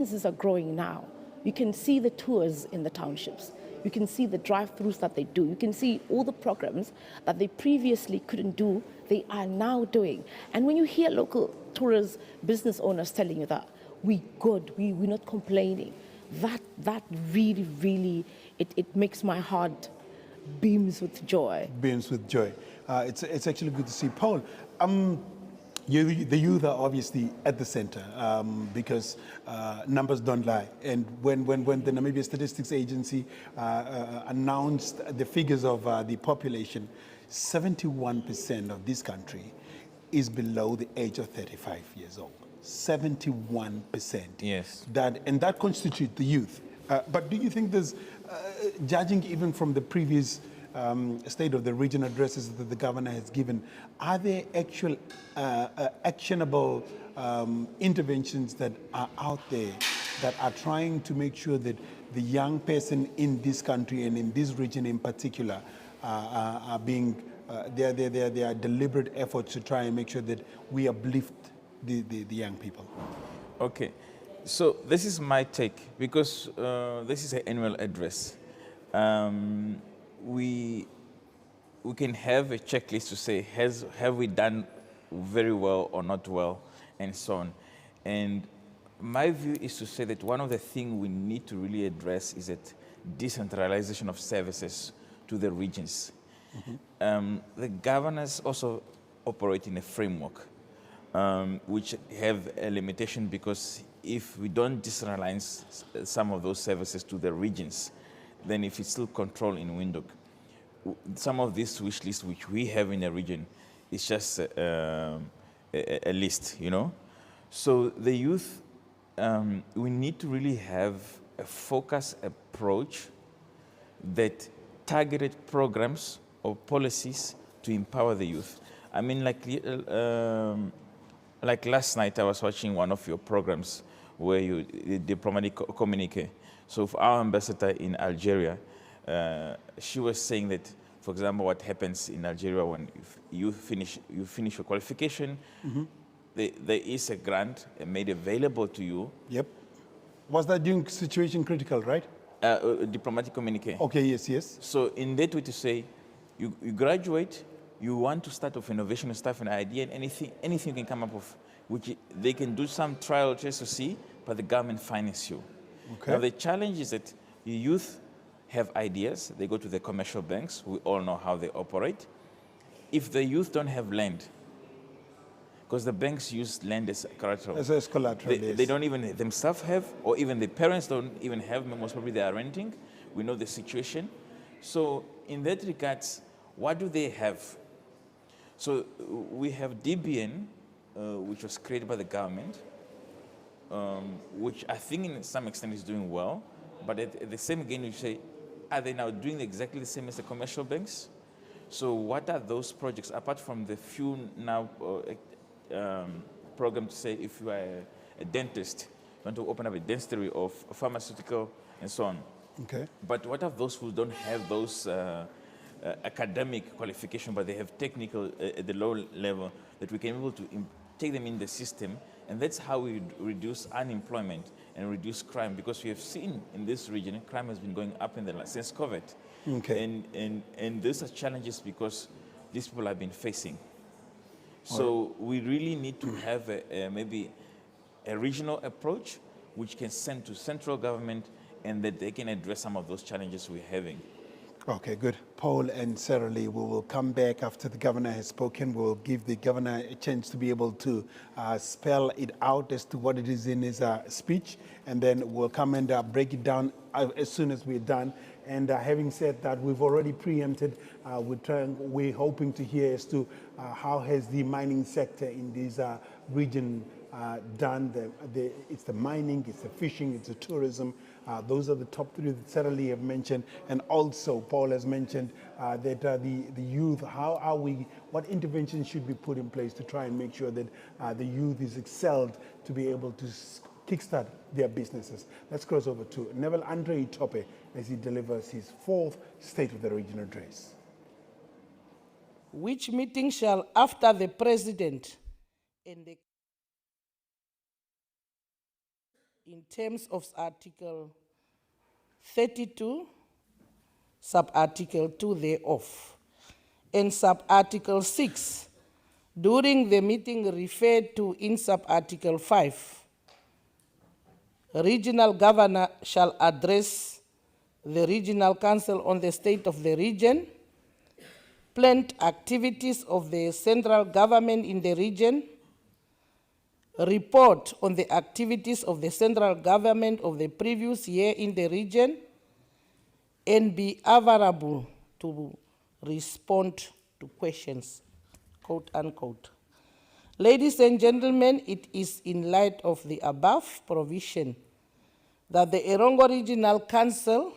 businesses are growing now. You can see the tours in the townships. You can see the drive-throughs that they do. You can see all the programs that they previously couldn't do, they are now doing. And when you hear local tourist business owners telling you that, we're good, we're not complaining, that really, it makes my heart beams with joy. Beams with joy. It's actually good to see. Paul, the youth are obviously at the center because numbers don't lie. And when the Namibian Statistics Agency announced the figures of the population, 71% of this country is below the age of 35 years old. 71%. Yes. That constitutes the youth. But do you think there's, judging even from the previous state of the region addresses that the governor has given, are there actual actionable interventions that are out there that are trying to make sure that the young person in this country and in this region in particular are being, there are deliberate efforts to try and make sure that we uplift the young people? Okay, so this is my take, because this is an annual address. We can have a checklist to say, have we done very well or not well, and so on. And my view is to say that one of the things we need to really address is that decentralization of services to the regions. Mm-hmm. The governors also operate in a framework which have a limitation, because if we don't decentralize some of those services to the regions, then if it's still controlled in Windhoek, some of these wish lists which we have in the region is just a list, you know. So the youth, we need to really have a focused approach that targeted programs or policies to empower the youth. I mean, like last night I was watching one of your programs where you diplomatic communique. So for our ambassador in Algeria, she was saying that, for example, what happens in Algeria when you finish your qualification, mm-hmm. there is a grant made available to you. Yep. Was that during situation critical, right? Diplomatic communique. Okay, yes. So in that way to say, you graduate, you want to start with innovation and stuff, an idea, and anything you can come up with, which they can do some trial just to see, but the government finance you. Okay. Now the challenge is that the youth have ideas, they go to the commercial banks, we all know how they operate. If the youth don't have land, because the banks use land as collateral. As collateral, yes. They don't even themselves have, or even the parents don't even have, most probably they are renting. We know the situation. So in that regards, what do they have? So we have DBN, which was created by the government, which I think in some extent is doing well, but at the same again, you say, are they now doing exactly the same as the commercial banks? So what are those projects, apart from the few now program to say, if you are a dentist, you want to open up a dentistry or a pharmaceutical and so on. Okay. But what are those who don't have those academic qualification, but they have technical at the low level, that we can be able to take them in the system, and that's how we reduce unemployment and reduce crime, because we have seen in this region, crime has been going up since COVID. Okay. And those are challenges because these people have been facing. So we really need to have maybe a regional approach which can send to central government, and that they can address some of those challenges we're having. Okay, good. Paul and Sarah Lee, we will come back after the governor has spoken. We'll give the governor a chance to be able to spell it out as to what it is in his speech, and then we'll come and break it down as soon as we're done. And having said that, we've already preempted. We're hoping to hear as to how has the mining sector in this region done. It's the mining, it's the fishing, it's the tourism. Those are the top three that Sarah Lee have mentioned. And also, Paul has mentioned that the youth, what interventions should be put in place to try and make sure that the youth is excelled to be able to kickstart their businesses. Let's cross over to Neville Andre Itope as he delivers his fourth State of the Region address. Which meeting shall, after the President and the in terms of Article 32, Sub-Article 2 thereof, and Sub-Article 6, during the meeting referred to in Sub-Article 5, regional governor shall address the Regional Council on the state of the region, planned activities of the central government in the region, report on the activities of the central government of the previous year in the region, and be available to respond to questions, quote unquote. Ladies and gentlemen, it is in light of the above provision that the Erongo Regional Council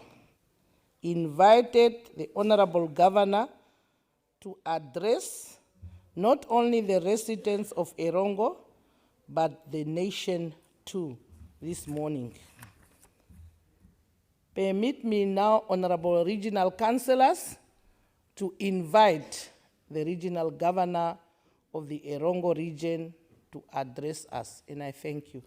invited the Honorable Governor to address not only the residents of Erongo, but the nation too this morning. Permit me now, Honorable Regional Councillors, to invite the Regional Governor of the Erongo region to address us, and I thank you.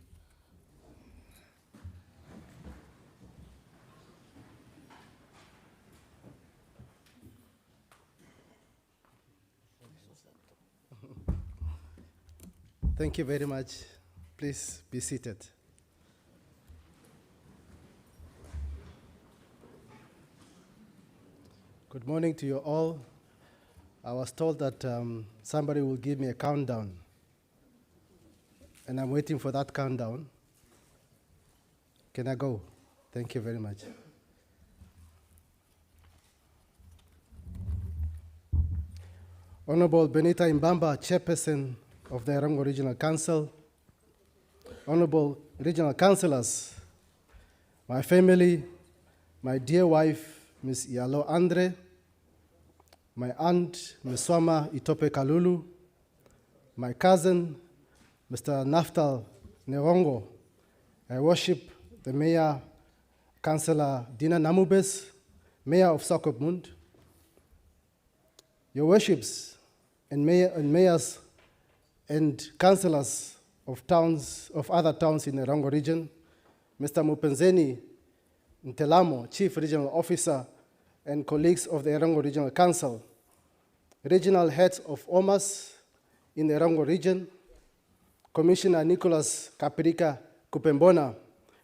Thank you very much. Please be seated. Good morning to you all. I was told that somebody will give me a countdown, and I'm waiting for that countdown. Can I go? Thank you very much. Honorable Benita Imbamba, Chairperson of the Erongo Regional Council, Honorable Regional Councillors, my family, my dear wife, Ms. Ialo Andre, my aunt, Ms. Swama Itope Kalulu, my cousin, Mr. Naftal Erongo. I worship the Mayor, Councillor Dina Namubes, Mayor of Swakopmund. Your worships and mayors and councillors of other towns in the Erongo region, Mr. Mupenzeni Ntelamo, Chief Regional Officer, and colleagues of the Erongo Regional Council, regional heads of OMAS in the Erongo region, Commissioner Nicholas Kapirika Kupembona,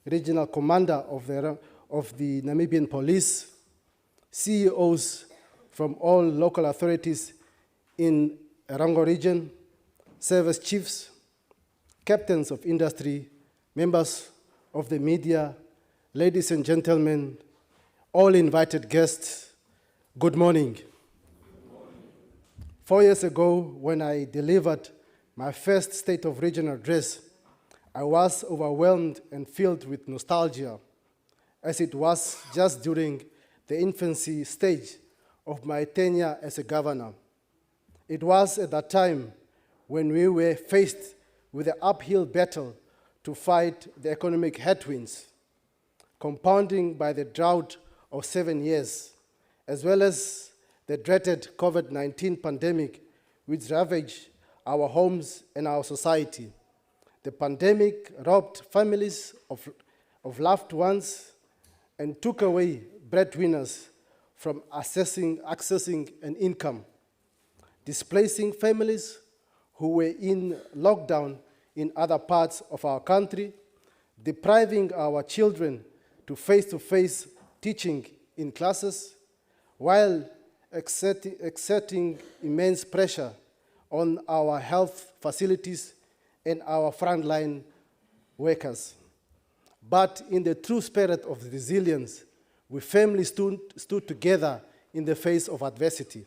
Regional Commander of the Namibian Police, CEOs from all local authorities in Erongo region, service chiefs, captains of industry, members of the media, ladies and gentlemen, all invited guests, good morning. 4 years ago, when I delivered my first State of Region address, I was overwhelmed and filled with nostalgia, as it was just during the infancy stage of my tenure as a governor. It was at that time when we were faced with the uphill battle to fight the economic headwinds, compounding by the drought of 7 years, as well as the dreaded COVID-19 pandemic, which ravaged our homes and our society. The pandemic robbed families of loved ones and took away breadwinners from accessing an income, displacing families who were in lockdown in other parts of our country, depriving our children to face-to-face teaching in classes, while exerting immense pressure on our health facilities and our frontline workers. But in the true spirit of resilience, we firmly stood together in the face of adversity,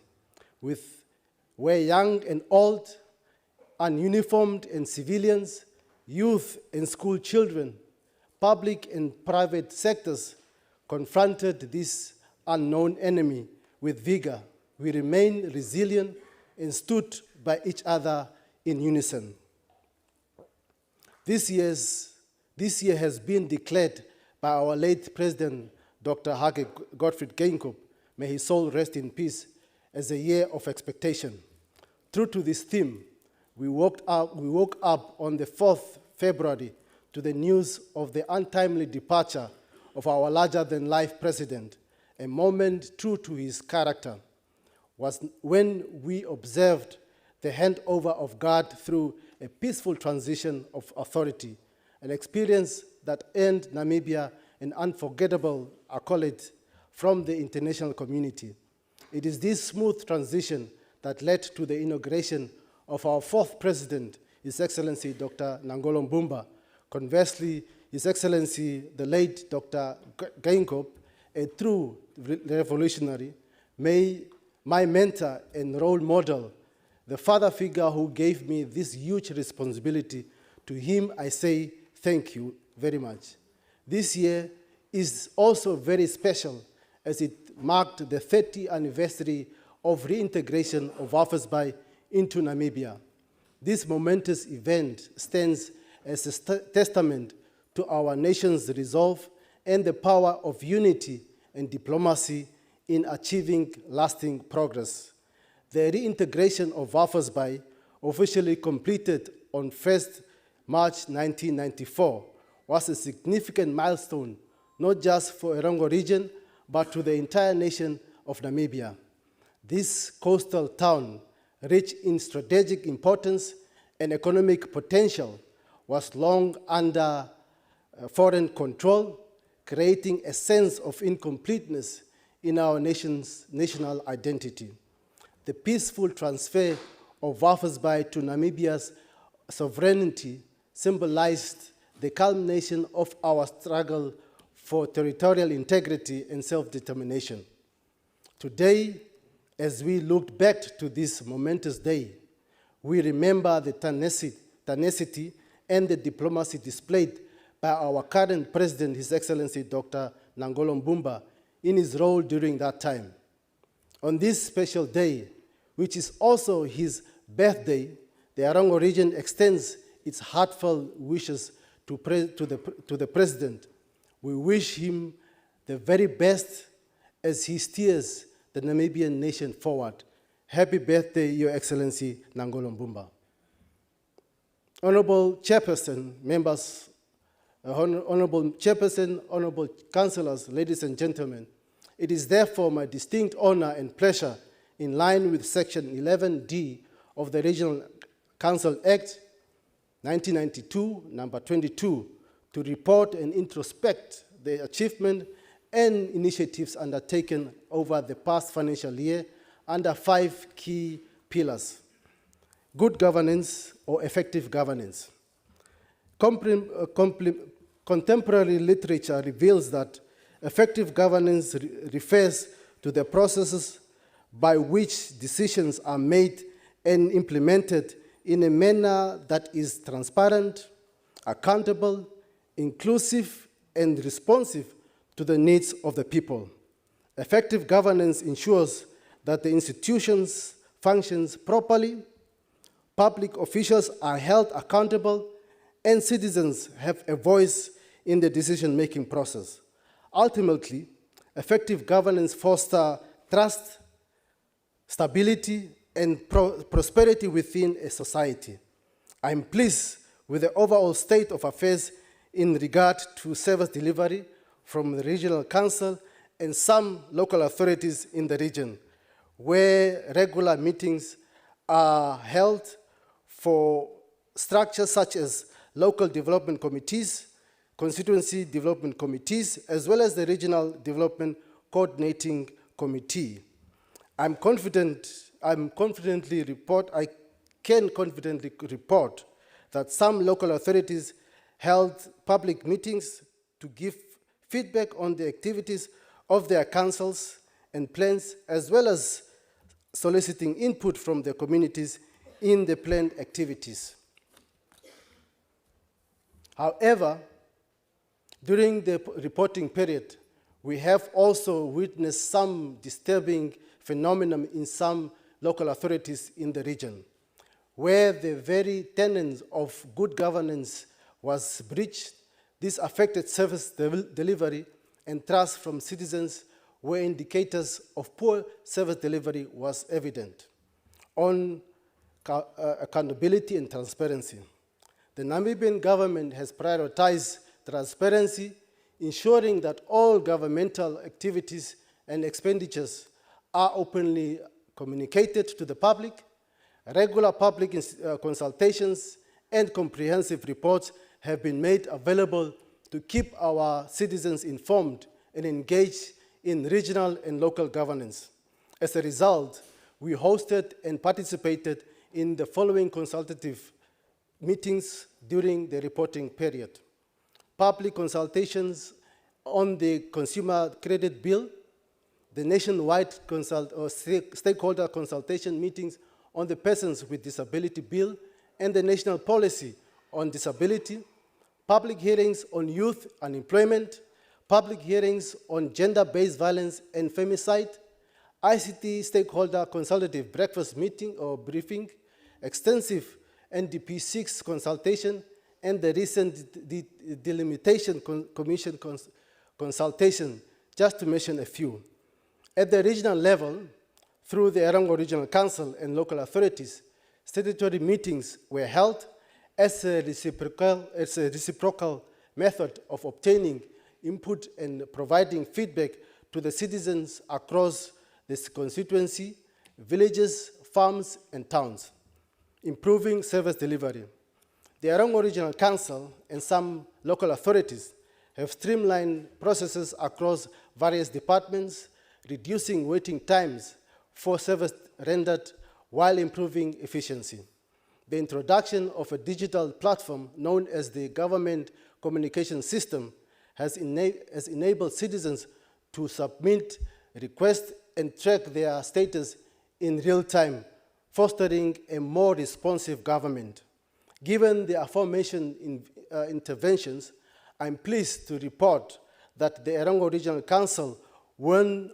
where young and old, ununiformed and civilians, youth and school children, public and private sectors confronted this unknown enemy with vigor. We remained resilient and stood by each other in unison. This year has been declared by our late President, Dr. Hage Gottfried Geingob, may his soul rest in peace, as a year of expectation. True to this theme, we woke up on the 4th February to the news of the untimely departure of our larger-than-life president, a moment true to his character, was when we observed the handover of God through a peaceful transition of authority, an experience that earned Namibia an unforgettable accolade from the international community. It is this smooth transition that led to the inauguration of our fourth president, His Excellency Dr. Nangolo Mbumba. Conversely, His Excellency the late Dr. Geingob, a true revolutionary, my mentor and role model, the father figure who gave me this huge responsibility. To him I say thank you very much. This year is also very special as it marked the 30th anniversary of reintegration of Walvisbay into Namibia. This momentous event stands as a testament to our nation's resolve and the power of unity and diplomacy in achieving lasting progress. The reintegration of Walvisbay, officially completed on 1st March 1994, was a significant milestone, not just for Erongo region, but to the entire nation of Namibia. This coastal town, rich in strategic importance and economic potential, was long under foreign control, creating a sense of incompleteness in our nation's national identity. The peaceful transfer of Walvisbay to Namibia's sovereignty symbolized the culmination of our struggle for territorial integrity and self-determination. Today, as we look back to this momentous day, we remember the tenacity and the diplomacy displayed by our current president, His Excellency Dr. Nangolo Mbumba, in his role during that time. On this special day, which is also his birthday, the Erongo region extends its heartfelt wishes to the president. We wish him the very best as he steers the Namibian nation forward. Happy birthday, Your Excellency Nangolo Mbumba. Honorable Chairperson, members, Honorable Chairperson, Honorable Councillors, ladies and gentlemen, it is therefore my distinct honor and pleasure, in line with Section 11D of the Regional Council Act 1992, number 22, to report and introspect the achievement and initiatives undertaken over the past financial year under 5 key pillars. Good governance or effective governance. Contemporary literature reveals that effective governance refers to the processes by which decisions are made and implemented in a manner that is transparent, accountable, inclusive, and responsive to the needs of the people. Effective governance ensures that the institutions functions properly, public officials are held accountable, and citizens have a voice in the decision-making process. Ultimately, effective governance fosters trust, stability, and prosperity within a society. I'm pleased with the overall state of affairs in regard to service delivery from the Regional Council and some local authorities in the region, where regular meetings are held for structures such as local development committees, constituency development committees, as well as the Regional Development Coordinating Committee. I can confidently report that some local authorities held public meetings to give feedback on the activities of their councils and plans, as well as soliciting input from the communities in the planned activities. However, during the reporting period, we have also witnessed some disturbing phenomenon in some local authorities in the region, where the very tenets of good governance was breached. This affected service delivery and trust from citizens, where indicators of poor service delivery was evident. On accountability and transparency, The Namibian government has prioritized transparency, ensuring that all governmental activities and expenditures are openly communicated to the public. Regular public consultations and comprehensive reports have been made available to keep our citizens informed and engaged in regional and local governance. As a result, we hosted and participated in the following consultative meetings during the reporting period: public consultations on the Consumer Credit Bill, the nationwide stakeholder consultation meetings on the Persons with Disability Bill and the National Policy on Disability, public hearings on youth unemployment, public hearings on gender-based violence and femicide, ICT stakeholder consultative breakfast meeting or briefing, extensive NDP 6 consultation, and the recent Delimitation Commission consultation, just to mention a few. At the regional level, through the Erongo Regional Council and local authorities, statutory meetings were held as a reciprocal method of obtaining input and providing feedback to the citizens across this constituency, villages, farms, and towns, improving service delivery. The Erongo Regional Council and some local authorities have streamlined processes across various departments, reducing waiting times for service rendered while improving efficiency. The introduction of a digital platform known as the Government Communication System has enabled citizens to submit requests and track their status in real time, fostering a more responsive government. Given the aforementioned interventions, I'm pleased to report that the Erongo Regional Council won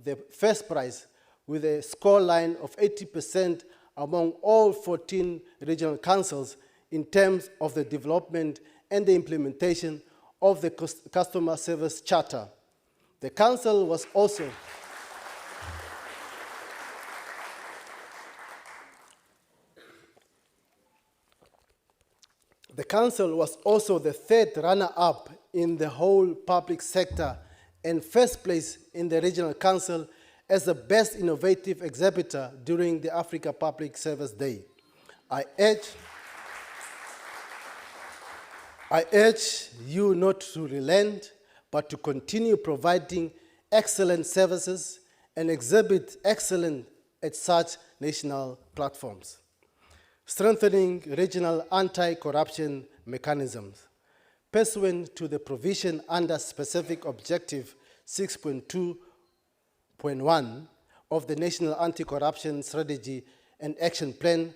the first prize with a scoreline of 80% among all 14 regional councils in terms of the development and the implementation of the Customer Service Charter. The council was also the third runner-up in the whole public sector and first place in the regional council as the best innovative exhibitor during the Africa Public Service Day. I urge you not to relent, but to continue providing excellent services and exhibit excellence at such national platforms. Strengthening regional anti-corruption mechanisms. Pursuant to the provision under Specific Objective 6.2.1 of the National Anti-Corruption Strategy and Action Plan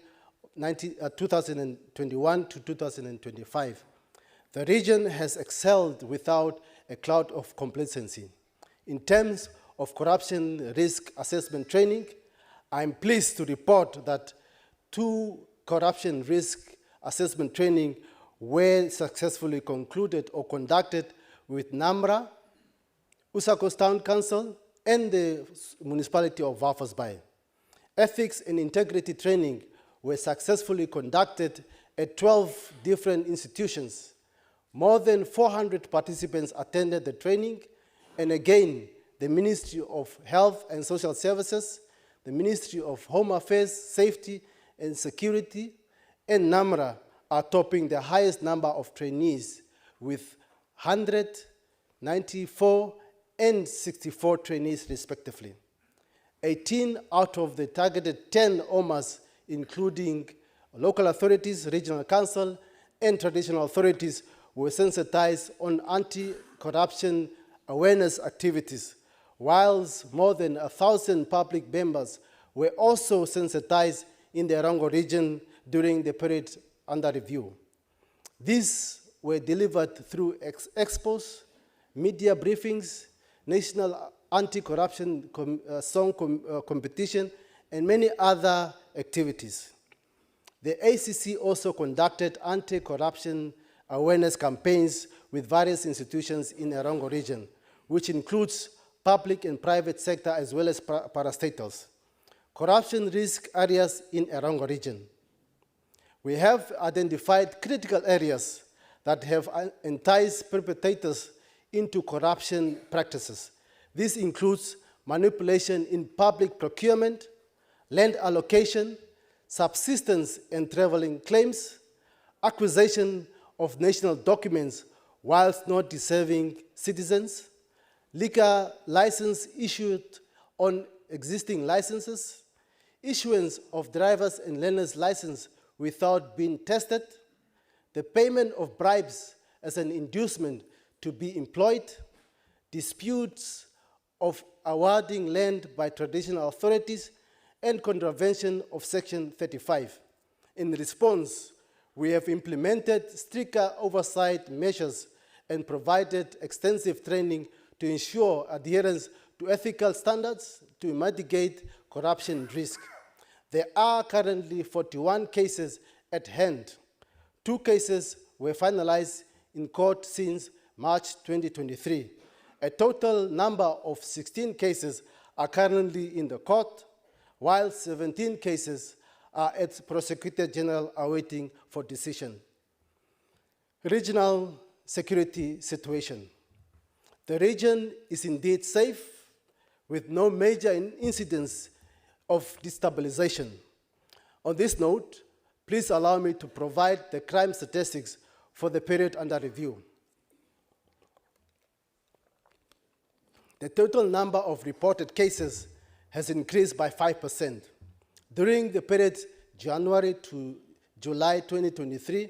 2021 to 2025, the region has excelled without a cloud of complacency. In terms of corruption risk assessment training, I am pleased to report that 2 corruption risk assessment training were successfully concluded or conducted with NAMRA, Usakos Town Council, and the municipality of Walvis Bay. Ethics and integrity training were successfully conducted at 12 different institutions. More than 400 participants attended the training, and again, the Ministry of Health and Social Services, the Ministry of Home Affairs, Safety and Security, and NAMRA are topping the highest number of trainees with 194 and 64 trainees respectively. 18 out of the targeted 10 OMAs, including local authorities, regional council, and traditional authorities, were sensitized on anti-corruption awareness activities, whilst more than 1,000 public members were also sensitized in the Erongo region during the period under review. These were delivered through expos, media briefings, national anti-corruption song competition, and many other activities. The ACC also conducted anti-corruption awareness campaigns with various institutions in the Erongo region, which includes public and private sector as well as parastatals. Corruption risk areas in Erongo region. We have identified critical areas that have enticed perpetrators into corruption practices. This includes manipulation in public procurement, land allocation, subsistence and traveling claims, acquisition of national documents whilst not deserving citizens, liquor license issued on existing licenses, issuance of driver's and learner's license without being tested, the payment of bribes as an inducement to be employed, disputes of awarding land by traditional authorities, and contravention of Section 35. In response, we have implemented stricter oversight measures and provided extensive training to ensure adherence to ethical standards to mitigate corruption risk. There are currently 41 cases at hand. 2 cases were finalized in court since March 2023. A total number of 16 cases are currently in the court, while 17 cases are at Prosecutor General awaiting for decision. Regional security situation. The region is indeed safe, with no major incidents of destabilization. On this note, please allow me to provide the crime statistics for the period under review. The total number of reported cases has increased by 5%. During the period January to July 2023,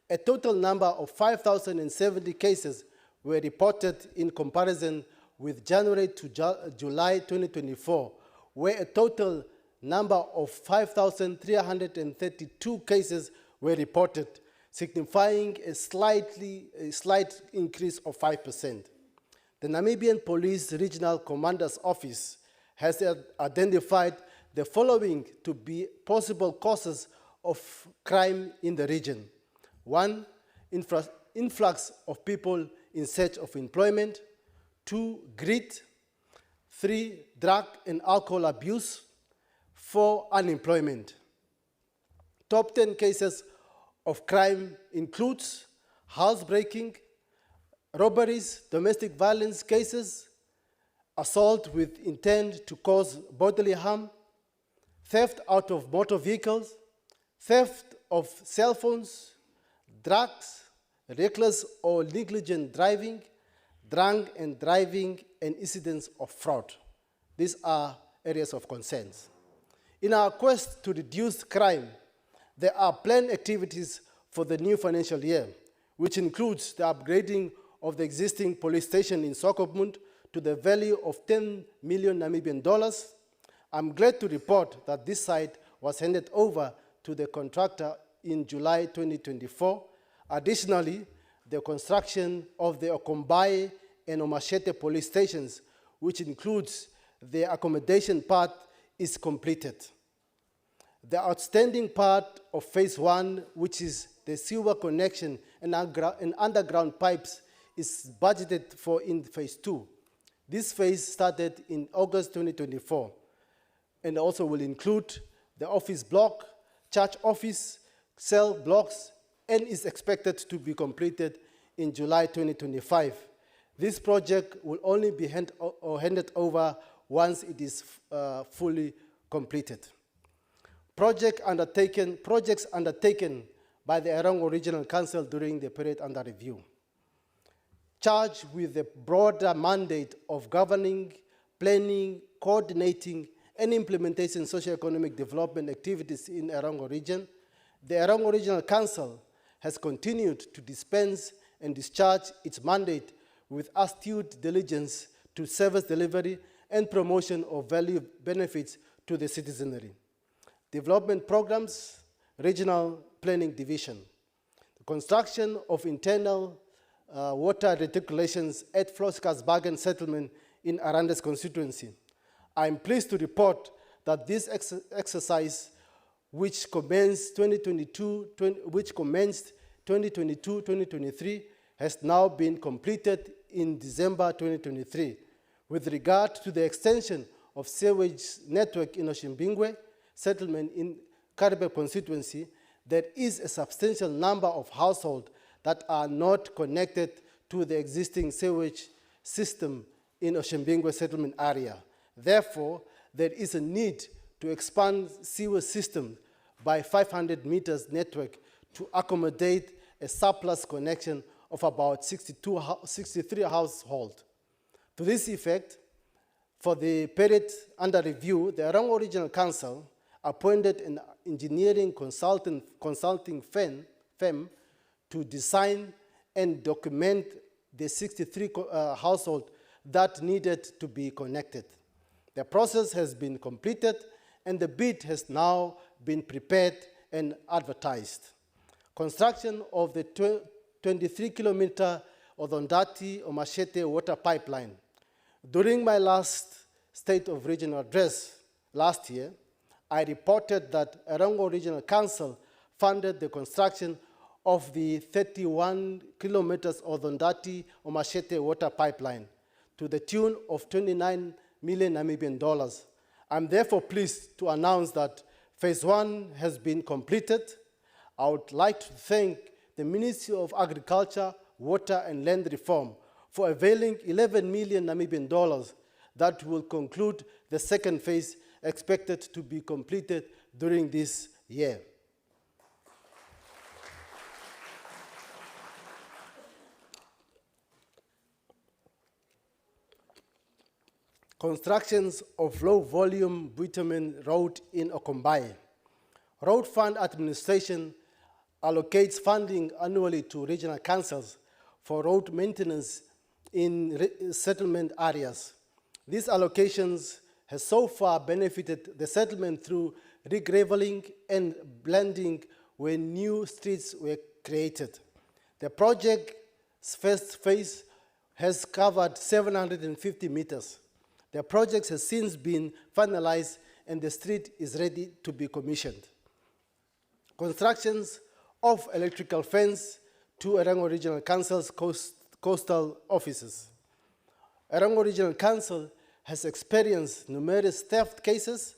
a total number of 5,070 cases were reported in comparison with January to July 2024, where a total number of 5,332 cases were reported, signifying a slight increase of 5%. The Namibian Police Regional Commander's Office has identified the following to be possible causes of crime in the region. 1, influx of people in search of employment. 2, greed. 3, drug and alcohol abuse. 4, unemployment. Top 10 cases of crime includes housebreaking, robberies, domestic violence cases, assault with intent to cause bodily harm, theft out of motor vehicles, theft of cell phones, drugs, reckless or negligent driving, drunk and driving, and incidents of fraud. These are areas of concern. In our quest to reduce crime, there are planned activities for the new financial year, which includes the upgrading of the existing police station in Swakopmund to the value of 10 million Namibian dollars. I'm glad to report that this site was handed over to the contractor in July 2024. Additionally, the construction of the Okombaye and Omashete police stations, which includes the accommodation part, is completed. The outstanding part of phase 1, which is the sewer connection and underground pipes, is budgeted for in phase 2. This phase started in August 2024 and also will include the office block, church office, cell blocks, and is expected to be completed in July 2025. This project will only be handed over once it is fully completed. Projects undertaken by the Erongo Regional Council during the period under review. Charged with the broader mandate of governing, planning, coordinating, and implementing socio-economic development activities in Erongo region, the Erongo Regional Council has continued to dispense and discharge its mandate with astute diligence to service delivery and promotion of value benefits to the citizenry. Development programs, Regional Planning Division. The construction of internal water reticulations at Floskasbagen settlement in Aranda's constituency. I am pleased to report that this exercise, which commenced 2022-2023, has now been completed in December 2023. With regard to the extension of sewage network in Oshimbingwe settlement in Karibe constituency, there is a substantial number of households that are not connected to the existing sewage system in Oshimbingwe settlement area. Therefore, there is a need to expand sewer system by 500 meters network to accommodate a surplus connection of about 63 households. To this effect, for the period under review, the Erongo Regional Council appointed an engineering consulting firm to design and document the 63 households that needed to be connected. The process has been completed and the bid has now been prepared and advertised. Construction of the 23-kilometer Odondati Omashete water pipeline. During my last State of Regional address last year, I reported that Erongo Regional Council funded the construction of the 31 kilometers Odondati Omashete water pipeline to the tune of 29 million Namibian dollars. I'm therefore pleased to announce that phase 1 has been completed. I would like to thank the Ministry of Agriculture, Water and Land Reform for availing 11 million Namibian dollars that will conclude the second phase, expected to be completed during this year. Constructions of low-volume bitumen road in Okombai. Road Fund Administration allocates funding annually to regional councils for road maintenance in settlement areas. These allocations have so far benefited the settlement through regraveling and blending when new streets were created. The project's first phase has covered 750 meters. The project has since been finalized and the street is ready to be commissioned. Constructions of electrical fence to Erongo Regional Council's coastal offices. Erongo Regional Council has experienced numerous theft cases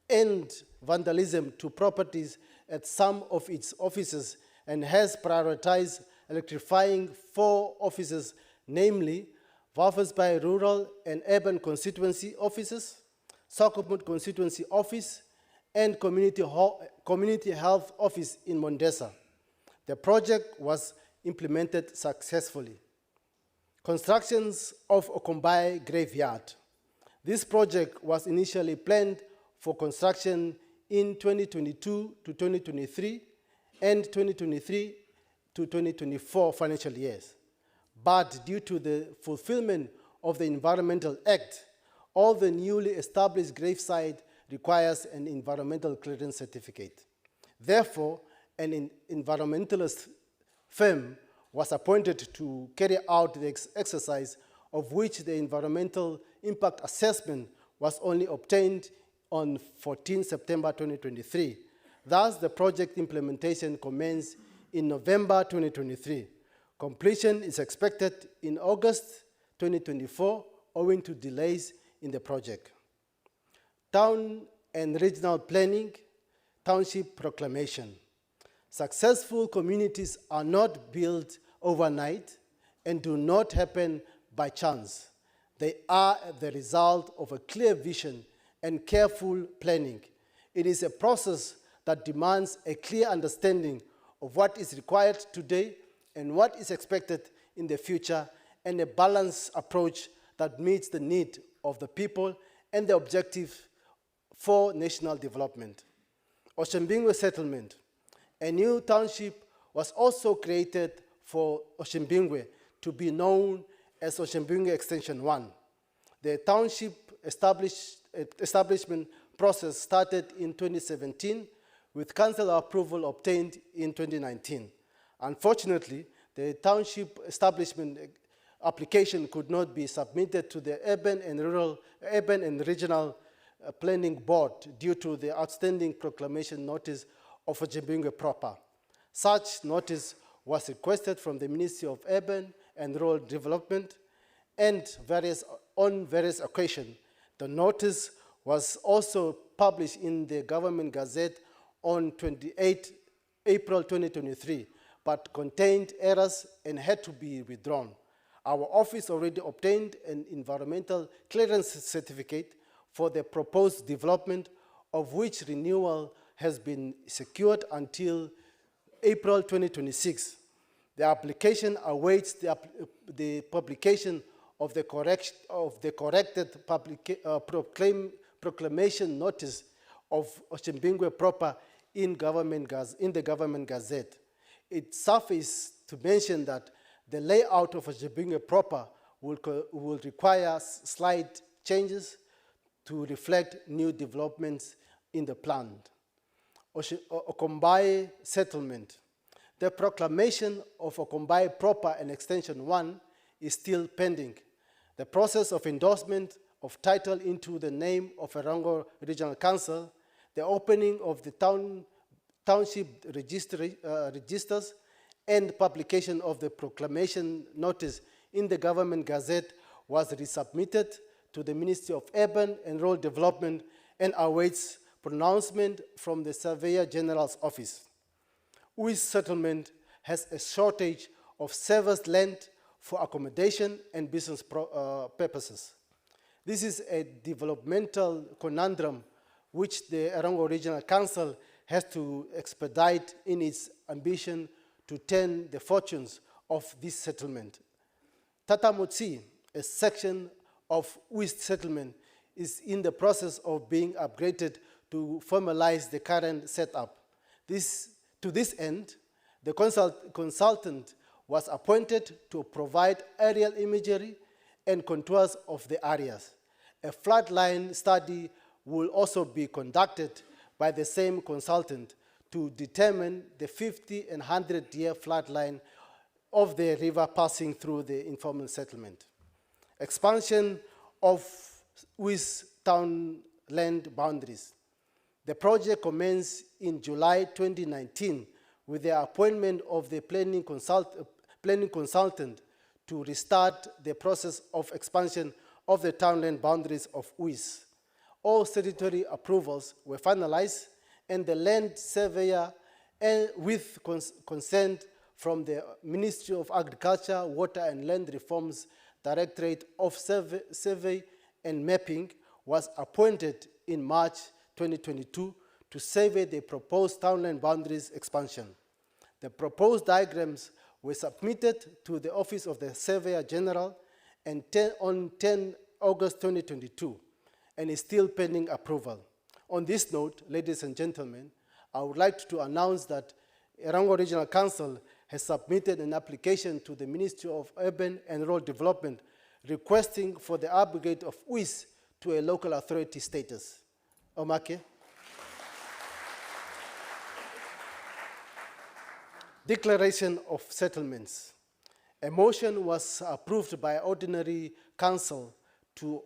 and vandalism to properties at some of its offices and has prioritized electrifying 4 offices, namely Walvisbay Rural and Urban Constituency Offices, Sokopmund Constituency Office, and Community Health Office in Mondesa. The project was implemented successfully. Constructions of Okombai Graveyard. This project was initially planned for construction in 2022 to 2023 and 2023 to 2024 financial years. But due to the fulfillment of the Environmental Act, all the newly established gravesite requires an environmental clearance certificate. Therefore, an environmentalist firm was appointed to carry out the exercise, of which the environmental impact assessment was only obtained on 14 September 2023. Thus, the project implementation commenced in November 2023. Completion is expected in August 2024, owing to delays in the project. Town and regional planning, township proclamation. Successful communities are not built overnight and do not happen by chance. They are the result of a clear vision and careful planning. It is a process that demands a clear understanding of what is required today and what is expected in the future, and a balanced approach that meets the need of the people and the objective for national development. Oshimbingwe settlement. A new township was also created for Oshimbingwe to be known as Oshimbingwe Extension 1. The township establishment process started in 2017 with council approval obtained in 2019. Unfortunately, the township establishment application could not be submitted to the Urban and Regional Planning Board due to the outstanding proclamation notice of Oshimbingwe proper. Such notice was requested from the Ministry of Urban and Rural Development and on various occasions. The notice was also published in the Government Gazette on 28 April 2023, but contained errors and had to be withdrawn. Our office already obtained an environmental clearance certificate for the proposed development, of which renewal has been secured until April 2026. The application awaits the publication of the corrected proclamation notice of Ochimbingwe proper in the Government Gazette. It suffices to mention that the layout of Ochimbingwe proper will require slight changes to reflect new developments in the plan. Okombai settlement. The proclamation of Okombai proper and extension 1 is still pending. The process of endorsement of title into the name of Erongo Regional Council, the opening of the township registers, and publication of the proclamation notice in the Government Gazette was resubmitted to the Ministry of Urban and Rural Development and awaits pronouncement from the Surveyor General's Office. Ui's settlement has a shortage of serviced land for accommodation and business purposes. This is a developmental conundrum which the Erongo Regional Council has to expedite in its ambition to turn the fortunes of this settlement. Tatamotsi, a section of Ui's settlement, is in the process of being upgraded to formalize the current setup. To this end, the consultant was appointed to provide aerial imagery and contours of the areas. A floodline study will also be conducted by the same consultant to determine the 50 and 100-year floodline of the river passing through the informal settlement. Expansion of Ui's townland boundaries. The project commenced in July 2019 with the appointment of the planning consultant to restart the process of expansion of the townland boundaries of Uis. All statutory approvals were finalized, and the land surveyor, with consent from the Ministry of Agriculture, Water and Land Reforms Directorate of Survey and Mapping, was appointed in March 2022 to survey the proposed townland boundaries expansion. The proposed diagrams were submitted to the Office of the Surveyor General on 10 August 2022 and is still pending approval. On this note, ladies and gentlemen, I would like to announce that Erongo Regional Council has submitted an application to the Ministry of Urban and Rural Development requesting for the upgrade of Uis to a local authority status. Omake. Declaration of settlements. A motion was approved by Ordinary Council to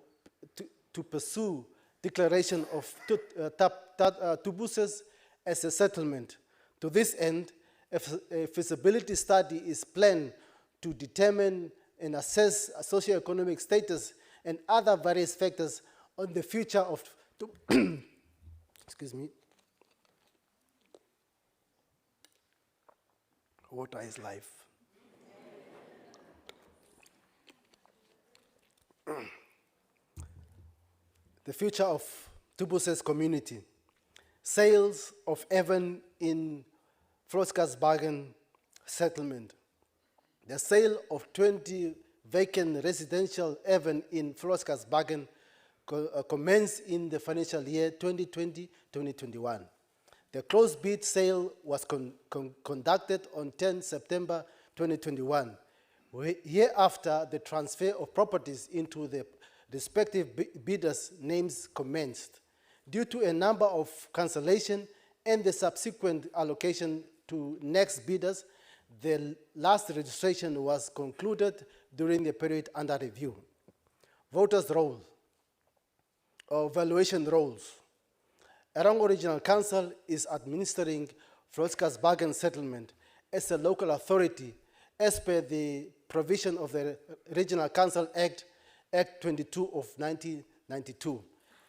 pursue declaration of Tubuses as a settlement. To this end, a feasibility study is planned to determine and assess socioeconomic status and other various factors on the future of excuse me. Water is life. The future of Tubuses community. Sales of Evan in Froskersbergen settlement. The sale of 20 vacant residential Evan in Froskersbergen commenced in the financial year 2020-2021. The closed bid sale was conducted on 10 September 2021. Hereafter, the transfer of properties into the respective bidders' names commenced. Due to a number of cancellation and the subsequent allocation to next bidders, the last registration was concluded during the period under review. Voters' roll, or valuation rolls. Erongo Regional Council is administering Froskersbergen settlement as a local authority as per the provision of the Regional Council Act 22 of 1992.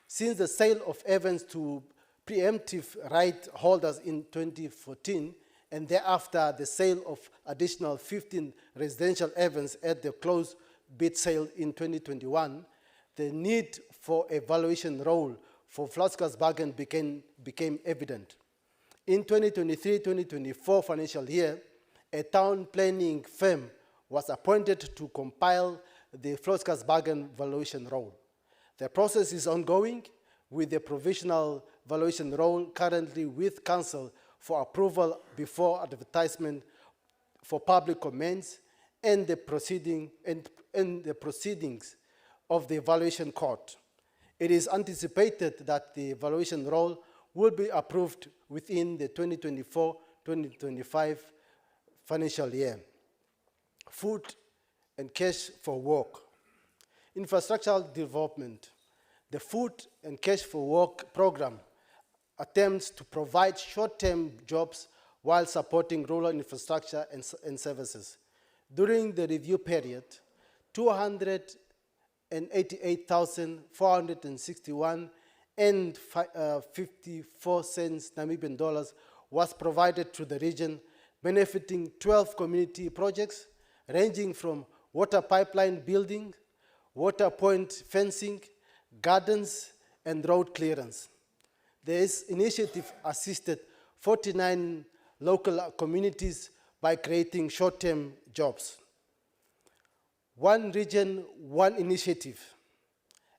Since the sale of Evans to preemptive right holders in 2014, and thereafter the sale of additional 15 residential events at the closed bid sale in 2021, the need for a valuation role for Floskas Bargain became evident. In 2023-2024 financial year, a town planning firm was appointed to compile the Floskas Bargain valuation role. The process is ongoing, with the provisional valuation role currently with Council for approval before advertisement for public comments and the proceedings of the evaluation court. It is anticipated that the evaluation role will be approved within the 2024-2025 financial year. Food and cash for work. Infrastructural development. The Food and Cash for Work program attempts to provide short-term jobs while supporting rural infrastructure and services. During the review period, 288,461 and 54 cents Namibian dollars was provided to the region, benefiting 12 community projects ranging from water pipeline building, water point fencing, gardens, and road clearance. This initiative assisted 49 local communities by creating short-term jobs. One region, one initiative.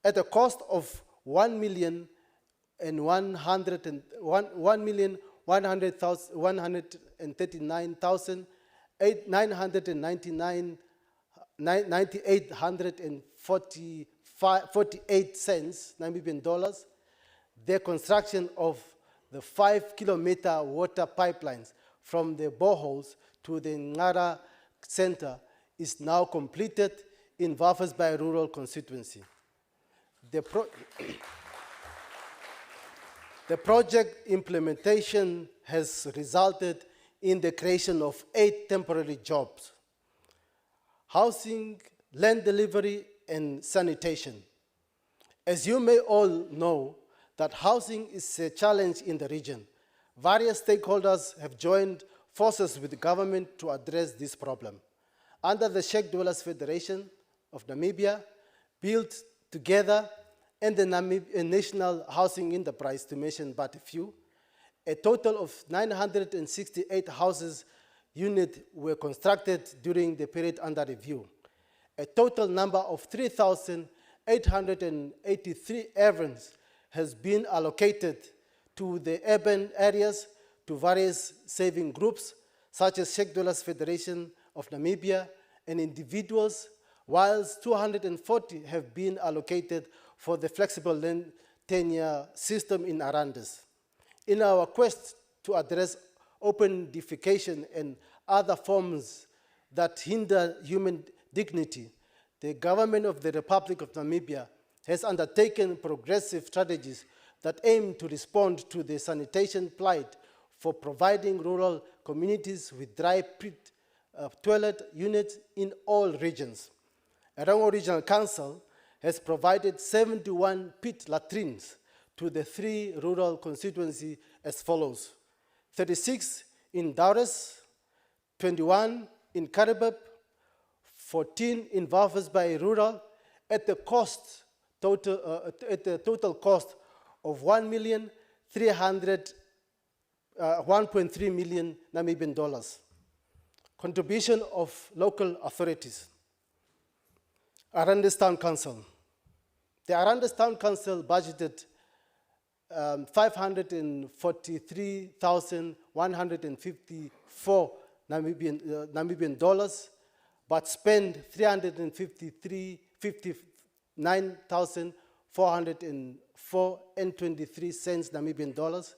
At a cost of 1,139,848 cents Namibian dollars, the construction of the 5-kilometer water pipelines from the boreholes to the Ngara Center is now completed in Walvisbay Rural Constituency. The project implementation has resulted in the creation of 8 temporary jobs: housing, land delivery, and sanitation. As you may all know, that housing is a challenge in the region. Various stakeholders have joined forces with the government to address this problem. Under the Sheikh Dwellers Federation of Namibia, Built Together, and the National Housing Enterprise, to mention but a few, a total of 968 houses units were constructed during the period under review. A total number of 3,883 errands has been allocated to the urban areas to various saving groups, such as Sheikh Dwellers Federation of Namibia and individuals, whilst 240 have been allocated for the flexible land tenure system in Arandas. In our quest to address open defecation and other forms that hinder human dignity, the government of the Republic of Namibia has undertaken progressive strategies that aim to respond to the sanitation plight for providing rural communities with dry pit toilet units in all regions. Erongo Regional Council has provided 71 pit latrines to the 3 rural constituencies as follows: 36 in Daures, 21 in Karibab, 14 in Walvisbay Rural, at the total cost of 1.3 million Namibian dollars. Contribution of local authorities. Arandas Town Council. The Arandas Town Council budgeted 543,154 Namibian dollars, but spent 359,404 and 23 cents Namibian dollars,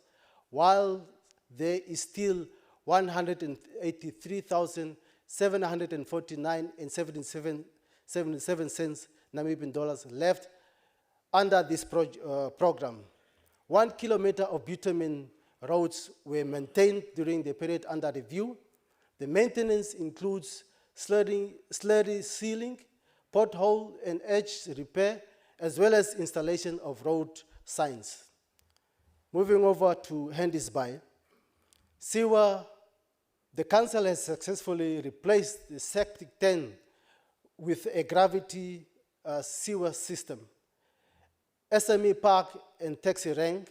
while there is still 183,749 and 77 cents Namibian dollars left under this program. 1 kilometer of bitumen roads were maintained during the period under review. The maintenance includes slurry sealing, pothole and edge repair, as well as installation of road signs. Moving over to Handisby, sewer The council has successfully replaced the septic tank with a gravity sewer system. SME Park and taxi rank.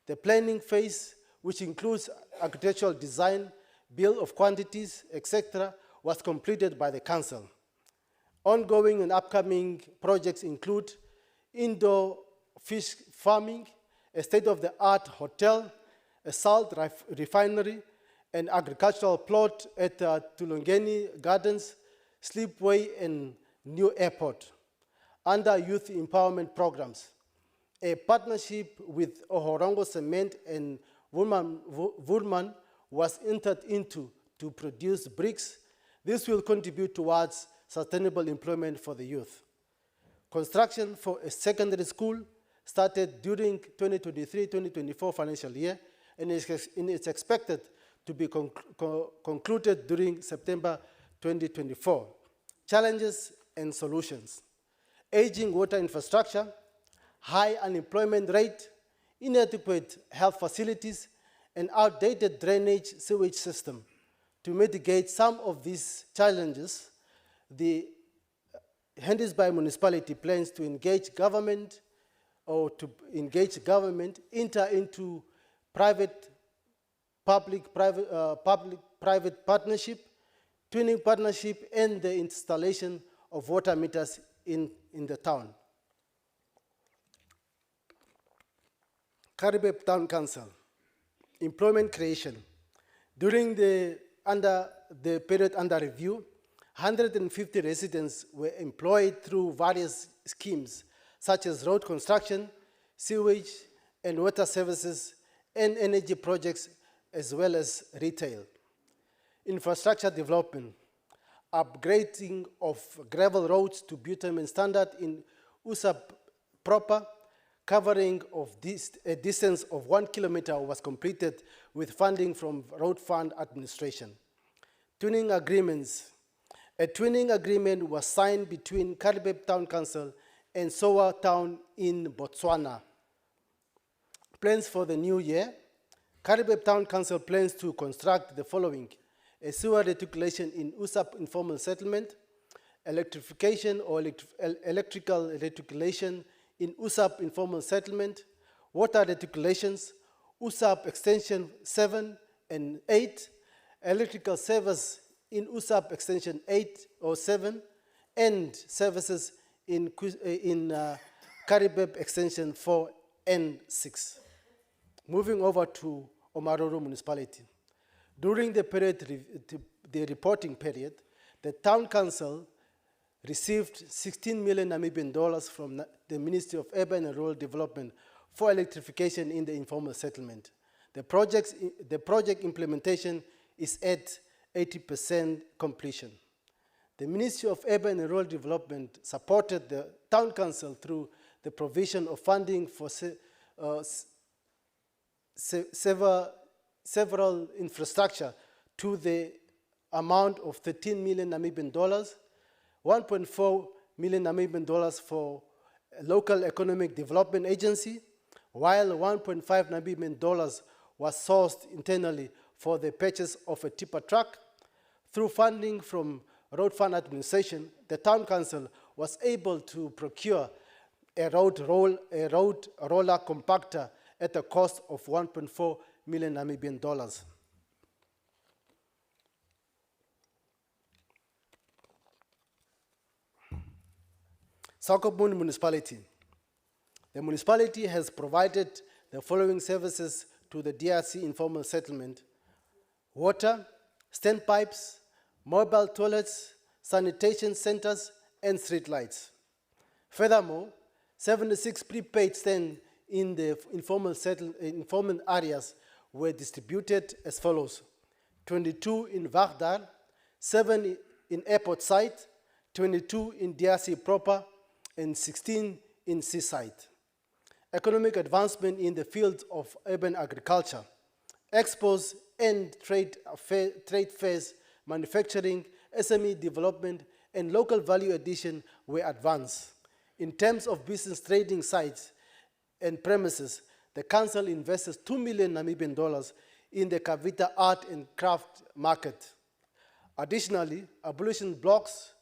The planning phase, which includes architectural design, bill of quantities, etc., was completed by the council. Ongoing and upcoming projects include indoor fish farming, a state-of-the-art hotel, a salt refinery, an agricultural plot at Tulungeni Gardens, Sleepway, and new airport. Under youth empowerment programs, a partnership with Erongo Cement and Woolman was entered into to produce bricks. This will contribute towards sustainable employment for the youth. Construction for a secondary school started during 2023-2024 financial year and is expected to be concluded during September 2024. Challenges and solutions. Aging water infrastructure, high unemployment rate, inadequate health facilities, and outdated drainage sewage system. To mitigate some of these challenges, the Handisby municipality plans to engage government enter into public-private partnership, twinning partnership, and the installation of water meters in the town. Karibep Town Council, employment creation. During the period under review, 150 residents were employed through various schemes, such as road construction, sewage and water services, and energy projects, as well as retail. Infrastructure development, upgrading of gravel roads to bitumen standard in USAP proper, covering of a distance of 1 kilometer was completed with funding from Road Fund Administration. Twinning agreements. A twinning agreement was signed between Karibep Town Council and SORA Town in Botswana. Plans for the new year. Karibep Town Council plans to construct the following: a sewer reticulation in USAP informal settlement, electrification or electrical reticulation in USAP informal settlement, water reticulations, USAP extension 7 and 8, electrical service in USAP extension 8 or 7, and services in Karibep extension 4 and 6. Moving over to Omaruru municipality. During the reporting period, the town council received 16 million Namibian dollars from the Ministry of Urban and Rural Development for electrification in the informal settlement. The project implementation is at 80% completion. The Ministry of Urban and Rural Development supported the town council through the provision of funding for several infrastructure to the amount of 13 million Namibian dollars, 1.4 million Namibian dollars for a local economic development agency, while 1.5 Namibian dollars was sourced internally for the purchase of a tipper truck. Through funding from Road Fund Administration, the town council was able to procure a road roller compactor at a cost of 1.4 million Namibian dollars. Sakopmund Municipality. The municipality has provided the following services to the DRC informal settlement: water, standpipes, mobile toilets, sanitation centers, and street lights. Furthermore, 76 prepaid stands in the informal areas were distributed as follows: 22 in Vagdar, 7 in airport site, 22 in DRC proper, and 16 in seaside. Economic advancement in the field of urban agriculture, expos and trade fairs, manufacturing, SME development, and local value addition were advanced. In terms of business trading sites and premises, the council invested 2 million Namibian dollars in the Kavita art and craft market. Additionally, ablution blocks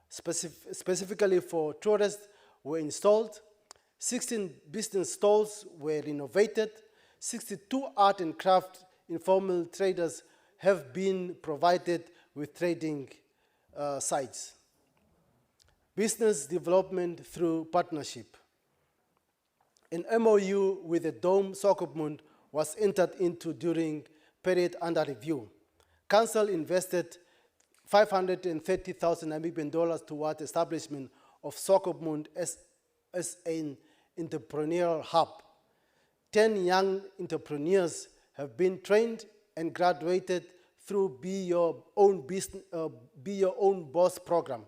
specifically for tourists were installed, 16 business stalls were renovated, 62 art and craft informal traders have been provided with trading sites. Business development through partnership. An MOU with the Dome Sokopmund was entered into during period under review. Council invested 530,000 Namibian dollars toward establishment of Sokopmund as an entrepreneurial hub. 10 young entrepreneurs have been trained and graduated through Be Your Own Boss program.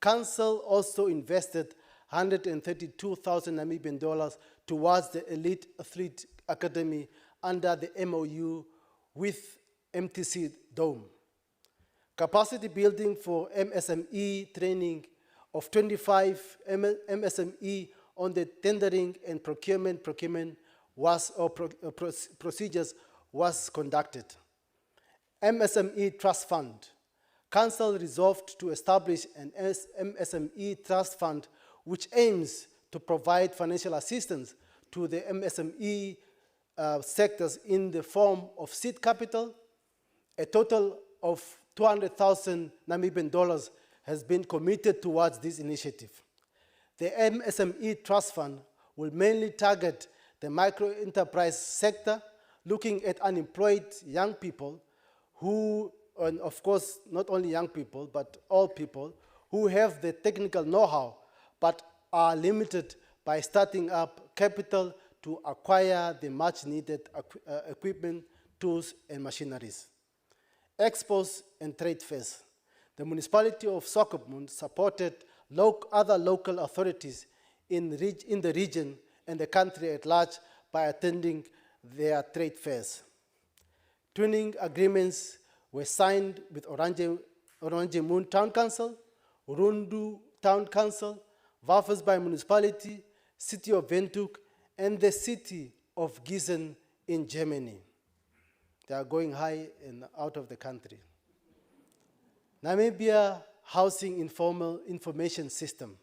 Council also invested 132,000 Namibian dollars towards the Elite Athlete Academy under the MOU with MTC Dome. Capacity building for MSME training of 25 MSME on the tendering and procurement procedures was conducted. MSME Trust Fund. Council resolved to establish an MSME Trust Fund which aims to provide financial assistance to the MSME sectors in the form of seed capital. A total of 200,000 Namibian dollars has been committed towards this initiative. The MSME Trust Fund will mainly target the micro-enterprise sector, looking at unemployed young people who, and of course, not only young people, but all people who have the technical know-how, but are limited by starting up capital to acquire the much-needed equipment, tools, and machineries. Expos and trade fairs. The municipality of Sokopmund supported other local authorities in the region and the country at large by attending their trade fairs. Twinning agreements were signed with Orange Moon Town Council, Rundu Town Council, Wafelsbaai Municipality, City of Windhoek, and the City of Gießen in Germany. They are going high and out of the country. Namibia Housing Information System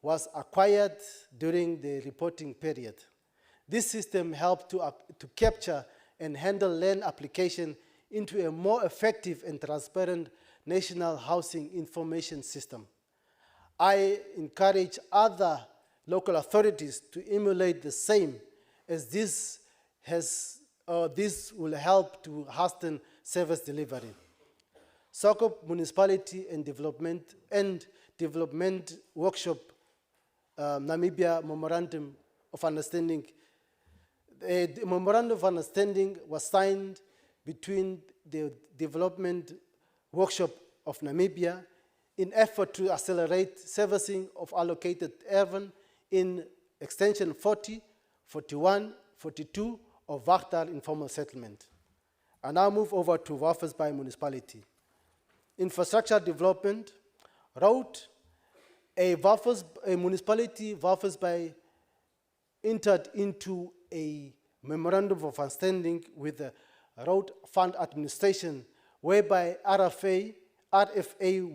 was acquired during the reporting period. This system helped to capture and handle land application into a more effective and transparent national housing information system. I encourage other local authorities to emulate the same, as this will help to hasten service delivery. Sokop Municipality and Development Workshop, Namibia Memorandum of Understanding. The Memorandum of Understanding was signed between the Development Workshop of Namibia in effort to accelerate servicing of allocated urban in extension 40, 41, 42 of Wachtal informal settlement. I now move over to Wafelsbaai Municipality. Infrastructure development, road, a municipality, Wafelsbaai, entered into a memorandum of understanding with the Road Fund Administration, whereby RFA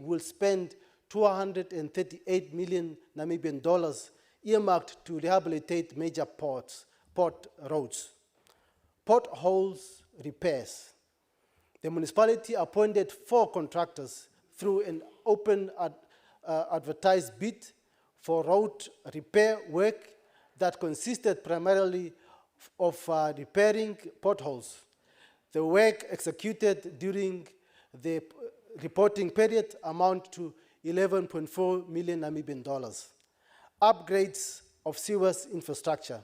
will spend 238 million Namibian dollars earmarked to rehabilitate major port roads. Potholes repairs. The municipality appointed 4 contractors through an open advertised bid for road repair work that consisted primarily of repairing potholes. The work executed during the reporting period amount to 11.4 million Namibian dollars. Upgrades of sewers infrastructure.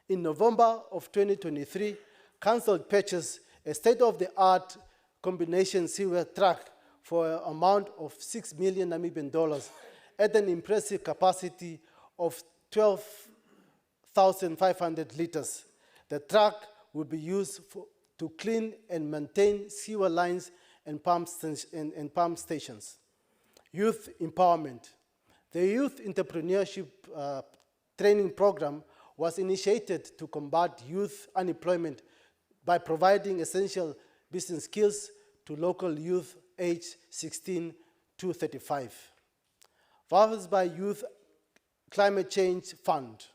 In November of 2023, Council purchased a state-of-the-art combination sewer truck for an amount of 6 million Namibian dollars at an impressive capacity of 12,500 liters. The truck will be used to clean and maintain sewer lines and pump stations. Youth empowerment. The Youth Entrepreneurship Training Program was initiated to combat youth unemployment by providing essential business skills to local youth aged 16 to 35. Waffles Youth Climate Change Fund.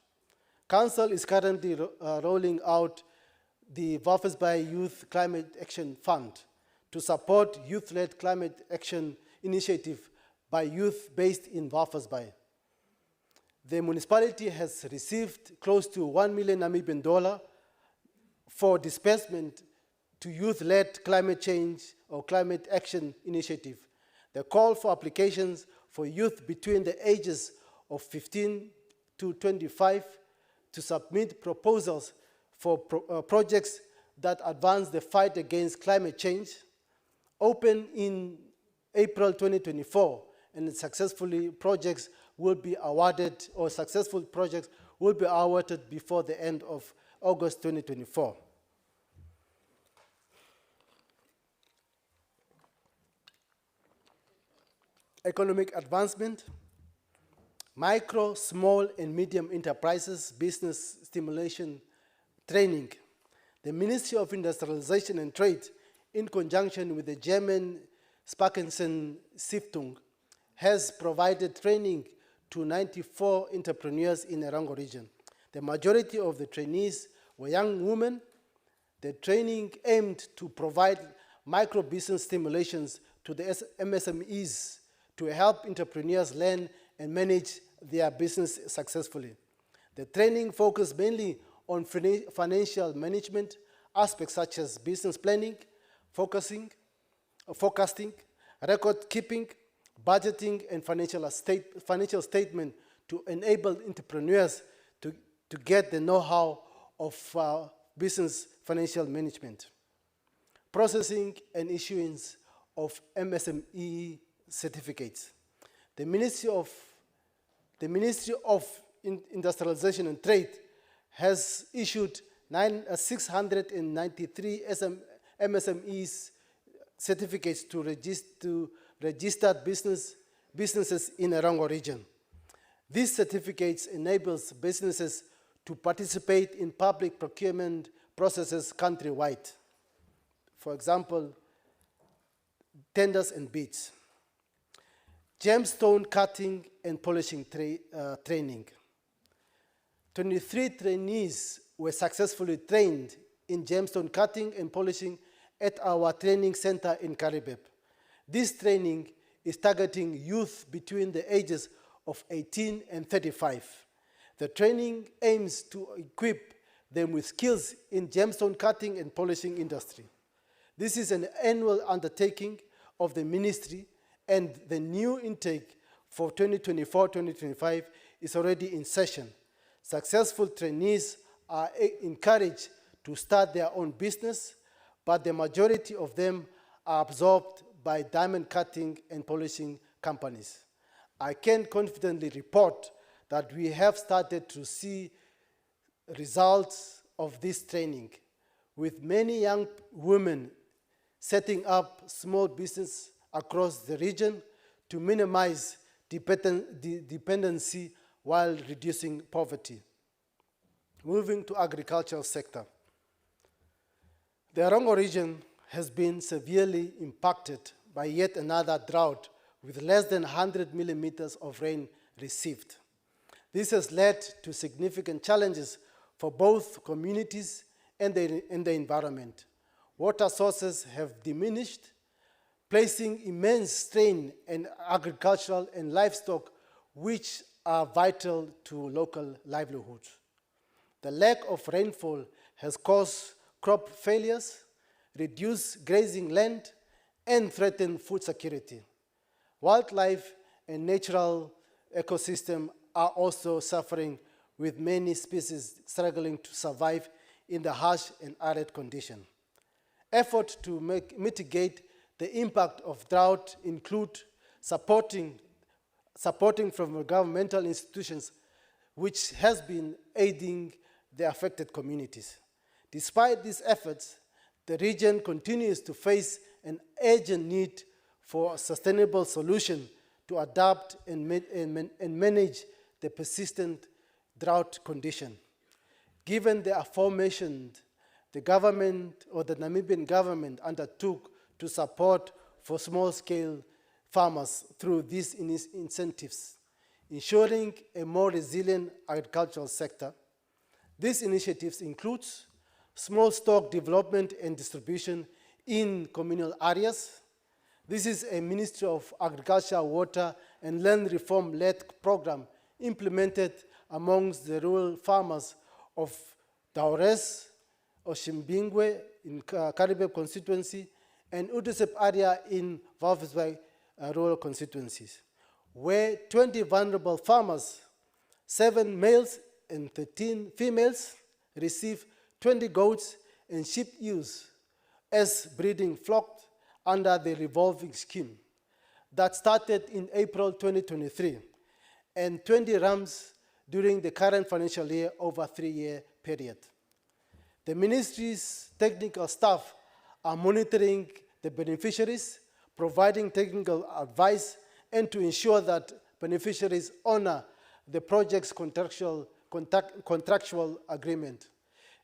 Council is currently rolling out the Waffles Youth Climate Action Fund to support youth-led climate action initiative by youth based in Waffles Bay. The municipality has received close to $1 million Namibian for disbursement to youth-led climate change or climate action initiative. The call for applications for youth between the ages of 15 to 25 to submit proposals for projects that advance the fight against climate change opened in April 2024, and successful projects will be awarded before the end of August 2024. Economic advancement, micro, small, and medium enterprises business stimulation training. The Ministry of Industrialization and Trade, in conjunction with the German Sparkassen Stiftung, has provided training to 94 entrepreneurs in the Erongo region. The majority of the trainees were young women. The training aimed to provide micro business stimulations to the MSMEs to help entrepreneurs learn and manage their business successfully. The training focused mainly on financial management aspects such as business planning, forecasting, record keeping, budgeting, and financial statement to enable entrepreneurs to get the know-how of business financial management. Processing and issuance of MSME certificates. The Ministry of Industrialization and Trade has issued 693 MSMEs certificates to registered businesses in the Erongo region. These certificates enables businesses to participate in public procurement processes countrywide. For example, tenders and bids. Gemstone cutting and polishing training. 23 trainees were successfully trained in gemstone cutting and polishing at our training center in Karibeb. This training is targeting youth between the ages of 18 and 35. The training aims to equip them with skills in gemstone cutting and polishing industry. This is an annual undertaking of the ministry, and the new intake for 2024-2025 is already in session. Successful trainees are encouraged to start their own business, but the majority of them are absorbed by diamond cutting and polishing companies. I can confidently report that we have started to see results of this training, with many young women setting up small business across the region to minimize dependency while reducing poverty. Moving to agricultural sector. The Erongo region has been severely impacted by yet another drought with less than 100 millimeters of rain received. This has led to significant challenges for both communities and the environment. Water sources have diminished, placing immense strain on agricultural and livestock, which are vital to local livelihoods. The lack of rainfall has caused crop failures, reduced grazing land, and threatened food security. Wildlife and natural ecosystem are also suffering, with many species struggling to survive in the harsh and arid condition. Efforts to mitigate the impact of drought include supporting from governmental institutions, which has been aiding the affected communities. Despite these efforts, the region continues to face an urgent need for a sustainable solution to adapt and manage the persistent drought condition. Given the aforementioned, the government or the Namibian government undertook to support for small-scale farmers through these incentives, ensuring a more resilient agricultural sector. These initiatives include small stock development and distribution in communal areas. This is a Ministry of Agriculture, Water and Land Reform-led program implemented amongst the rural farmers of Daures, Oshimbingwe in Karibeb constituency, and Udusep area in Walvisbay rural constituencies, where 20 vulnerable farmers, 7 males and 13 females, receive 20 goats and sheep ewes as breeding flock under the revolving scheme that started in April 2023, and 20 rams during the current financial year over a 3-year period. The ministry's technical staff are monitoring the beneficiaries, providing technical advice, and to ensure that beneficiaries honor the project's contractual agreement.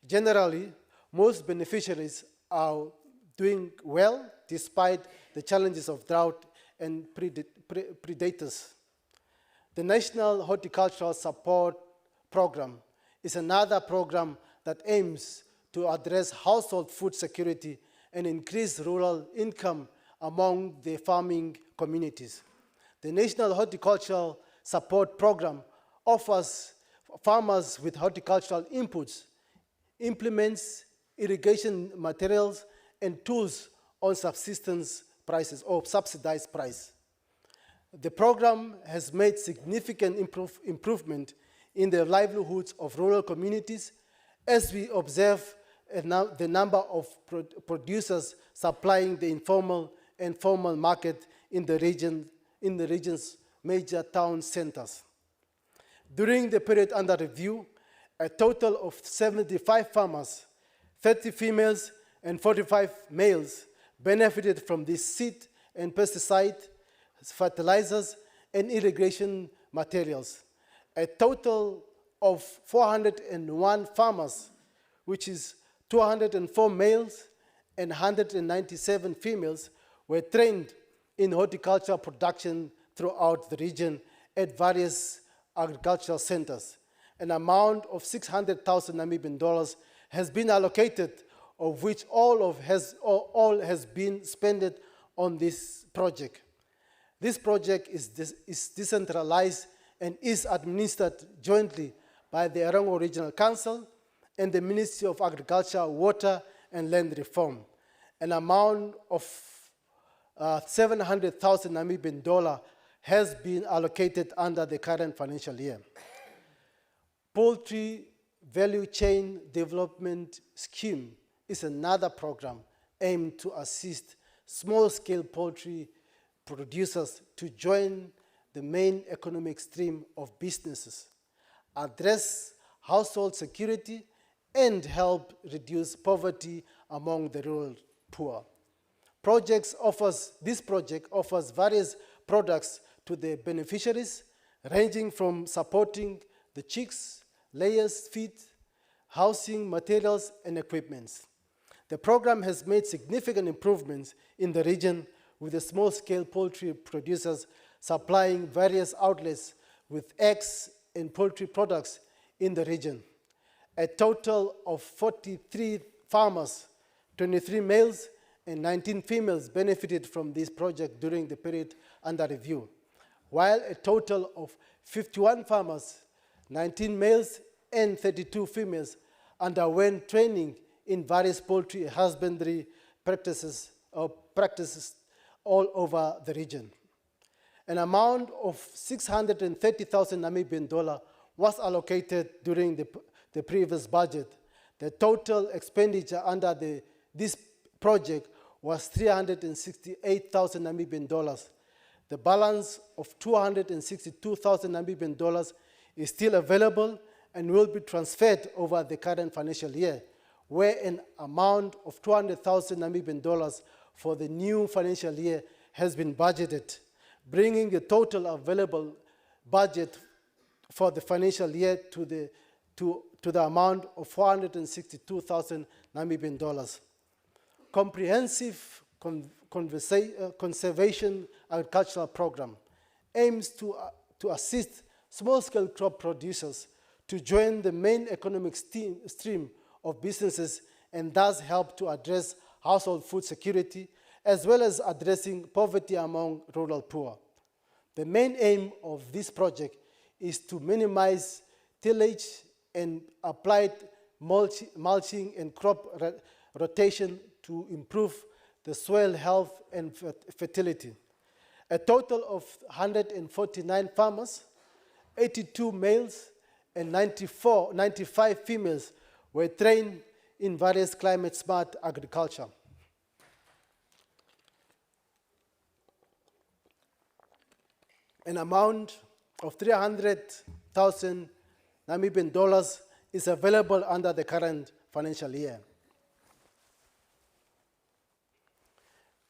Generally, most beneficiaries are doing well despite the challenges of drought and predators. The National Horticultural Support Program is another program that aims to address household food security and increase rural income among the farming communities. The National Horticultural Support Program offers farmers with horticultural inputs, implements, irrigation materials, and tools on subsistence prices or subsidized price. The program has made significant improvement in the livelihoods of rural communities as we observe the number of producers supplying the informal and formal market in the region's major town centers. During the period under review, a total of 75 farmers, 30 females and 45 males benefited from this seed and pesticide, fertilizers, and irrigation materials. A total of 401 farmers, which is 204 males and 197 females, were trained in horticulture production throughout the region at various agricultural centers. An amount of 600,000 Namibian dollars has been allocated, of which all has been spent on this project. This project is decentralized and is administered jointly by the Erongo Regional Council and the Ministry of Agriculture, Water and Land Reform. An amount of 700,000 Namibian dollar has been allocated under the current financial year. Poultry Value Chain Development Scheme is another program aimed to assist small-scale poultry producers to join the main economic stream of businesses, address household security, and help reduce poverty among the rural poor. This project offers various products to the beneficiaries, ranging from supporting the chicks, layers, feed, housing, materials, and equipments. The program has made significant improvements in the region, with the small-scale poultry producers supplying various outlets with eggs and poultry products in the region. A total of 43 farmers, 23 males and 19 females benefited from this project during the period under review, while a total of 51 farmers, 19 males and 32 females underwent training in various poultry husbandry practices all over the region. An amount of 630,000 Namibian dollar was allocated during the previous budget. The total expenditure under this project was 368,000 Namibian dollars. The balance of 262,000 Namibian dollars is still available and will be transferred over the current financial year, where an amount of 200,000 Namibian dollars for the new financial year has been budgeted, bringing the total available budget for the financial year to to the amount of 462,000 Namibian dollars. Comprehensive conservation agricultural program aims to assist small-scale crop producers to join the main economic stream of businesses and thus help to address household food security as well as addressing poverty among rural poor. The main aim of this project is to minimize tillage and applied mulching and crop rotation to improve the soil health and fertility. A total of 149 farmers, 82 males and 95 females were trained in various climate-smart agriculture. An amount of 300,000 Namibian dollars is available under the current financial year.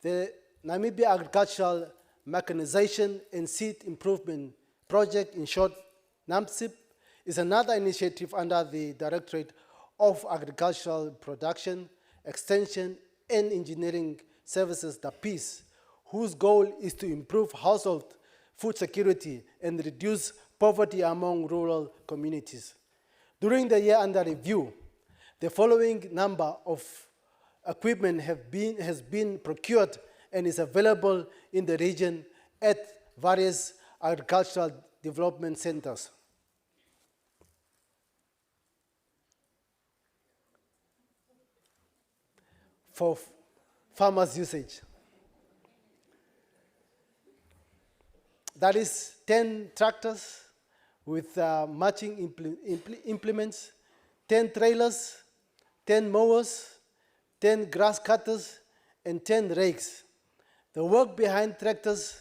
The Namibia Agricultural Mechanization and Seed Improvement Project, in short, NAMSIP, is another initiative under the Directorate of Agricultural Production, Extension and Engineering Services, the PEACE, whose goal is to improve household food security and reduce poverty among rural communities. During the year under review, the following number of equipment has been procured and is available in the region at various agricultural development centers. For farmers' usage. That is 10 tractors with matching implements, 10 trailers, 10 mowers, 10 grass cutters, and 10 rakes. The work behind tractors,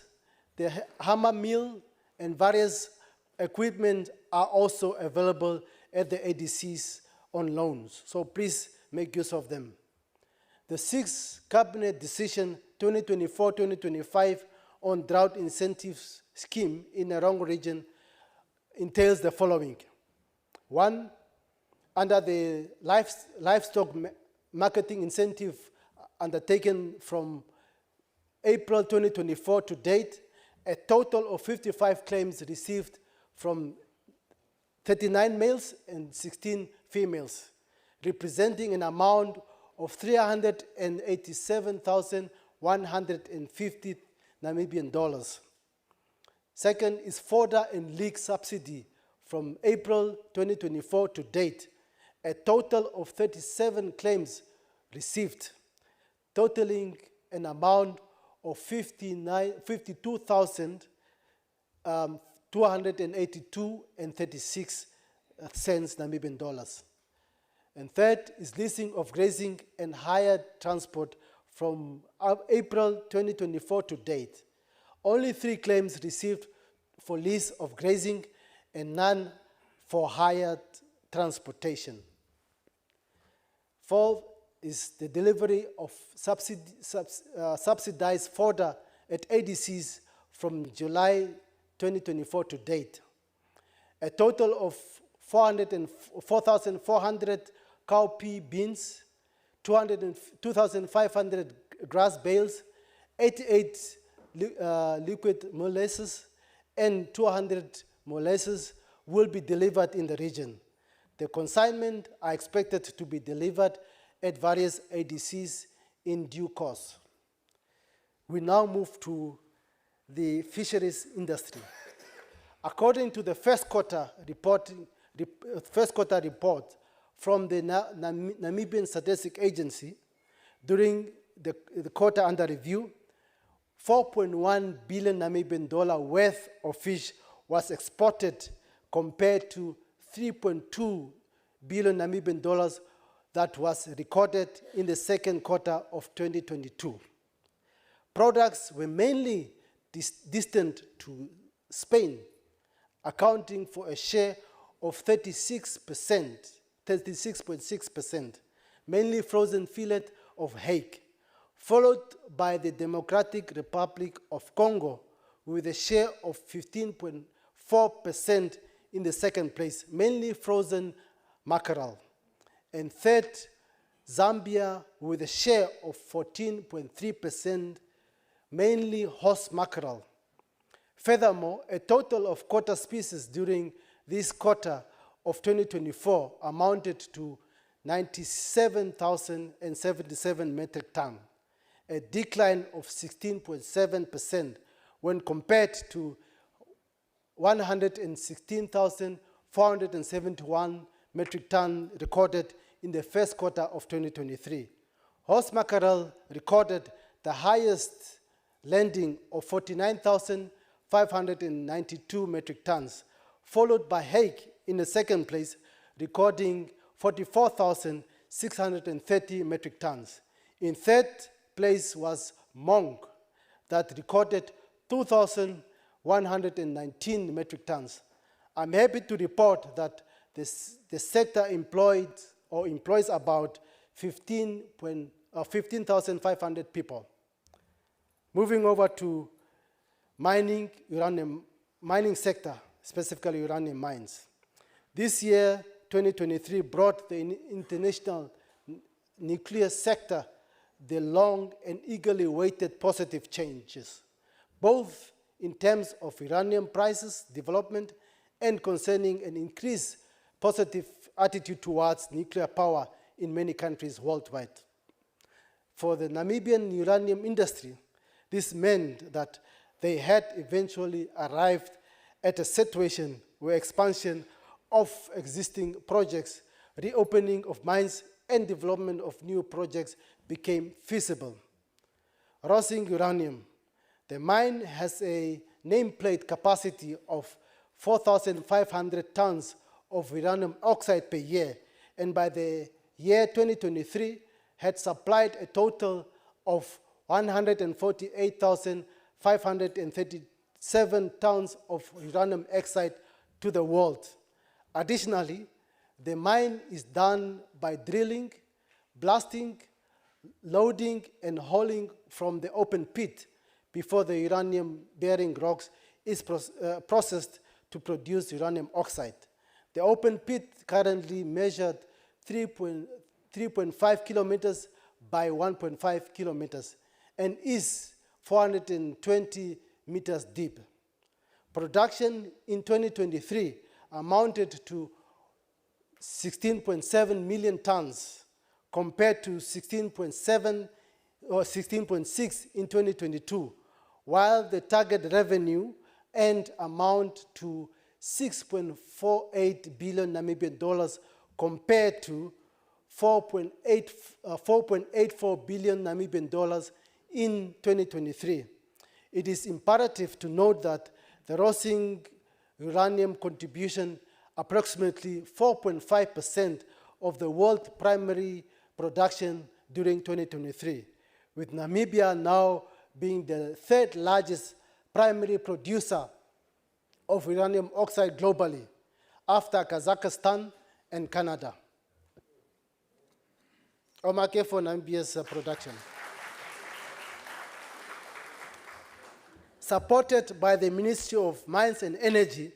the hammer mill, and various equipment are also available at the ADCs on loans, so please make use of them. The 6th Cabinet Decision 2024-2025 on Drought Incentives Scheme in Erongo region entails the following. 1, under the livestock marketing incentive undertaken from April 2024 to date, a total of 55 claims received from 39 males and 16 females, representing an amount of 387,150 Namibian dollars. Second is fodder and leek subsidy from April 2024 to date, a total of 37 claims received, totaling an amount of 52,282 and 36 cents Namibian dollars. And third is leasing of grazing and hired transport from April 2024 to date. Only 3 claims received for lease of grazing and none for hired transportation. Fourth is the delivery of subsidized fodder at ADCs from July 2024 to date. A total of 4,400 cowpea beans, 2,500 grass bales, 88 liquid molasses, and 200 molasses will be delivered in the region. The consignment are expected to be delivered at various ADCs in due course. We now move to the fisheries industry. According to the first quarter report from the Namibian Statistics Agency, during the quarter under review, 4.1 billion Namibian dollar worth of fish was exported compared to 3.2 billion Namibian dollars that was recorded in the second quarter of 2022. Products were mainly destined to Spain, accounting for a share of 36.6%, mainly frozen fillet of hake, followed by the Democratic Republic of Congo with a share of 15.4% in the second place, mainly frozen mackerel. And third, Zambia with a share of 14.3%, mainly horse mackerel. Furthermore, a total of quota species during this quarter of 2024 amounted to 97,077 metric tons, a decline of 16.7% when compared to 116,471 metric tons recorded in the first quarter of 2023. Horse mackerel recorded the highest landing of 49,592 metric tons, followed by hake in the second place, recording 44,630 metric tons. In third place was monk, that recorded 2,119 metric tons. I'm happy to report that the sector employs about 15,500 people. Moving over to mining sector, specifically uranium mines. This year, 2023, brought the international nuclear sector the long and eagerly awaited positive changes, both in terms of uranium prices development and concerning an increased positive attitude towards nuclear power in many countries worldwide. For the Namibian uranium industry, this meant that they had eventually arrived at a situation where expansion of existing projects, reopening of mines, and development of new projects became feasible. Rosing Uranium. The mine has a nameplate capacity of 4,500 tons of uranium oxide per year, and by the year 2023 had supplied a total of 148,537 tons of uranium oxide to the world. Additionally, the mine is done by drilling, blasting, loading, and hauling from the open pit before the uranium-bearing rocks is processed to produce uranium oxide. The open pit currently measured 3.5 kilometers by 1.5 kilometers and is 420 meters deep. Production in 2023 amounted to 16.7 million tons compared to 16.7 or 16.6 in 2022, while the target revenue and amount to 6.48 billion Namibian dollars compared to 4.84 billion Namibian dollars in 2023. It is imperative to note that the Rosing uranium contribution approximately 4.5% of the world primary production during 2023, with Namibia now being the third largest primary producer of uranium oxide globally, after Kazakhstan and Canada. Omake for Namibia's production. Supported by the Ministry of Mines and Energy,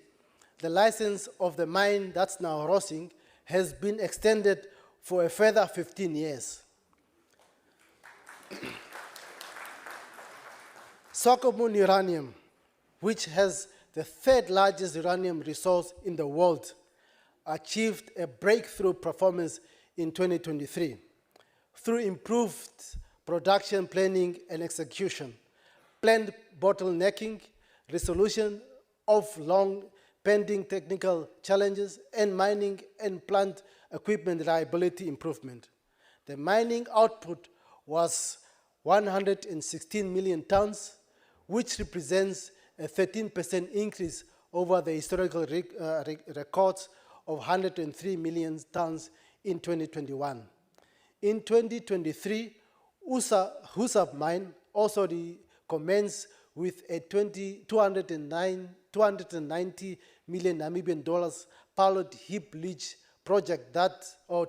the license of the mine that's now Rosing has been extended for a further 15 years. Swakopmund Uranium, which has the third largest uranium resource in the world, achieved a breakthrough performance in 2023 through improved production planning and execution, planned bottlenecking, resolution of long-pending technical challenges, and mining and plant equipment reliability improvement. The mining output was 116 million tons, which represents a 13% increase over the historical records of 103 million tons in 2021. In 2023, Husab mine also commenced with a 290 million Namibian dollars pilot heap leach project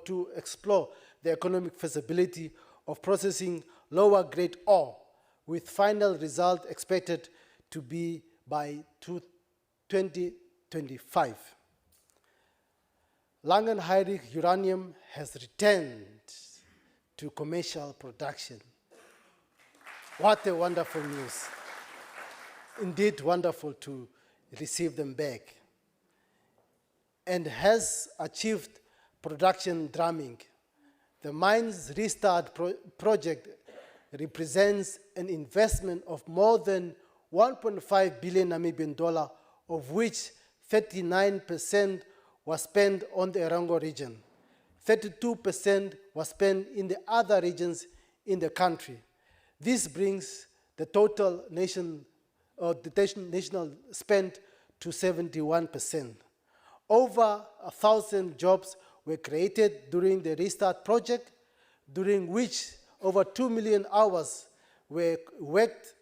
to explore the economic feasibility of processing lower grade ore, with final result expected to be by 2025. Langenheinrich uranium has returned to commercial production. What a wonderful news. Indeed wonderful to receive them back. And has achieved production drumming. The mine's restart project represents an investment of more than 1.5 billion Namibian dollar, of which 39% was spent on the Erongo region. 32% was spent in the other regions in the country. This brings the total national spend to 71%. Over 1,000 jobs were created during the restart project, during which over 2 million hours were worked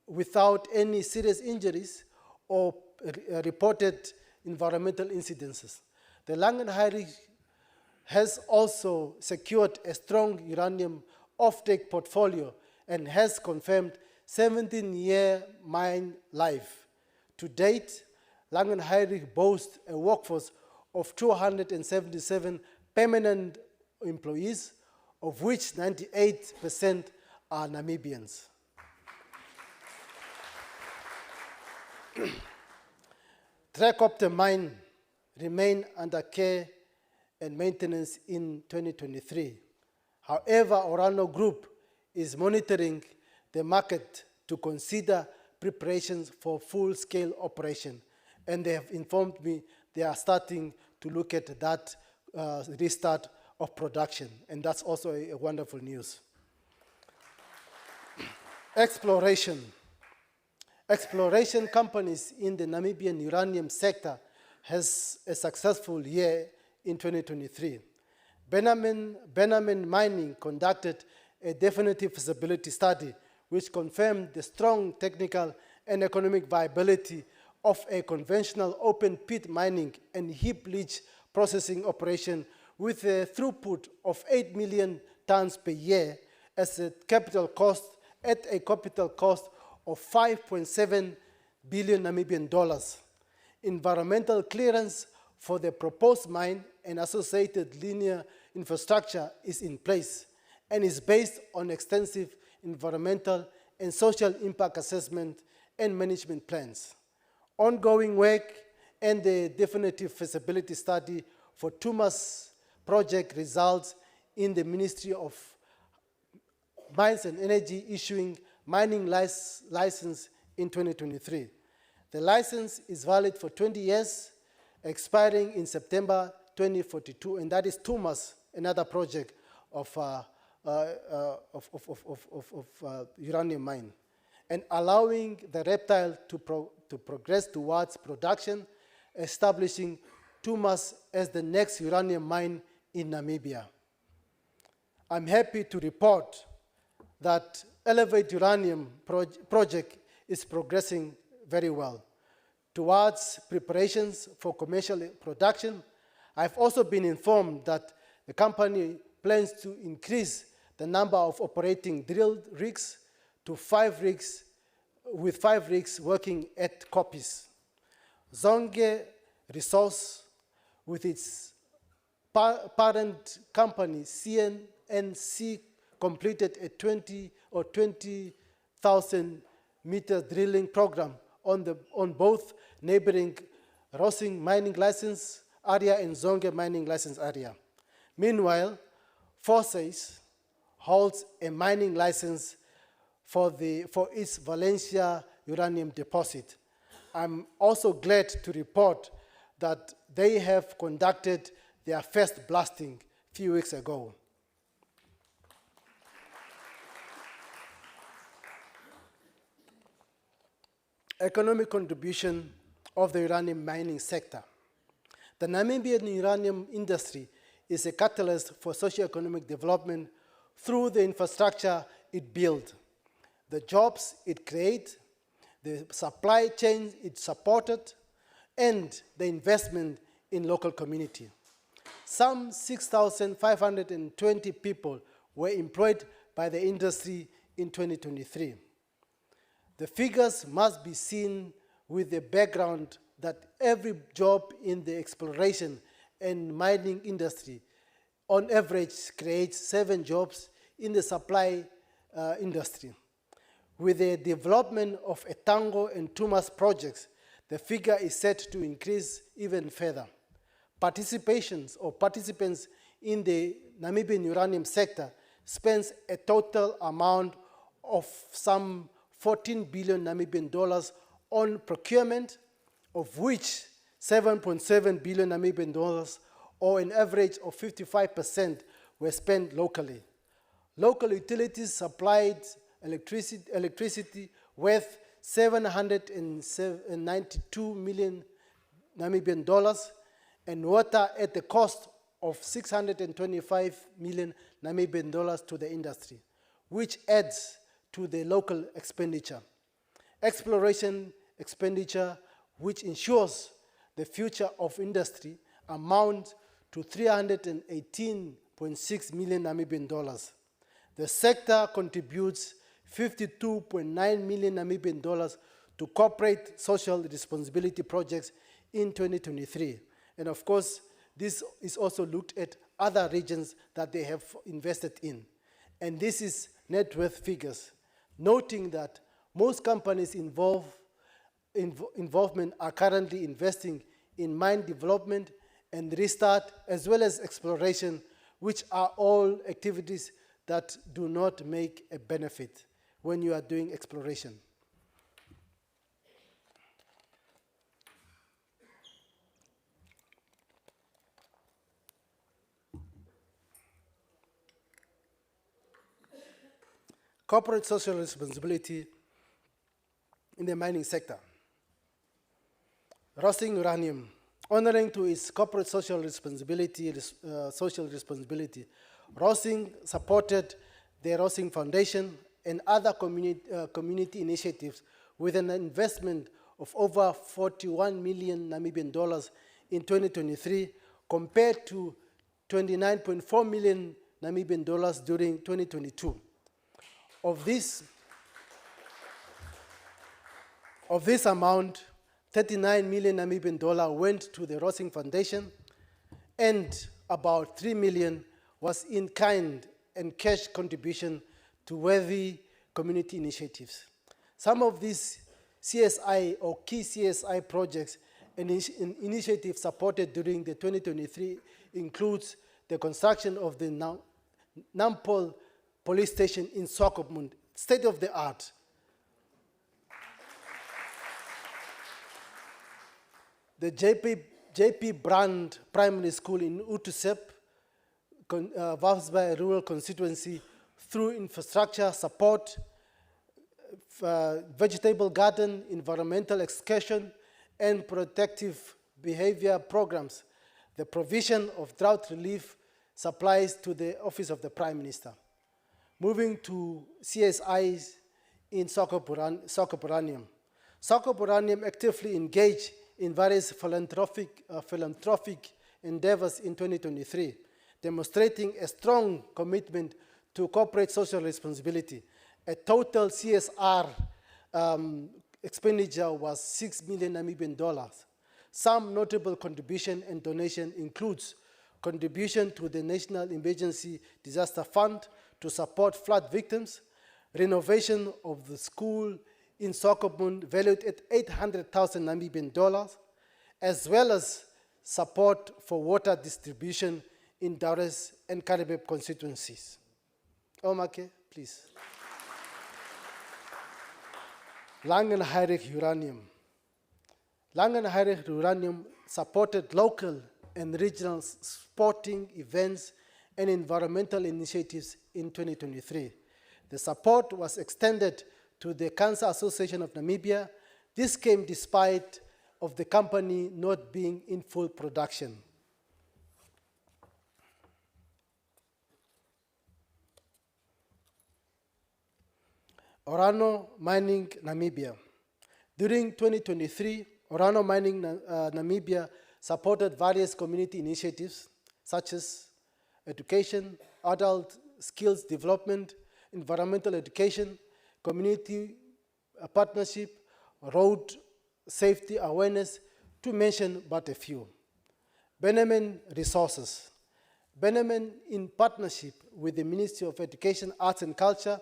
without any serious injuries or reported environmental incidences. The Langenheinrich has also secured a strong uranium offtake portfolio and has confirmed 17-year mine life. To date, Langenheinrich boasts a workforce of 277 permanent employees, of which 98% are Namibians. Trekopter mine remained under care and maintenance in 2023. However, Orano Group is monitoring the market to consider preparations for full-scale operation, and they have informed me they are starting to look at that restart of production, and that's also a wonderful news. Exploration. Exploration companies in the Namibian uranium sector has a successful year in 2023. Benjamin Mining conducted a definitive feasibility study which confirmed the strong technical and economic viability of a conventional open pit mining and heap leach processing operation with a throughput of 8 million tons per year at a capital cost of 5.7 billion Namibian dollars. Environmental clearance for the proposed mine and associated linear infrastructure is in place and is based on extensive environmental and social impact assessment and management plans. Ongoing work and the definitive feasibility study for Tumas project results in the Ministry of Mines and Energy issuing mining license in 2023. The license is valid for 20 years, expiring in September 2042, and that is Tumas, another project of uranium mine, and allowing the reptile to progress towards production, establishing Tumas as the next uranium mine in Namibia. I'm happy to report that Elevate Uranium project is progressing very well. Towards preparations for commercial production, I've also been informed that the company plans to increase the number of operating drill rigs to 5 rigs, with 5 rigs working at Kopis. Zonge Resource, with its parent company CNNC, completed a 20,000 meter drilling program on both neighboring Rosing mining license area and Zonge mining license area. Meanwhile, Forces holds a mining license for its Valencia uranium deposit. I'm also glad to report that they have conducted their first blasting a few weeks ago. Economic contribution of the uranium mining sector. The Namibian uranium industry is a catalyst for socio-economic development through the infrastructure it builds, the jobs it creates, the supply chain it supported, and the investment in local community. Some 6,520 people were employed by the industry in 2023. The figures must be seen with the background that every job in the exploration and mining industry on average creates 7 jobs in the supply industry. With the development of Etango and Tumas projects, the figure is set to increase even further. Participants in the Namibian uranium sector spends a total amount of some 14 billion Namibian dollars on procurement, of which 7.7 billion Namibian dollars, or an average of 55%, were spent locally. Local utilities supplied electricity worth 792 million Namibian dollars, and water at the cost of 625 million Namibian dollars to the industry, which adds to the local expenditure. Exploration expenditure, which ensures the future of industry, amount to 318.6 million Namibian dollars. The sector contributes 52.9 million Namibian dollars to corporate social responsibility projects in 2023. And of course, this is also looked at other regions that they have invested in. And this is net worth figures, noting that most companies involvement are currently investing in mine development and restart, as well as exploration, which are all activities that do not make a benefit when you are doing exploration. Corporate social responsibility in the mining sector. Roasting uranium, honoring to its corporate social responsibility, Roasting supported the Roasting Foundation and other community initiatives with an investment of over 41 million Namibian dollars in 2023, compared to 29.4 million Namibian dollars during 2022. Of this amount, 39 million Namibian dollars went to the Roasting Foundation, and about 3 million was in kind and cash contribution to worthy community initiatives. Some of these CSI or key CSI projects and initiatives supported during the 2023 includes the construction of the Nampol police station in Swakopmund, state of the art. The JP Brand Primary School in Utusep, Vasbai Rural Constituency, through infrastructure support, vegetable garden, environmental excursion, and protective behavior programs, the provision of drought relief supplies to the Office of the Prime Minister. Moving to CSIs in Sokopuranium. Sokopuranium actively engaged in various philanthropic endeavors in 2023, demonstrating a strong commitment to corporate social responsibility. A total CSR expenditure was 6 million Namibian dollars. Some notable contribution and donation includes contribution to the National Emergency Disaster Fund to support flood victims, renovation of the school in Swakopmund valued at 800,000 Namibian dollars, as well as support for water distribution in Dores and Karibib constituencies. Omake, please. Langenheilig uranium. Langenheilig uranium supported local and regional sporting events and environmental initiatives in 2023. The support was extended to the Cancer Association of Namibia. This came despite of the company not being in full production. Orano Mining Namibia. During 2023, Orano Mining Namibia supported various community initiatives such as education, adult skills development, environmental education, community partnership, road safety awareness, to mention but a few. Benjamin Resources. Benjamin, in partnership with the Ministry of Education, Arts and Culture,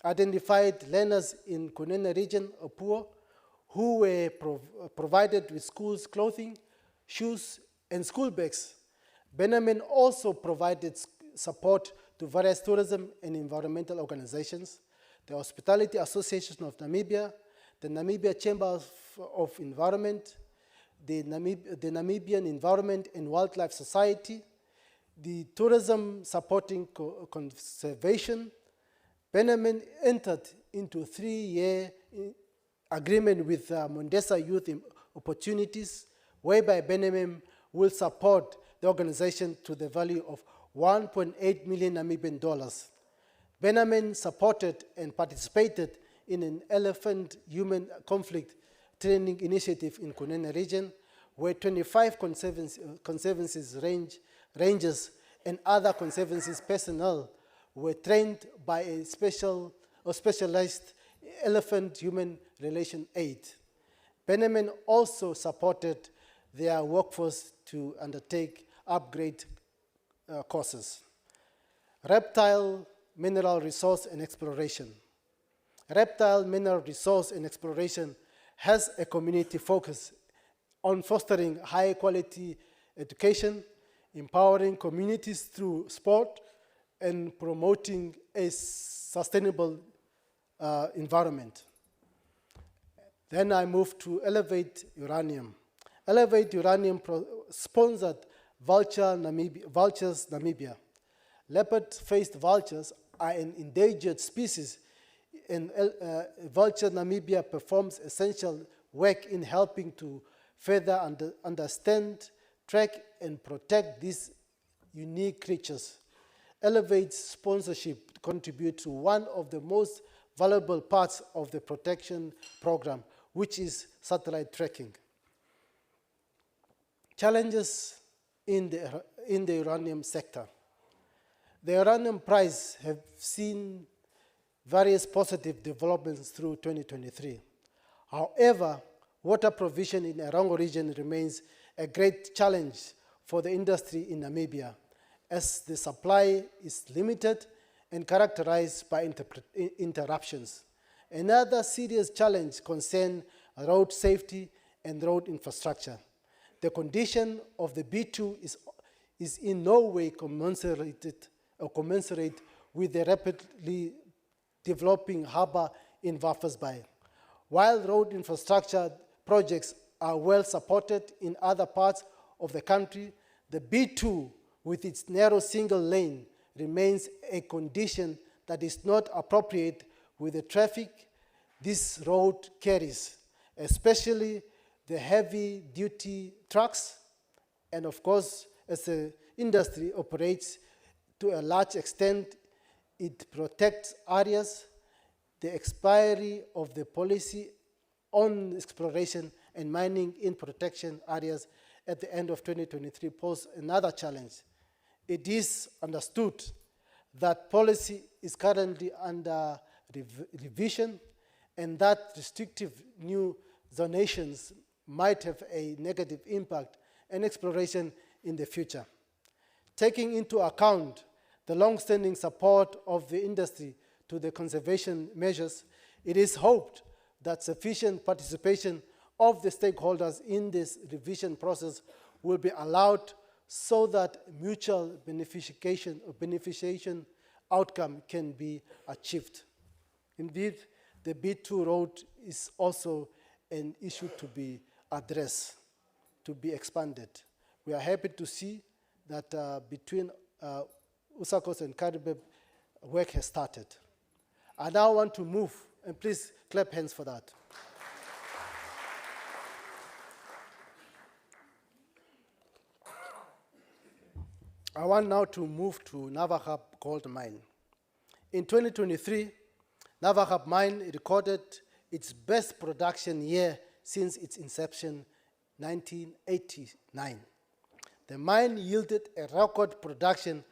identified learners in Kunene region of Puo who were provided with schools clothing, shoes, and school bags. Benjamin also provided support to various tourism and environmental organizations, the Hospitality Association of Namibia, the Namibia Chamber of Environment, the Namibian Environment and Wildlife Society, the Tourism Supporting Conservation. Benjamin entered into a 3-year agreement with Mondesa Youth Opportunities, whereby Benjamin will support the organization to the value of 1.8 million Namibian dollars. Benjamin supported and participated in an elephant-human conflict training initiative in Kunene region, where 25 conservancies rangers and other conservancies personnel were trained by a specialized elephant-human relation aid. Benjamin also supported their workforce to undertake upgrade courses. Reptile mineral resource and exploration. Reptile mineral resource and exploration has a community focus on fostering high quality education, empowering communities through sport, and promoting a sustainable environment. Then I moved to Elevate Uranium. Elevate Uranium sponsored Vultures Namibia. Leopard-faced vultures are an endangered species, and Vulture Namibia performs essential work in helping to further understand, track, and protect these unique creatures. Elevate's sponsorship contributes to one of the most valuable parts of the protection program, which is satellite tracking. Challenges in the uranium sector. The uranium price have seen various positive developments through 2023. However, water provision in the Erongo region remains a great challenge for the industry in Namibia, as the supply is limited and characterized by interruptions. Another serious challenge concerns road safety and road infrastructure. The condition of the B2 is in no way commensurate with the rapidly developing harbor in Walvis Bay. While road infrastructure projects are well supported in other parts of the country, the B2, with its narrow single lane, remains a condition that is not appropriate with the traffic this road carries, especially the heavy-duty trucks, and of course, as the industry operates to a large extent, it protects areas. The expiry of the policy on exploration and mining in protection areas at the end of 2023 posed another challenge. It is understood that policy is currently under revision and that restrictive new zonations might have a negative impact on exploration in the future. Taking into account the long-standing support of the industry to the conservation measures, it is hoped that sufficient participation of the stakeholders in this revision process will be allowed so that mutual beneficiation outcome can be achieved. Indeed, the B2 road is also an issue to be addressed, to be expanded. We are happy to see that between Usakos and Karibib, work has started. I now want to move, and please clap hands for that. I want now to move to Navahab Gold Mine. In 2023, Navahab Mine recorded its best production year since its inception, 1989. The mine yielded a record production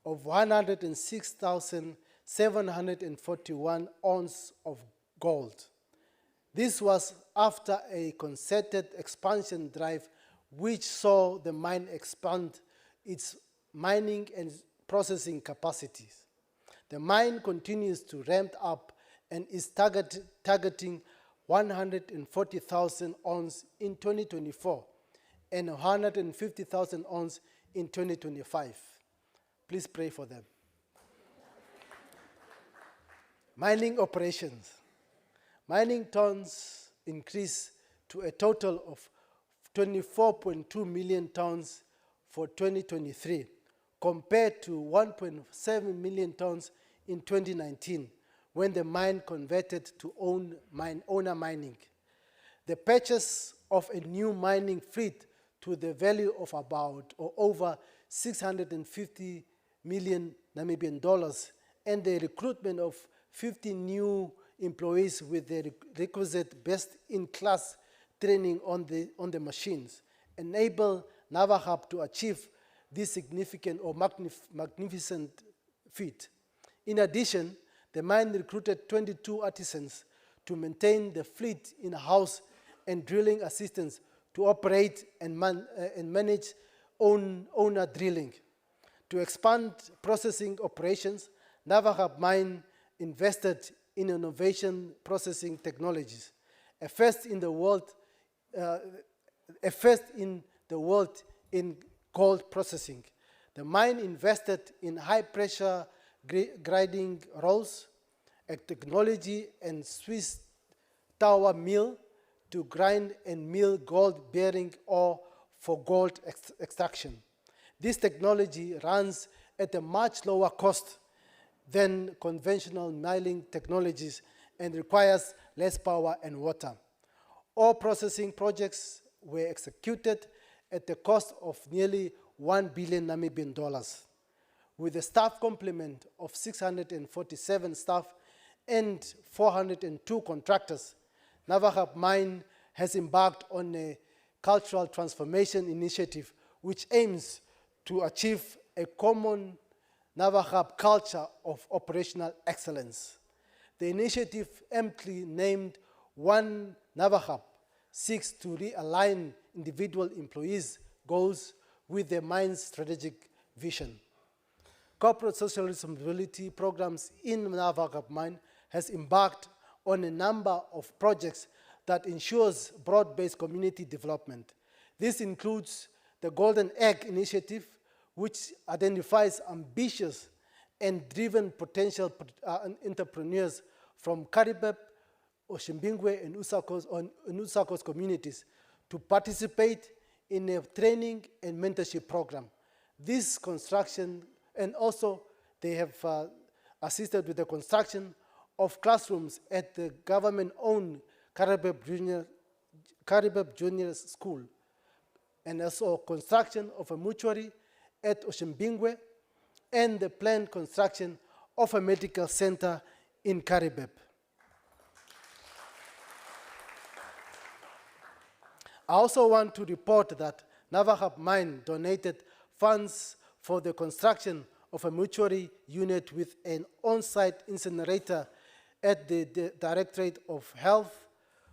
of 106,741 ounces of gold. This was after a concerted expansion drive which saw the mine expand its mining and processing capacities. The mine continues to ramp up and is targeting 140,000 ounces in 2024 and 150,000 ounces in 2025. Please pray for them. Mining operations. Mining tons increased to a total of 24.2 million tons for 2023, compared to 1.7 million tons in 2019, when the mine converted to owner mining. The purchase of a new mining fleet to the value of about or over 650 million Namibian dollars and the recruitment of 50 new employees with the requisite best-in-class training on the machines enable NavaHub to achieve this significant or magnificent feat. In addition, the mine recruited 22 artisans to maintain the fleet in-house and drilling assistants to operate and manage owner drilling. To expand processing operations, NavaHub Mine invested in innovation processing technologies, a first in the world in gold processing. The mine invested in high-pressure grinding rolls, a technology and Swiss tower mill to grind and mill gold-bearing ore for gold extraction. This technology runs at a much lower cost than conventional milling technologies and requires less power and water. All processing projects were executed at the cost of nearly 1 billion Namibian dollars. With a staff complement of 647 staff and 402 contractors, NavaHub Mine has embarked on a cultural transformation initiative which aims to achieve a common NavaHub culture of operational excellence. The initiative, amply named One NavaHub, seeks to realign individual employees' goals with the mine's strategic vision. Corporate social responsibility programs in NavaHub Mine has embarked on a number of projects that ensures broad-based community development. This includes the Golden Egg Initiative, which identifies ambitious and driven potential entrepreneurs from Karibeb, Oshimbingwe, and Usakos communities to participate in a training and mentorship program. This construction, and also they have assisted with the construction of classrooms at the government-owned Karibeb Junior School, and also construction of a mortuary at Oshimbingwe, and the planned construction of a medical center in Karibeb. I also want to report that NavaHub Mine donated funds for the construction of a mortuary unit with an on-site incinerator at the Directorate of Health.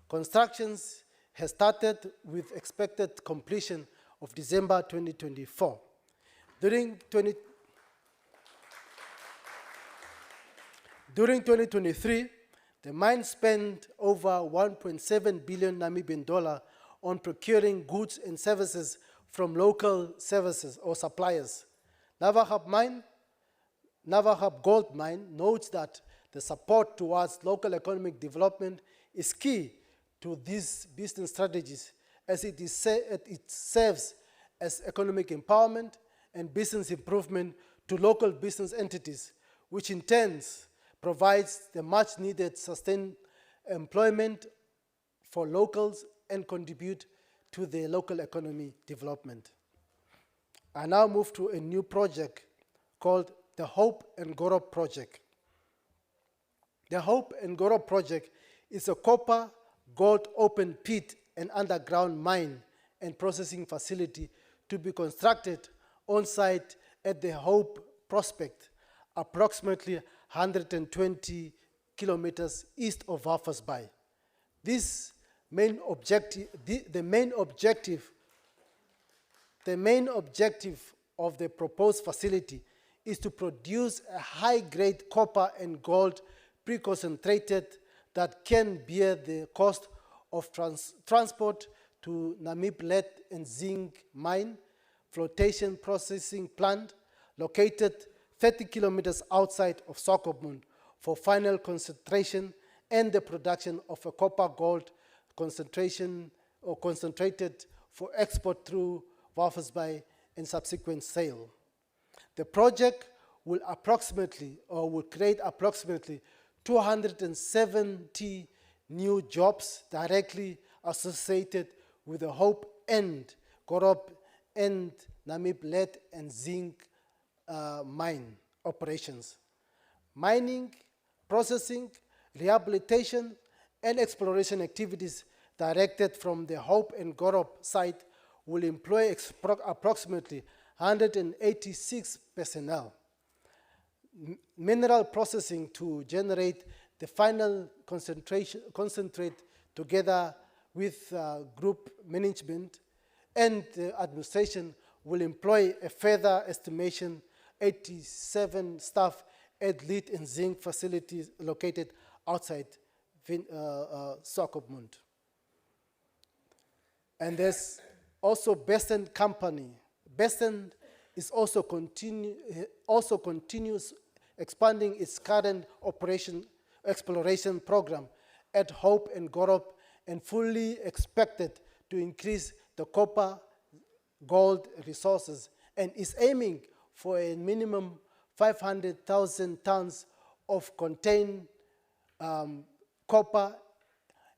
Constructions has started with expected completion of December 2024. During 2023, the mine spent over 1.7 billion Namibian dollar on procuring goods and services from local services or suppliers. NavaHub Gold Mine notes that the support towards local economic development is key to these business strategies, as it serves as economic empowerment and business improvement to local business entities, which in turn provides the much needed sustained employment for locals and contribute to the local economy development. I now move to a new project called the Hope and Goro Project. The Hope and Goro Project is a copper gold open pit and underground mine and processing facility to be constructed on site at the Hope Prospect, approximately 120 kilometers east of Walvis Bay. The main objective The main objective of the proposed facility is to produce a high-grade copper and gold pre-concentrated that can bear the cost of transport to Namibian lead and zinc mine flotation processing plant located 30 kilometers outside of Swakopmund for final concentration and the production of a copper gold concentration or concentrated for export through Walvis Bay and subsequent sale. The project will create approximately 270 new jobs directly associated with the Hope and Gorop and Namib lead and zinc mine operations. Mining, processing, rehabilitation, and exploration activities directed from the Hope and Gorop site will employ approximately 186 personnel. Mineral processing to generate the final concentrate together with group management and administration will employ a further estimation 87 staff at lead and zinc facilities located outside Swakopmund. And there's also Beston Company. Beston is also continues expanding its current exploration program at Hope and Gorop and fully expected to increase the copper gold resources and is aiming for a minimum 500,000 tons of contained copper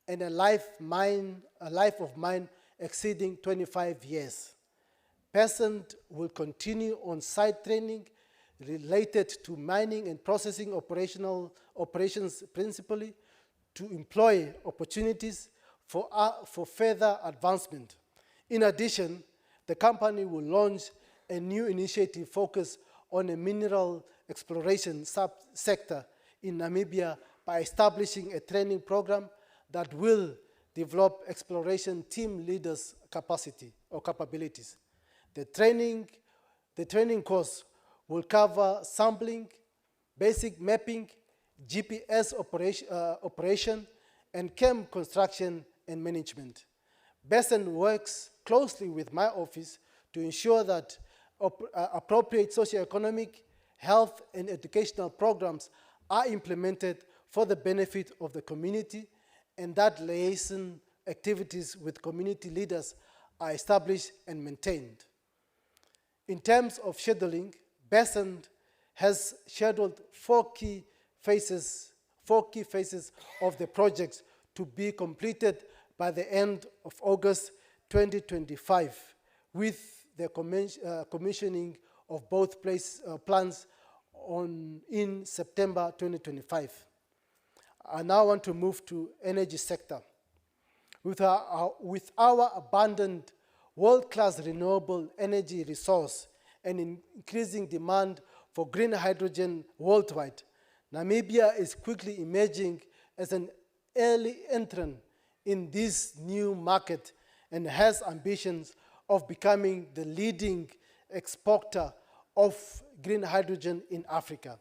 and a life of mine exceeding 25 years. Besant will continue on-site training related to mining and processing operations principally to employ opportunities for further advancement. In addition, the company will launch a new initiative focused on a mineral exploration subsector in Namibia by establishing a training program that will develop exploration team leaders' capacity or capabilities. The training course will cover sampling, basic mapping, GPS operation, and camp construction and management. Besant works closely with my office to ensure that appropriate socioeconomic, health, and educational programs are implemented for the benefit of the community and that liaison activities with community leaders are established and maintained. In terms of scheduling, Besant has scheduled four key phases of the project to be completed by the end of August 2025, with the commissioning of both plans in September 2025. I now want to move to energy sector. With our abundant world-class renewable energy resource and increasing demand for green hydrogen worldwide, Namibia is quickly emerging as an early entrant in this new market and has ambitions of becoming the leading exporter of green hydrogen in Africa.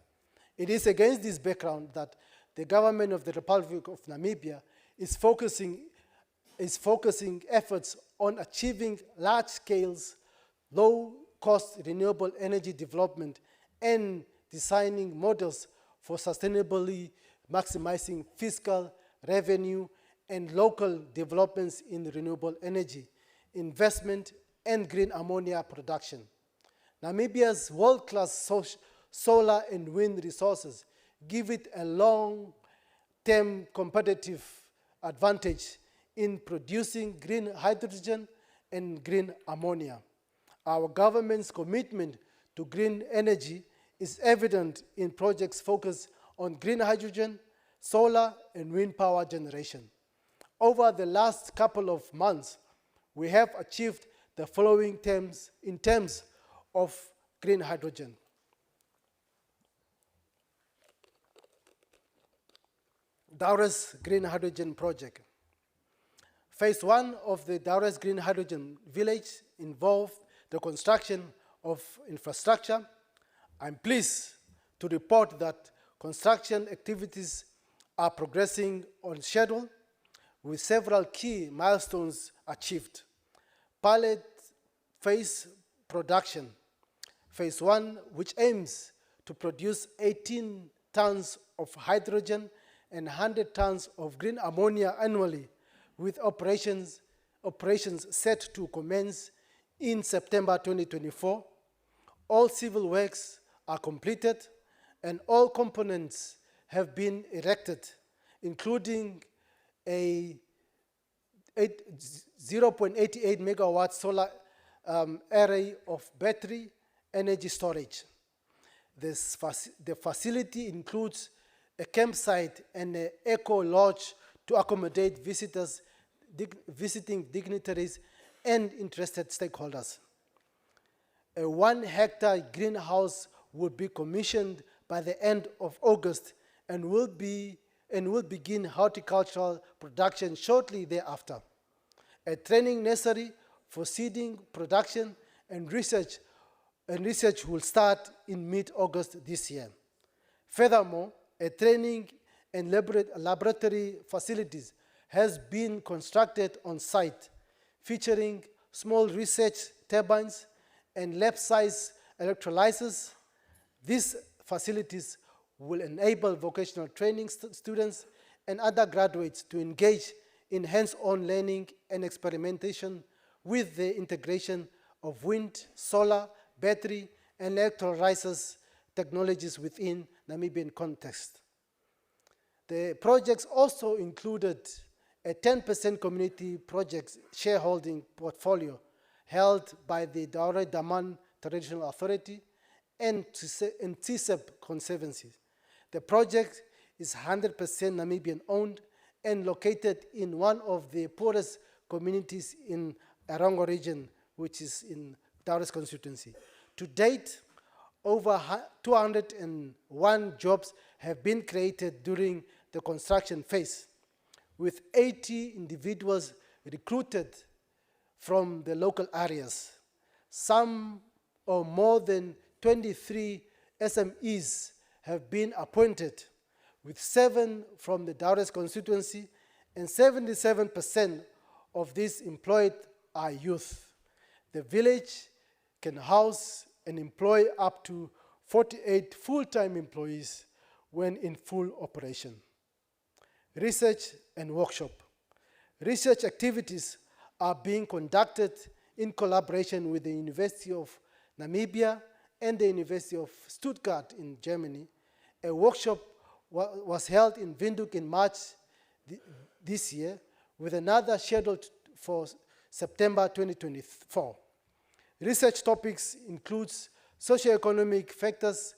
It is against this background that the government of the Republic of Namibia is focusing efforts on achieving large-scale, low-cost renewable energy development and designing models for sustainably maximizing fiscal revenue and local developments in renewable energy, investment, and green ammonia production. Namibia's world-class solar and wind resources give it a long-term competitive advantage in producing green hydrogen and green ammonia. Our government's commitment to green energy is evident in projects focused on green hydrogen, solar, and wind power generation. Over the last couple of months, we have achieved the following in terms of green hydrogen. Daures Green Hydrogen Project. Phase 1 of the Daures Green Hydrogen Village involved the construction of infrastructure. I'm pleased to report that construction activities are progressing on schedule with several key milestones achieved. Pilot phase production, phase 1, which aims to produce 18 tons of hydrogen and 100 tons of green ammonia annually, with operations set to commence in September 2024. All civil works are completed and all components have been erected, including a 0.88 megawatt solar array of battery energy storage. The facility includes a campsite and an eco lodge to accommodate visitors, visiting dignitaries and interested stakeholders. A 1 hectare greenhouse will be commissioned by the end of August and will begin horticultural production shortly thereafter. A training nursery for seeding production and research will start in mid-August this year. Furthermore, a training and laboratory facilities has been constructed on site, featuring small research turbines and lab-size electrolyzers. These facilities will enable vocational training students and other graduates to engage in hands-on learning and experimentation with the integration of wind, solar, battery, and electrolyzers technologies within Namibian context. The projects also included a 10% community project shareholding portfolio held by the Daure Daman Traditional Authority and TSEP Conservancy. The project is 100% Namibian owned and located in one of the poorest communities in Erongo region, which is in Daure's constituency. To date, over 201 jobs have been created during the construction phase, with 80 individuals recruited from the local areas. Some or more than 23 SMEs have been appointed, with 7 from the Daure's constituency, and 77% of these employed are youth. The village can house and employ up to 48 full-time employees when in full operation. Research and workshop. Research activities are being conducted in collaboration with the University of Namibia and the University of Stuttgart in Germany. A workshop was held in Windhoek in March this year, with another scheduled for September 2024. Research topics includes socioeconomic factors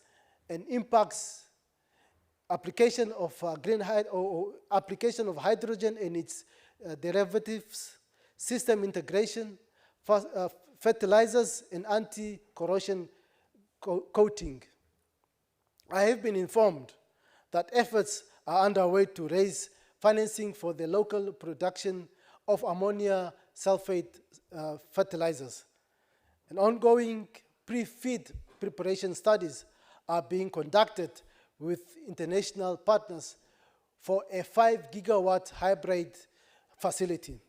and impacts, application of application of hydrogen and its derivatives, system integration, fertilizers, and anti-corrosion coating. I have been informed that efforts are underway to raise financing for the local production of ammonia sulfate fertilizers. And ongoing pre-feed preparation studies are being conducted with international partners for a 5 gigawatt hybrid facility.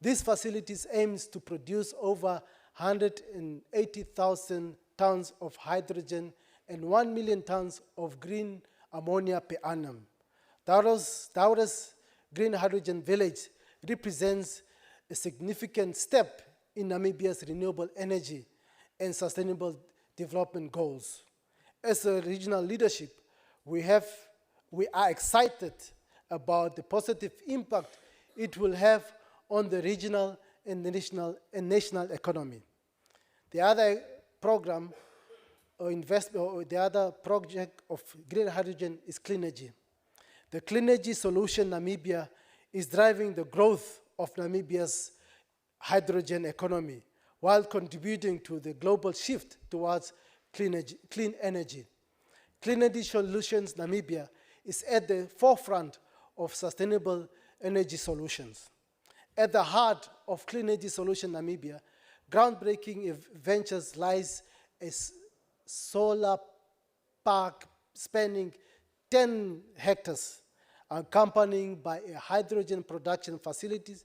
This facility aims to produce over 180,000 tons of hydrogen and 1 million tons of green ammonia per annum. Daure's Green Hydrogen Village represents a significant step in Namibia's renewable energy and sustainable development goals. As a regional leadership, we are excited about the positive impact it will have on the regional and the national economy. The other program the other project of green hydrogen is Cleanergy. The Cleanergy solution Namibia is driving the growth of Namibia's hydrogen economy while contributing to the global shift towards clean energy. Cleanergy Solutions Namibia is at the forefront of sustainable energy solutions. At the heart of Cleanergy Solution Namibia groundbreaking ventures lies a solar park spanning 10 hectares, accompanied by a hydrogen production facilities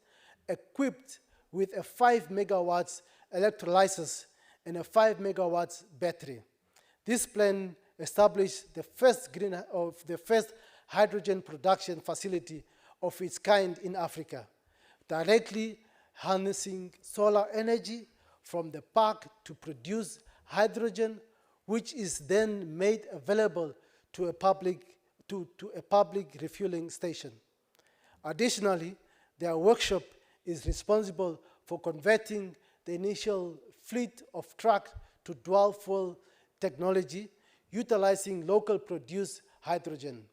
equipped with a 5 megawatts electrolysis and a 5 megawatts battery. This plan established the first hydrogen production facility of its kind in Africa, directly harnessing solar energy from the park to produce hydrogen, which is then made available to a public refueling station. Additionally, their workshop is responsible for converting the initial fleet of trucks to dual fuel technology, utilizing local produced hydrogen.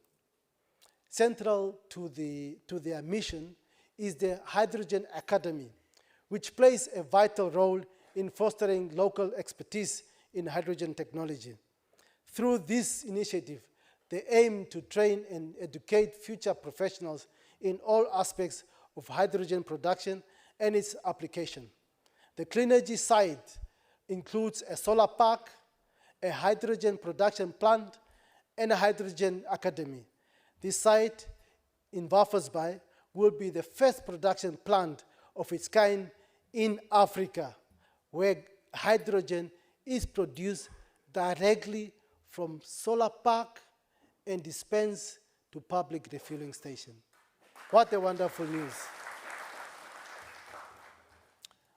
Central to their mission is the Hydrogen Academy, which plays a vital role in fostering local expertise in hydrogen technology. Through this initiative, they aim to train and educate future professionals in all aspects of hydrogen production and its application. The Cleanergy site includes a solar park, a hydrogen production plant, and a hydrogen academy. This site in Waffelsbaai will be the first production plant of its kind in Africa, where hydrogen is produced directly from solar park and dispensed to public refueling station. What a wonderful news.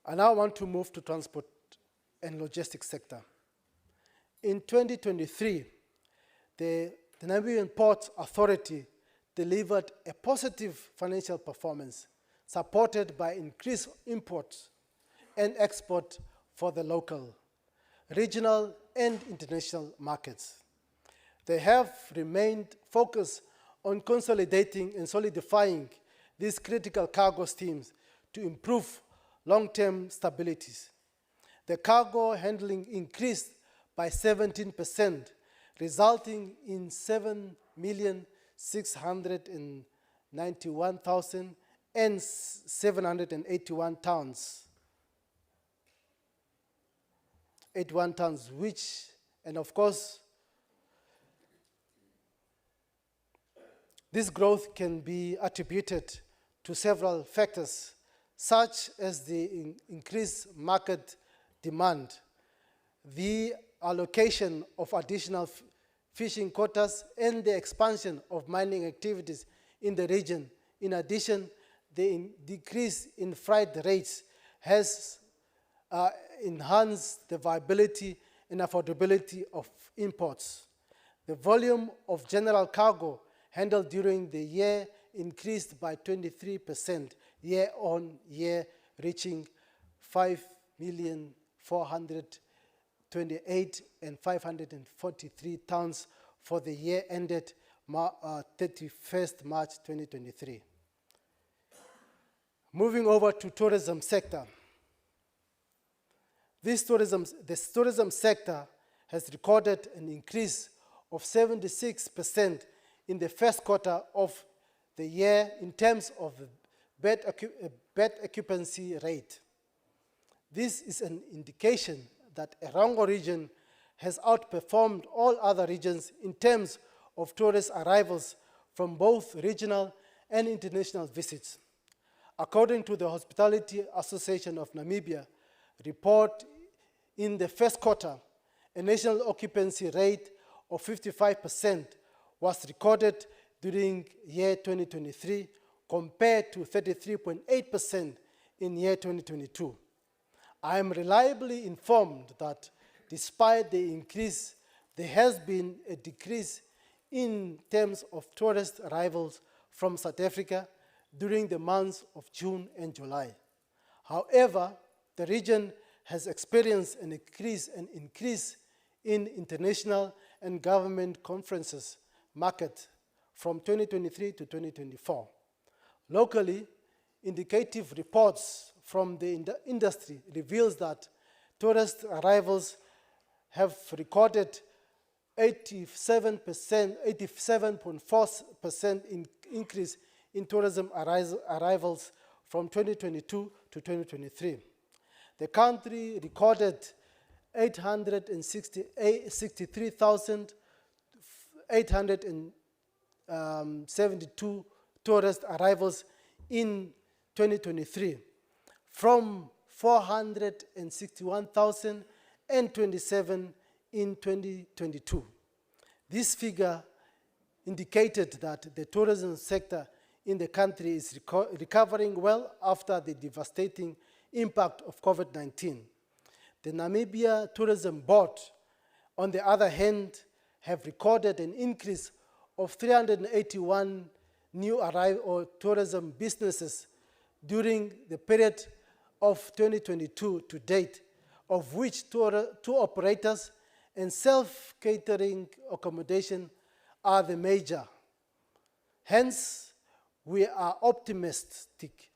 I now want to move to transport and logistics sector. In 2023, the Namibian Ports Authority delivered a positive financial performance, supported by increased imports and export for the local, regional, and international markets. They have remained focused on consolidating and solidifying these critical cargo streams to improve long-term stabilities. The cargo handling increased by 17%, resulting in 7,691,781 tons. 81 tons, which, and of course, this growth can be attributed to several factors, such as the increased market demand, the allocation of additional fishing quotas, and the expansion of mining activities in the region. In addition, the decrease in freight rates has enhanced the viability and affordability of imports. The volume of general cargo handled during the year increased by 23% year on year, reaching 5,428,543 tons for the year ended 31st March 2023. Moving over to tourism sector. This tourism sector has recorded an increase of 76% in the first quarter of the year in terms of bed occupancy rate. This is an indication that Erongo region has outperformed all other regions in terms of tourist arrivals from both regional and international visits. According to the Hospitality Association of Namibia report, in the first quarter, a national occupancy rate of 55% was recorded during year 2023 compared to 33.8% in year 2022. I am reliably informed that despite the increase, there has been a decrease in terms of tourist arrivals from South Africa during the months of June and July. However, the region has experienced an increase in international and government conferences market from 2023 to 2024. Locally, indicative reports from the industry reveals that tourist arrivals have recorded 87.4% increase in tourism arrivals from 2022 to 2023. the country recorded 863,872 tourist arrivals in 2023, from 461,027 in 2022. This figure indicated that the tourism sector in the country is recovering well after the devastating impact of COVID-19. The Namibia Tourism Board, on the other hand, have recorded an increase of 381 new tourism businesses during the period of 2022 to date, of which two operators and self-catering accommodation are the major. Hence, we are optimistic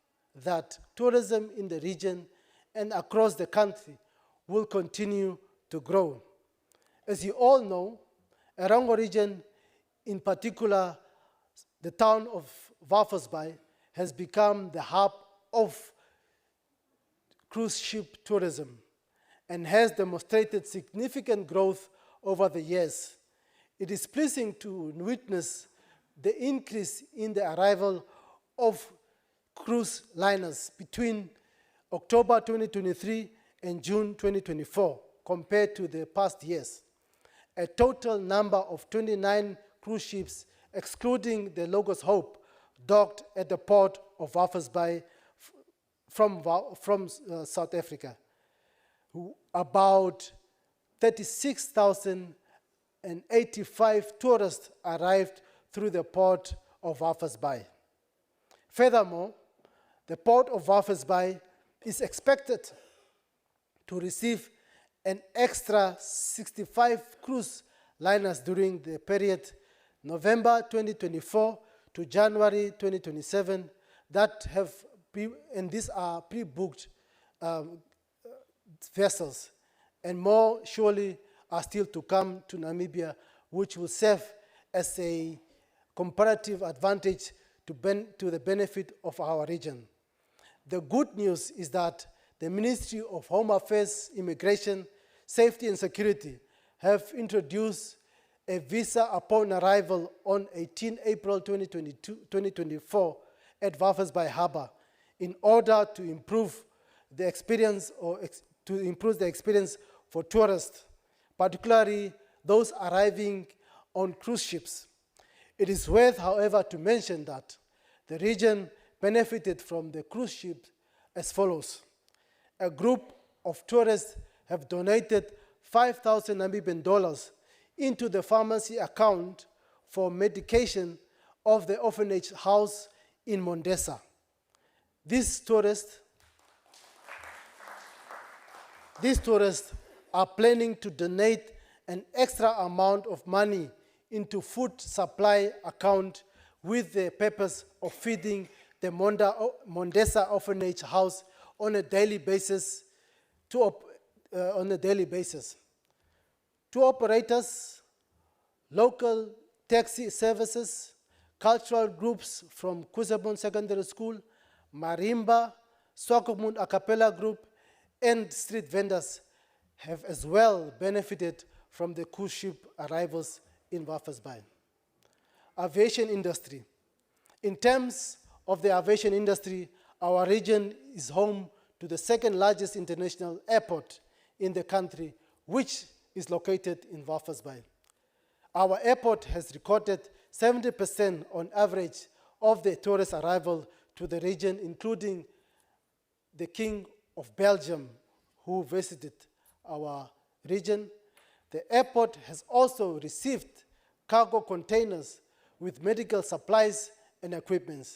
that tourism in the region and across the country will continue to grow. As you all know, Erongo region, in particular the town of Walvis Bay, has become the hub of cruise ship tourism and has demonstrated significant growth over the years. It is pleasing to witness the increase in the arrival of cruise liners between October 2023 and June 2024 compared to the past years. A total number of 29 cruise ships, excluding the Logos Hope, docked at the port of Walvis Bay from South Africa. About 36,085 tourists arrived through the port of Walvis Bay. Furthermore, the port of Walvis Bay is expected to receive an extra 65 cruise liners during the period November 2024 to January 2027 that have and these are pre-booked vessels, and more surely are still to come to Namibia, which will serve as a comparative advantage to the benefit of our region. The good news is that the Ministry of Home Affairs, Immigration, Safety and Security have introduced a visa upon arrival on 18 April 2024 at Walvis Bay Harbour in order to improve the experience for tourists, particularly those arriving on cruise ships. It is worth, however, to mention that the region benefited from the cruise ship as follows. A group of tourists have donated 5,000 Namibian dollars into the pharmacy account for medication of the orphanage house in Mondesa. These tourists are planning to donate an extra amount of money into food supply account with the purpose of feeding the Mondesa orphanage house on a daily basis. Two operators, local taxi services, cultural groups from Kusabon Secondary School, Marimba, Swakopmund a cappella group, and street vendors have as well benefited from the cruise ship arrivals in Walvis Bay. Aviation industry. In terms of the aviation industry, our region is home to the second largest international airport in the country, which is located in Walvis Bay. Our airport has recorded 70% on average of the tourist arrival to the region, including the King of Belgium, who visited our region. The airport has also received cargo containers with medical supplies and equipment.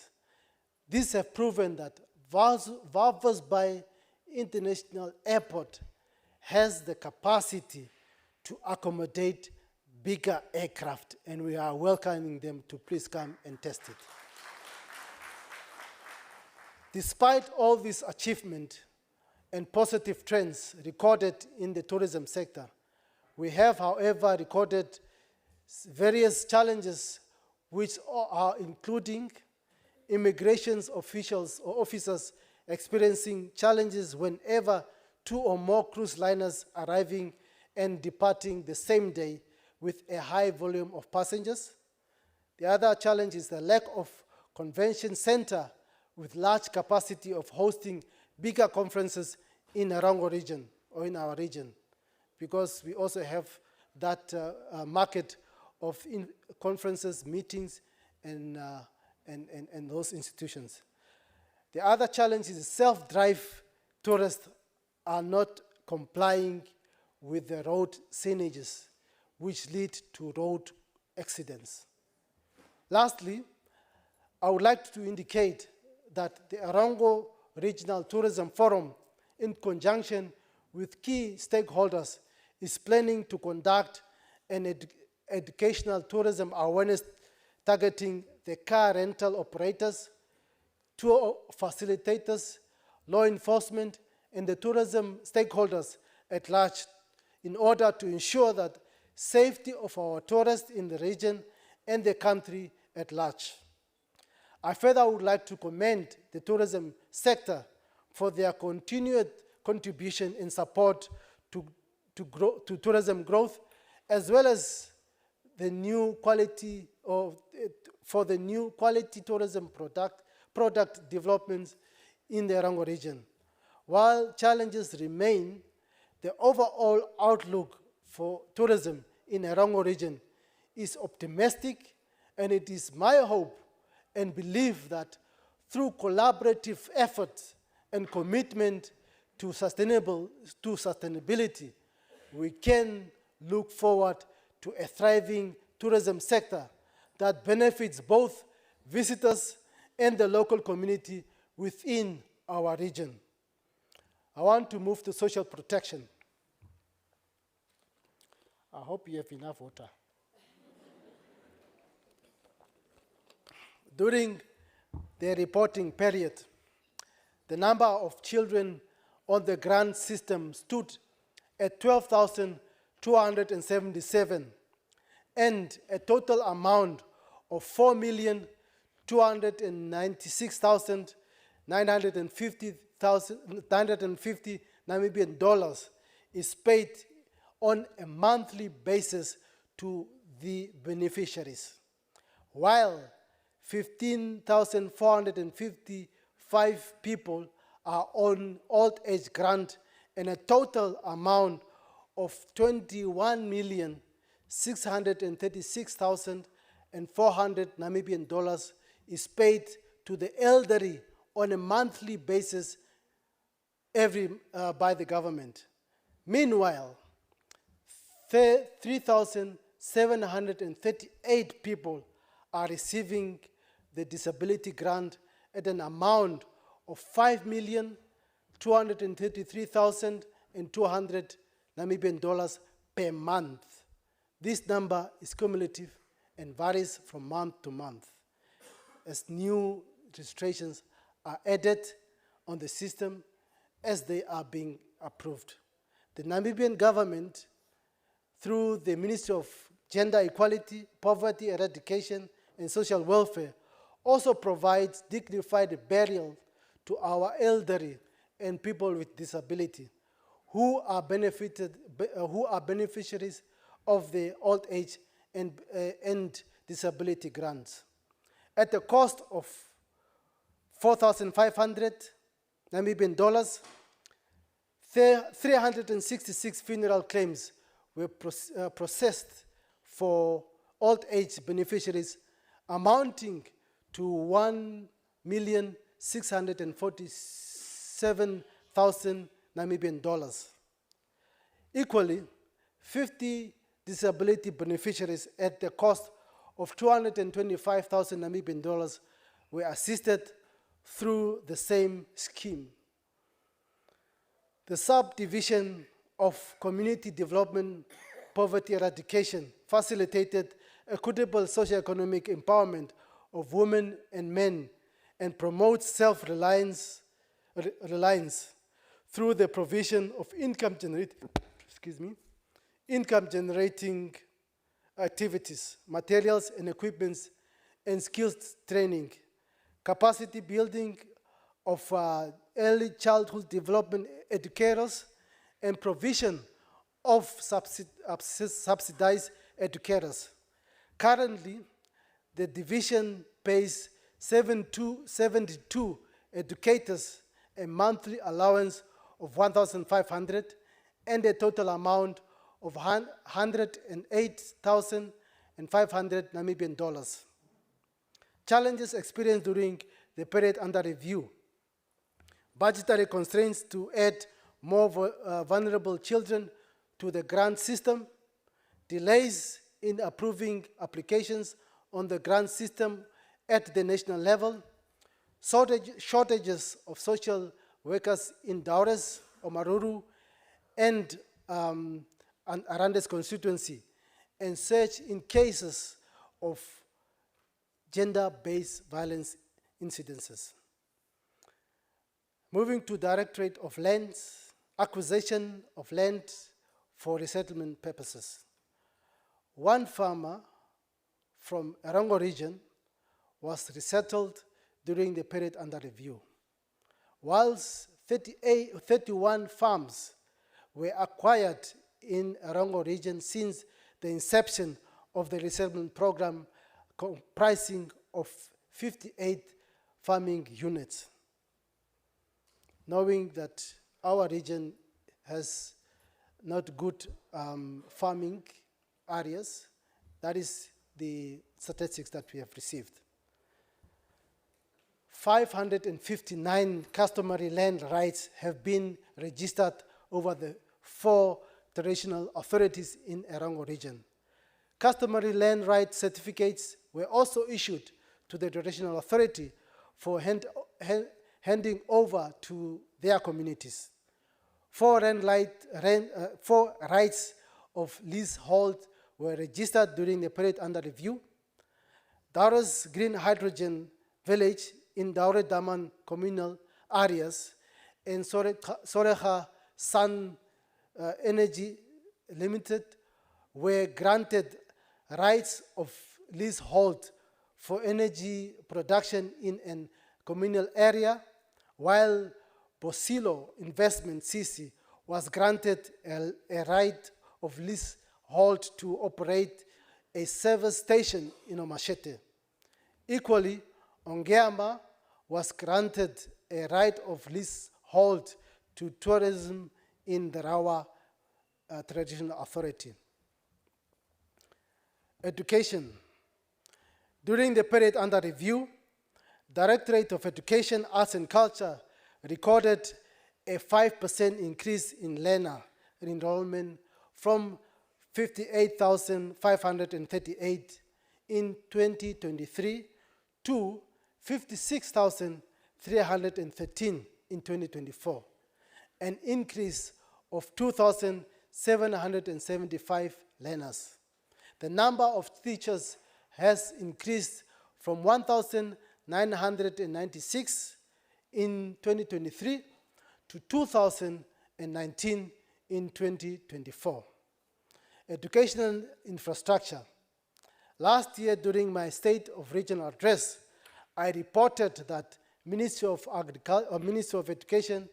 These have proven that Walvis Bay International Airport has the capacity to accommodate bigger aircraft, and we are welcoming them to please come and test it. Despite all this achievement and positive trends recorded in the tourism sector, we have, however, recorded various challenges which are including immigration officials or officers experiencing challenges whenever 2 or more cruise liners arriving and departing the same day with a high volume of passengers. The other challenge is the lack of convention center with large capacity of hosting bigger conferences in Erongo region or in our region, because we also have that market of conferences, meetings, and those institutions. The other challenge is self-drive tourists are not complying with the road signages, which lead to road accidents. Lastly, I would like to indicate that the Erongo Regional Tourism Forum, in conjunction with key stakeholders, is planning to conduct an educational tourism awareness targeting the car rental operators, tour facilitators, law enforcement, and the tourism stakeholders at large in order to ensure that safety of our tourists in the region and the country at large. I further would like to commend the tourism sector for their continued contribution in support to tourism growth, as well as the new quality for the new quality tourism product developments in the Erongo region. While challenges remain, the overall outlook for tourism in the Erongo region is optimistic, and it is my hope and belief that through collaborative efforts and commitment to sustainability, we can look forward to a thriving tourism sector that benefits both visitors and the local community within our region. I want to move to social protection. I hope you have enough water. During the reporting period, the number of children on the grant system stood at 12,277, and a total amount of 4,296,950 Namibian dollars is paid on a monthly basis to the beneficiaries, while 15,455 people are on old age grant, and a total amount of 21,636,400 Namibian dollars is paid to the elderly on a monthly basis by the government. Meanwhile, 3,738 people are receiving the disability grant at an amount of 5,233,200 Namibian dollars per month. This number is cumulative and varies from month to month as new registrations are added on the system as they are being approved. The Namibian government, through the Ministry of Gender Equality, Poverty Eradication, and Social Welfare, also provides dignified burial to our elderly and people with disability who are beneficiaries of the old age and disability grants. At the cost of 4,500 Namibian dollars, 366 funeral claims were processed for old age beneficiaries, amounting to 1,647,000 Namibian dollars. Equally, 50 disability beneficiaries at the cost of 225,000 Namibian dollars were assisted through the same scheme. The subdivision of Community Development Poverty Eradication facilitated equitable socioeconomic empowerment of women and men and promotes self-reliance through the provision of income-generating activities, materials and equipments, and skills training, capacity building of early childhood development educators and provision of subsidized educators. Currently, the division pays 72 educators a monthly allowance of 1,500 and a total amount of 108,500 Namibian dollars. Challenges experienced during the period under review: budgetary constraints to add more vulnerable children to the grant system, delays in approving applications on the grant system at the national level, shortages of social workers in Daures, Omaruru, and Arandes constituency, and surge in cases of gender-based violence incidences. Moving to Directorate of Lands, acquisition of land for resettlement purposes. One farmer from Erongo region was resettled during the period under review, whilst 31 farms were acquired in Erongo region since the inception of the resettlement program, comprising of 58 farming units. Knowing that our region has not good farming areas, that is the statistics that we have received. 559 customary land rights have been registered over the 4 traditional authorities in Erongo region. Customary land right certificates were also issued to the traditional authority for handing over to their communities. 4 rights of leasehold were registered during the period under review. Daures Green Hydrogen Village in Daure Daman communal areas and SORA Sun Energy Limited were granted rights of leasehold for energy production in a communal area, while Bosilo Investment CC was granted a right of leasehold to operate a service station in Omashete. Equally, Ongeama was granted a right of leasehold to tourism in the Rawa Traditional Authority. Education. During the period under review, Directorate of Education, Arts and Culture recorded a 5% increase in learner enrollment from 58,538 in 2023 to 56,313 in 2024, an increase of 2,775 learners. The number of teachers has increased from 1,996 in 2023 to 2,019 in 2024. Educational infrastructure. Last year, during my State of Regional Address, I reported that Ministry of Education,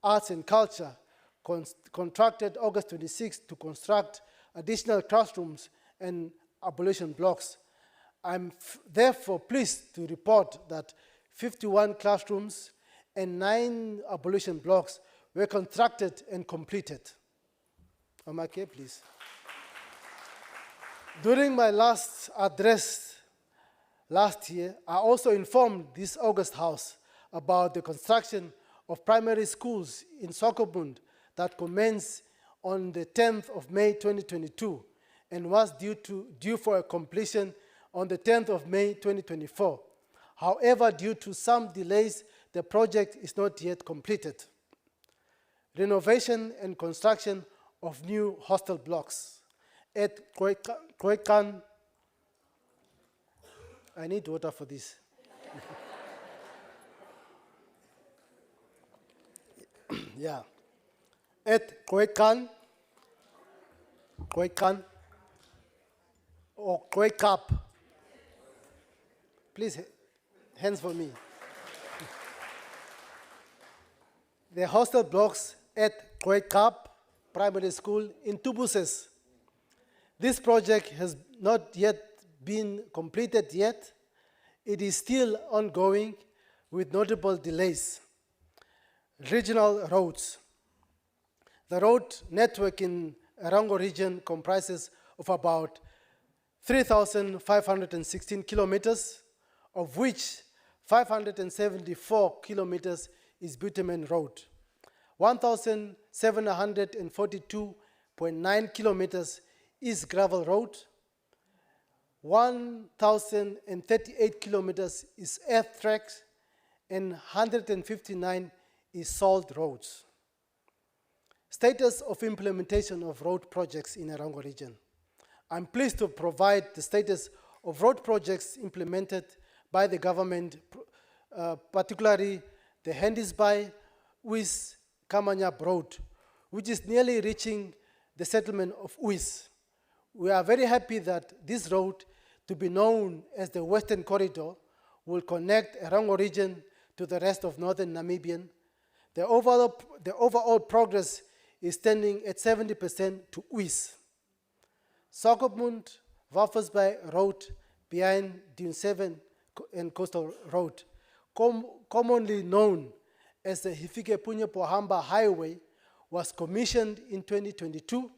Arts and Culture contracted August 26 to construct additional classrooms and ablution blocks. I'm therefore pleased to report that 51 classrooms and 9 ablution blocks were constructed and completed. Omake, please. During my last address last year, I also informed this August House about the construction of primary schools in Sokobund that commenced on the 10th of May 2022 and was due for a completion on the 10th of May 2024. However, due to some delays, the project is not yet completed. Renovation and construction of new hostel blocks at Kwekan. I need water for this. Yeah. At Kwekan or Kwekap. Please, hands for me. The hostel blocks at Kwekap Primary School in Tubuses. This project has not yet been completed yet. It is still ongoing with notable delays. Regional roads. The road network in Erongo region comprises of about 3,516 kilometers, of which 574 kilometers is bitumen road. 1,742.9 kilometers is gravel road. 1,038 kilometers is earth tracks, and 159 is salt roads. Status of implementation of road projects in Erongo region. I'm pleased to provide the status of road projects implemented by the government, particularly the Handisby with Kamanyap Road, which is nearly reaching the settlement of Uis. We are very happy that this road, to be known as the Western Corridor, will connect Erongo region to the rest of northern Namibian. The overall progress is standing at 70% to Uis. Sokopmund, Wafelsby Road behind Dune 7 and Coastal Road, commonly known as the Hifikepunye-Pohamba Highway, was commissioned in 2022,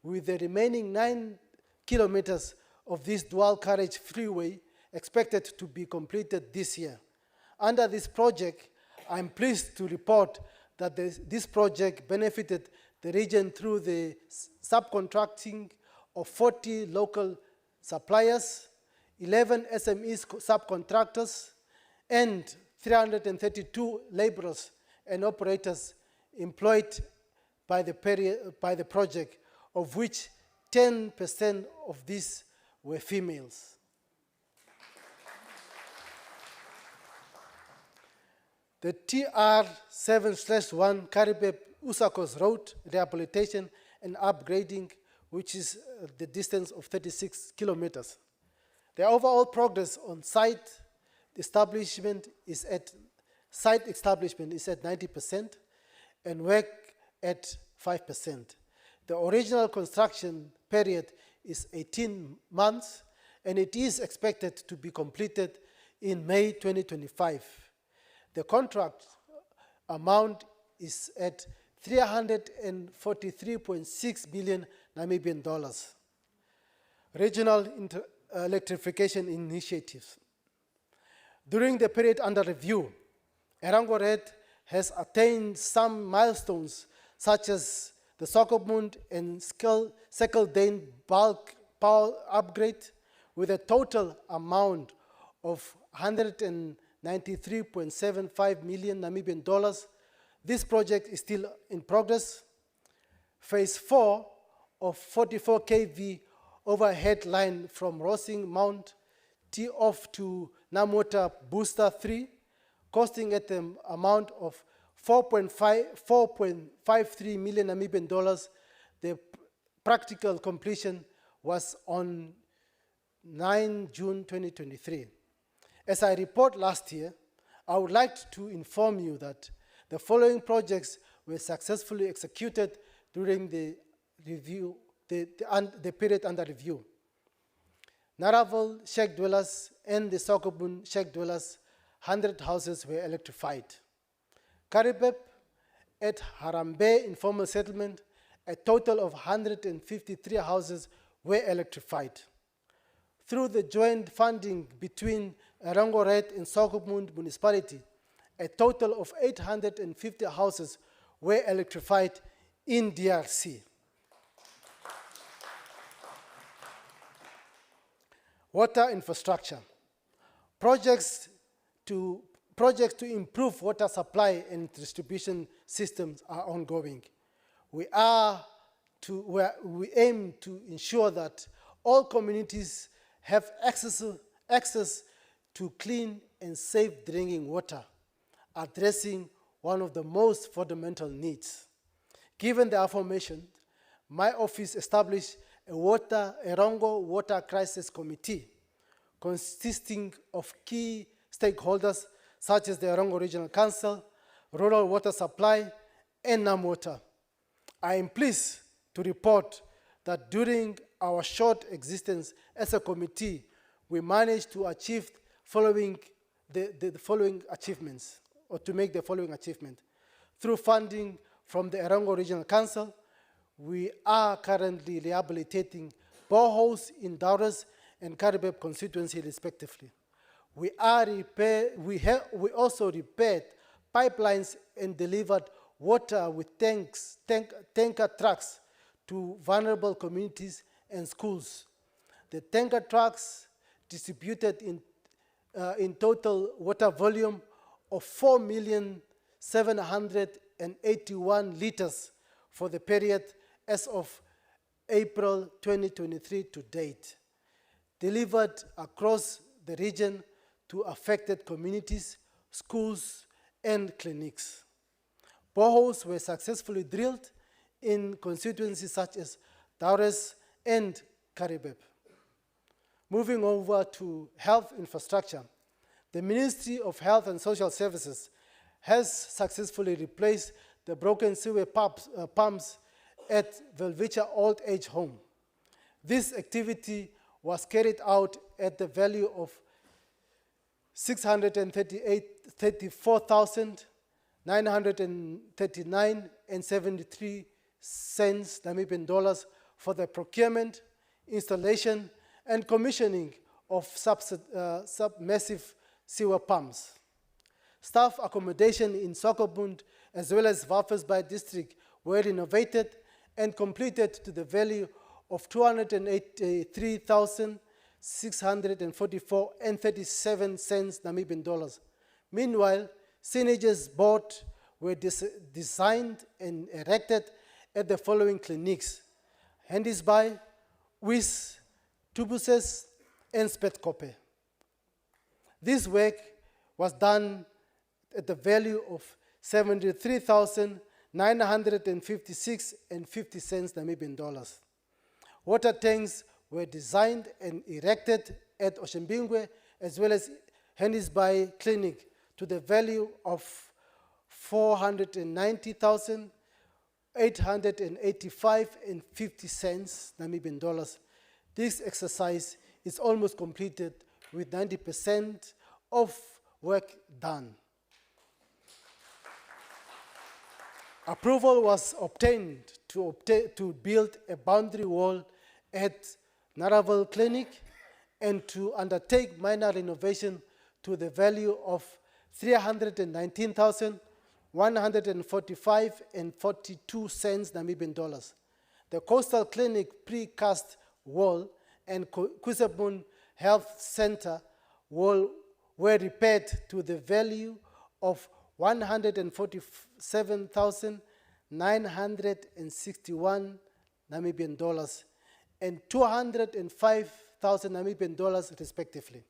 with the remaining 9 kilometers of this dual carriage freeway expected to be completed this year. Under this project, I'm pleased to report that this project benefited the region through the subcontracting of 40 local suppliers, 11 SMEs subcontractors, and 332 laborers and operators employed by the project, of which 10% of these were females. The TR7/1 Karibep-Usakos Road rehabilitation and upgrading, which is the distance of 36 kilometers. The overall progress on site establishment is at 90% and work at 5%. The original construction period is 18 months, and it is expected to be completed in May 2025. The contract amount is at 343.6 billion Namibian dollars. Regional electrification initiatives. During the period under review, Erongo Red has attained some milestones such as the Sokopmund and Sekaldane bulk power upgrade with a total amount of 193.75 million Namibian dollars. This project is still in progress. Phase 4 of 44 kV overhead line from Rosing Mount T-off to Namwater Booster 3, costing at the amount of 4.53 million Namibian dollars. The practical completion was on 9 June 2023. As I report last year, I would like to inform you that the following projects were successfully executed during the review, the period under review. Naraval Shack Dwellers and the Sokopmund Shack Dwellers, 100 houses were electrified. Karibep at Harambe Informal Settlement, a total of 153 houses were electrified. Through the joint funding between Erongo Red and Sokopmund Municipality, a total of 850 houses were electrified in DRC. Water infrastructure. Projects to improve water supply and distribution systems are ongoing. We aim to ensure that all communities have access to clean and safe drinking water, addressing one of the most fundamental needs. Given the aforementioned, my office established a Erongo Water Crisis Committee consisting of key stakeholders such as the Erongo Regional Council, Rural Water Supply, and Namwater. I am pleased to report that during our short existence as a committee, we managed to achieve the following achievements, or to make the following achievement. Through funding from the Erongo Regional Council, we are currently rehabilitating boreholes in Dauras and Karibeb constituency respectively. We also repaired pipelines and delivered water with tanker trucks to vulnerable communities and schools. The tanker trucks distributed in total water volume of 4,781 liters for the period as of April 2023 to date, delivered across the region to affected communities, schools, and clinics. Boreholes were successfully drilled in constituencies such as Dauras and Karibeb. Moving over to health infrastructure, the Ministry of Health and Social Services has successfully replaced the broken sewer pumps at Velvicha Old Age Home. This activity was carried out at the value of 634,939 and 73 cents Namibian dollars for the procurement, installation, and commissioning of submersive sewer pumps. Staff accommodation in Swakopmund as well as Walvisbay district were renovated and completed to the value of 283,644 and 37 cents Namibian dollars. Meanwhile, synergies board were designed and erected at the following clinics: Handisby, Wis, Tubuses, and Spetkope. This work was done at the value of 73,956 and 50 cents Namibian dollars. Water tanks were designed and erected at Oshembingwe as well as Handisby Clinic to the value of 490,885 and 50 cents Namibian dollars. This exercise is almost completed with 90% of work done. Approval was obtained to build a boundary wall at Neville Clinic and to undertake minor renovation to the value of 319,145 and 42 cents Namibian dollars. The Coastal Clinic precast wall and Kusabun Health Center wall were repaired to the value of 147,961 Namibian dollars and 205,000 Namibian dollars respectively.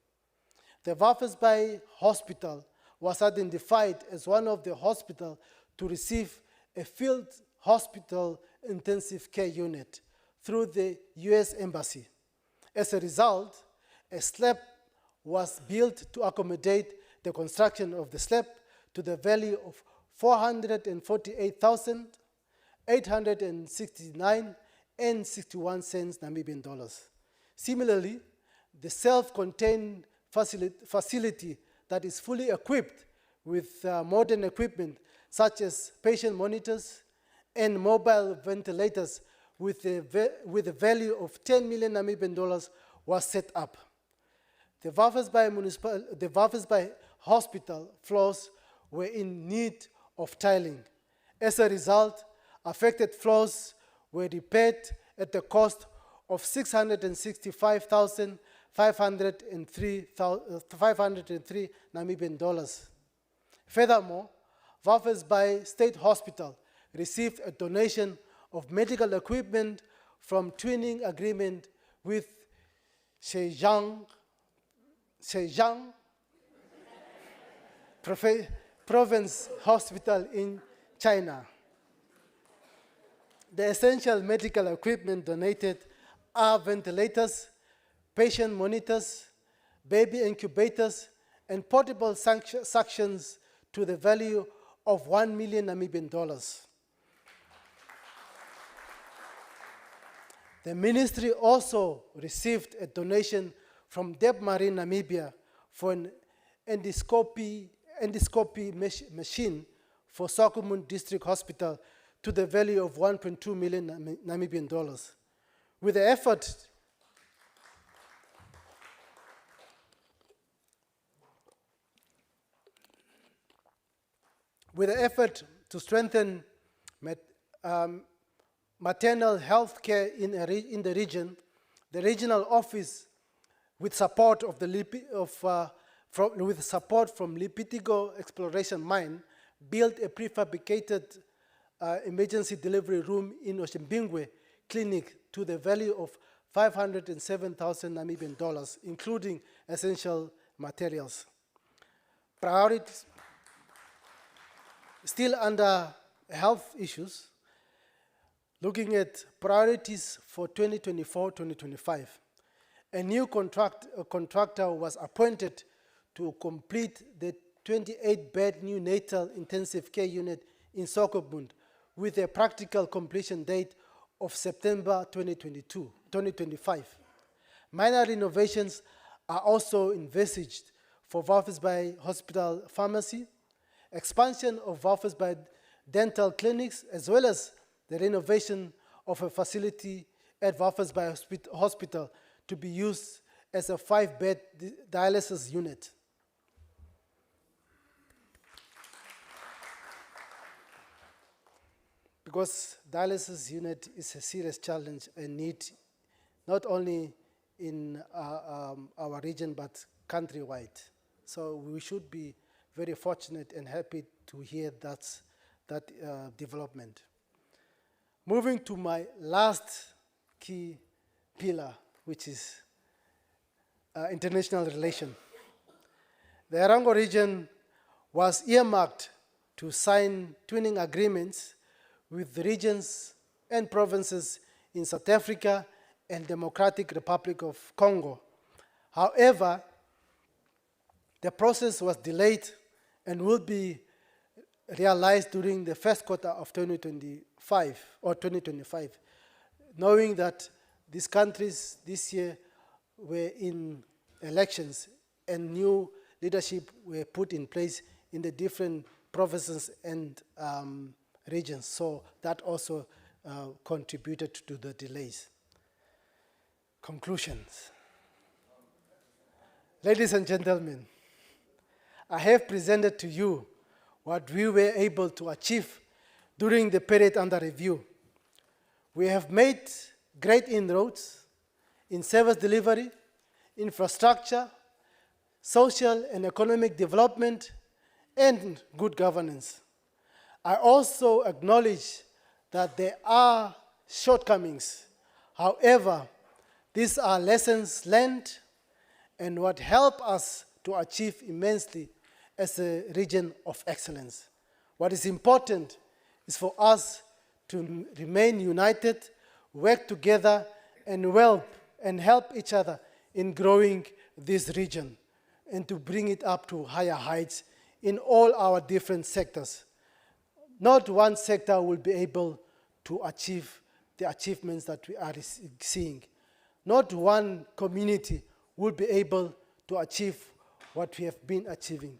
The Walvisbay Hospital was identified as one of the hospitals to receive a field hospital intensive care unit through the US Embassy. As a result, a slab was built to accommodate the construction of the slab to the value of 448,869 and 61 cents Namibian dollars. Similarly, the self-contained facility that is fully equipped with modern equipment such as patient monitors and mobile ventilators with a value of 10 million Namibian dollars was set up. The Walvisbay Hospital floors were in need of tiling. As a result, affected floors were repaired at the cost of 665,503 Namibian dollars. Furthermore, Walvisbay State Hospital received a donation of medical equipment from twinning agreement with Zhejiang Province Hospital in China. The essential medical equipment donated are ventilators, patient monitors, baby incubators, and portable suctions to the value of 1 million Namibian dollars. The ministry also received a donation from Debmarine Namibia for an endoscopy machine for Swakopmund District Hospital to the value of 1.2 million Namibian dollars. With the effort to strengthen maternal health care in the region, the regional office, with support of from Lipitigo Exploration Mine, built a prefabricated emergency delivery room in Oshimbingwe Clinic to the value of 507,000 Namibian dollars, including essential materials. Priorities. Still under health issues, looking at priorities for 2024-2025, a new contractor was appointed to complete the 28-bed neonatal intensive care unit in Swakopmund with a practical completion date of September 2025. Minor renovations are also envisaged for Walvis Bay Hospital Pharmacy, expansion of Walvis Bay dental clinics, as well as the renovation of a facility at Walvis Bay Hospital to be used as a 5-bed dialysis unit. Because dialysis unit is a serious challenge and need not only in our region but countrywide. So we should be very fortunate and happy to hear that development. Moving to my last key pillar, which is international relations. The Erongo region was earmarked to sign twinning agreements with the regions and provinces in South Africa and Democratic Republic of Congo. However, the process was delayed and will be realized during the first quarter of 2025, knowing that these countries this year were in elections and new leadership were put in place in the different provinces and regions. So that also contributed to the delays. Conclusions. Ladies and gentlemen, I have presented to you what we were able to achieve during the period under review. We have made great inroads in service delivery, infrastructure, social and economic development, and good governance. I also acknowledge that there are shortcomings. However, these are lessons learned and what help us to achieve immensely as a region of excellence. What is important is for us to remain united, work together, and help each other in growing this region and to bring it up to higher heights in all our different sectors. Not one sector will be able to achieve the achievements that we are seeing. Not one community will be able to achieve what we have been achieving.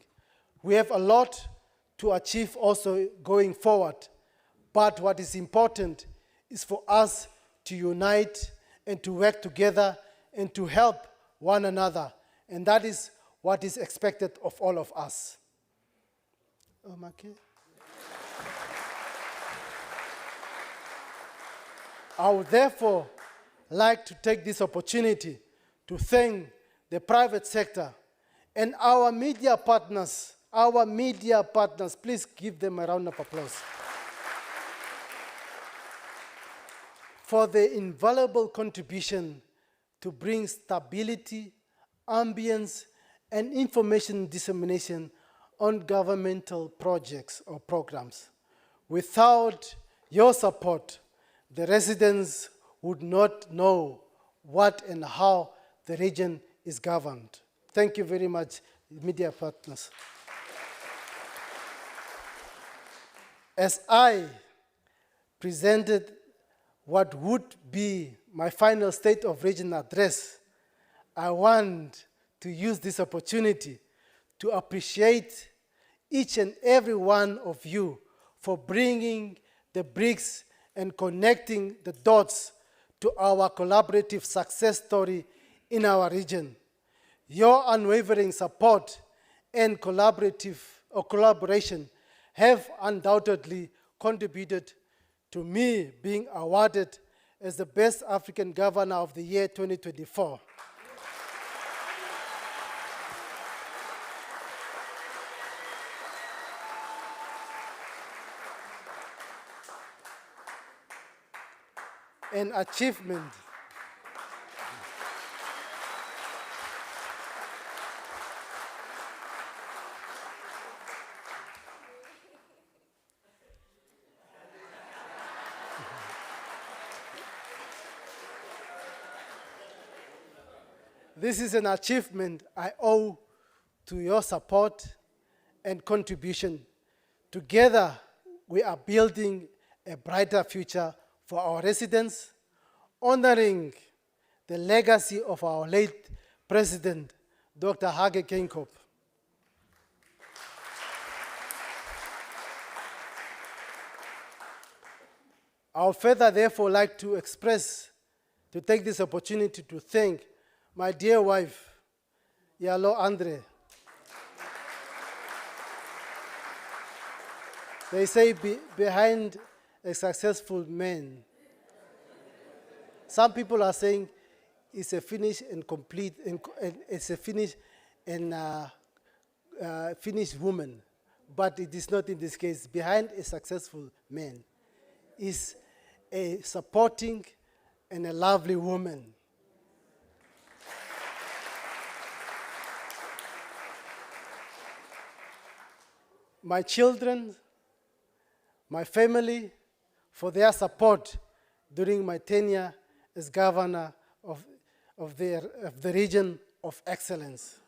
We have a lot to achieve also going forward, but what is important is for us to unite and to work together and to help one another, and that is what is expected of all of us. I would therefore like to take this opportunity to thank the private sector and our media partners. Please give them a round of applause. For the invaluable contribution to bring stability, ambience, and information dissemination on governmental projects or programs. Without your support, the residents would not know what and how the region is governed. Thank you very much, media partners. As I presented what would be my final State of Region address, I want to use this opportunity to appreciate each and every one of you for bringing the bricks and connecting the dots to our collaborative success story in our region. Your unwavering support and collaboration have undoubtedly contributed to me being awarded as the Best African Governor of the Year 2024. An achievement This is an achievement I owe to your support and contribution. Together, we are building a brighter future for our residents, honoring the legacy of our late President, Dr. Hage Geingob. I would further therefore like to take this opportunity to thank my dear wife, Yalo Andre. They say behind a successful man, some people are saying it's a finished and complete, it's a finished and finished woman, but it is not in this case. Behind a successful man is a supporting and a lovely woman. My children, my family, for their support during my tenure as governor of the region of excellence.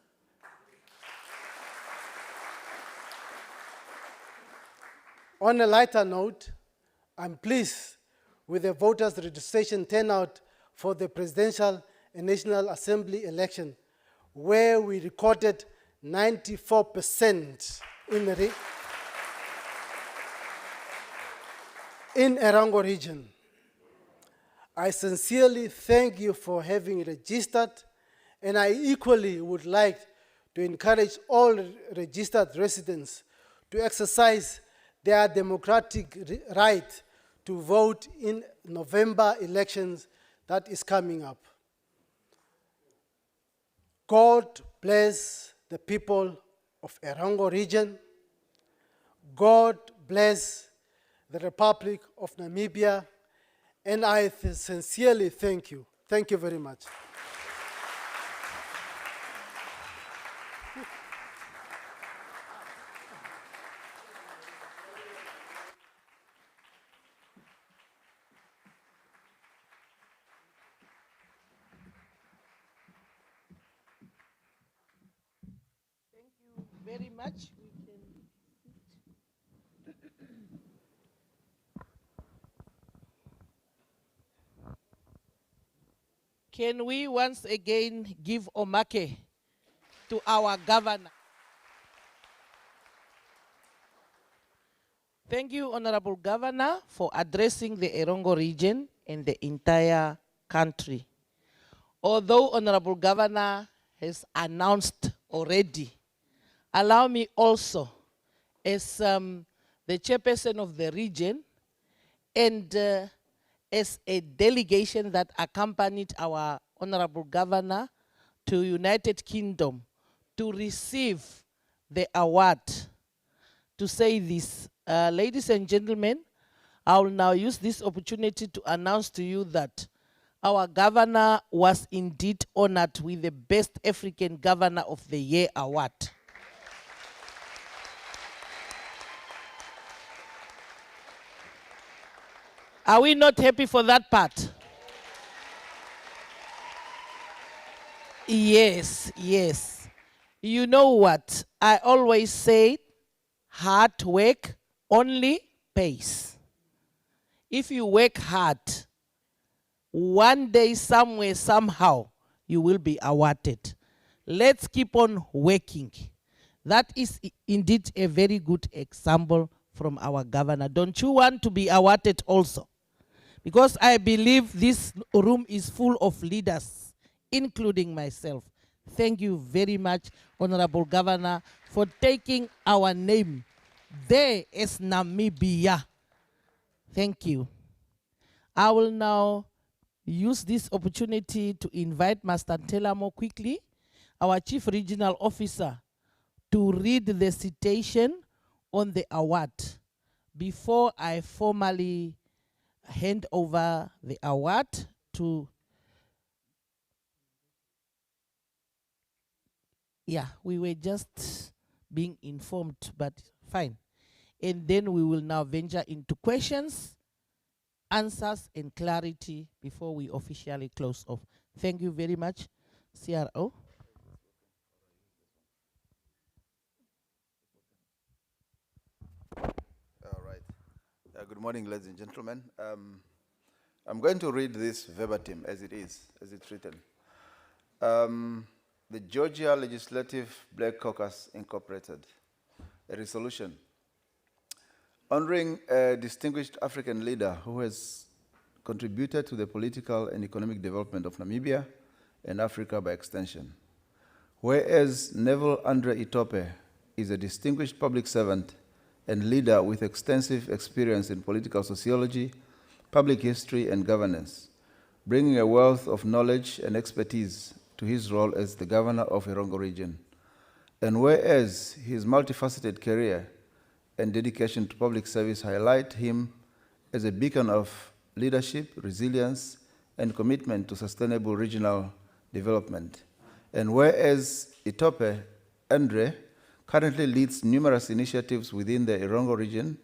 On a lighter note, I'm pleased with the voters' registration turnout for the presidential and National Assembly election, where we recorded 94% in Erongo region. I sincerely thank you for having registered, and I equally would like to encourage all registered residents to exercise their democratic right to vote in November elections that is coming up. God bless the people of Erongo region. God bless the Republic of Namibia, and I sincerely thank you. Thank you very much. Very much. Can we once again give omake to our governor? Thank you, Honorable Governor, for addressing the Erongo region and the entire country. Although Honorable Governor has announced already, allow me also, as the chairperson of the region and as a delegation that accompanied our Honorable Governor to United Kingdom to receive the award, to say this. Ladies and gentlemen, I will now use this opportunity to announce to you that our governor was indeed honored with the Best African Governor of the Year award. Are we not happy for that part? Yes, yes. You know what? I always say hard work only pays. If you work hard, one day, somewhere, somehow, you will be awarded. Let's keep on working. That is indeed a very good example from our governor. Don't you want to be awarded also? Because I believe this room is full of leaders, including myself. Thank you very much, Honorable Governor, for taking our name there as Namibia. Thank you. I will now use this opportunity to invite Master Telamo quickly, our Chief Regional Officer, to read the citation on the award before I formally hand over the award to, yeah, we were just being informed, but fine. And then we will now venture into questions, answers, and clarity before we officially close off. Thank you very much, CRO. All right. Good morning, ladies and gentlemen. I'm going to read this verbatim as it is, as it's written. The Georgia Legislative Black Caucus Incorporated, a resolution honoring a distinguished African leader who has contributed to the political and economic development of Namibia and Africa by extension. Whereas Neville Andre Itope is a distinguished public servant and leader with extensive experience in political sociology, public history, and governance, bringing a wealth of knowledge and expertise to his role as the governor of Erongo region. And whereas his multifaceted career and dedication to public service highlight him as a beacon of leadership, resilience, and commitment to sustainable regional development. And whereas Itope Andre currently leads numerous initiatives within the Erongo region,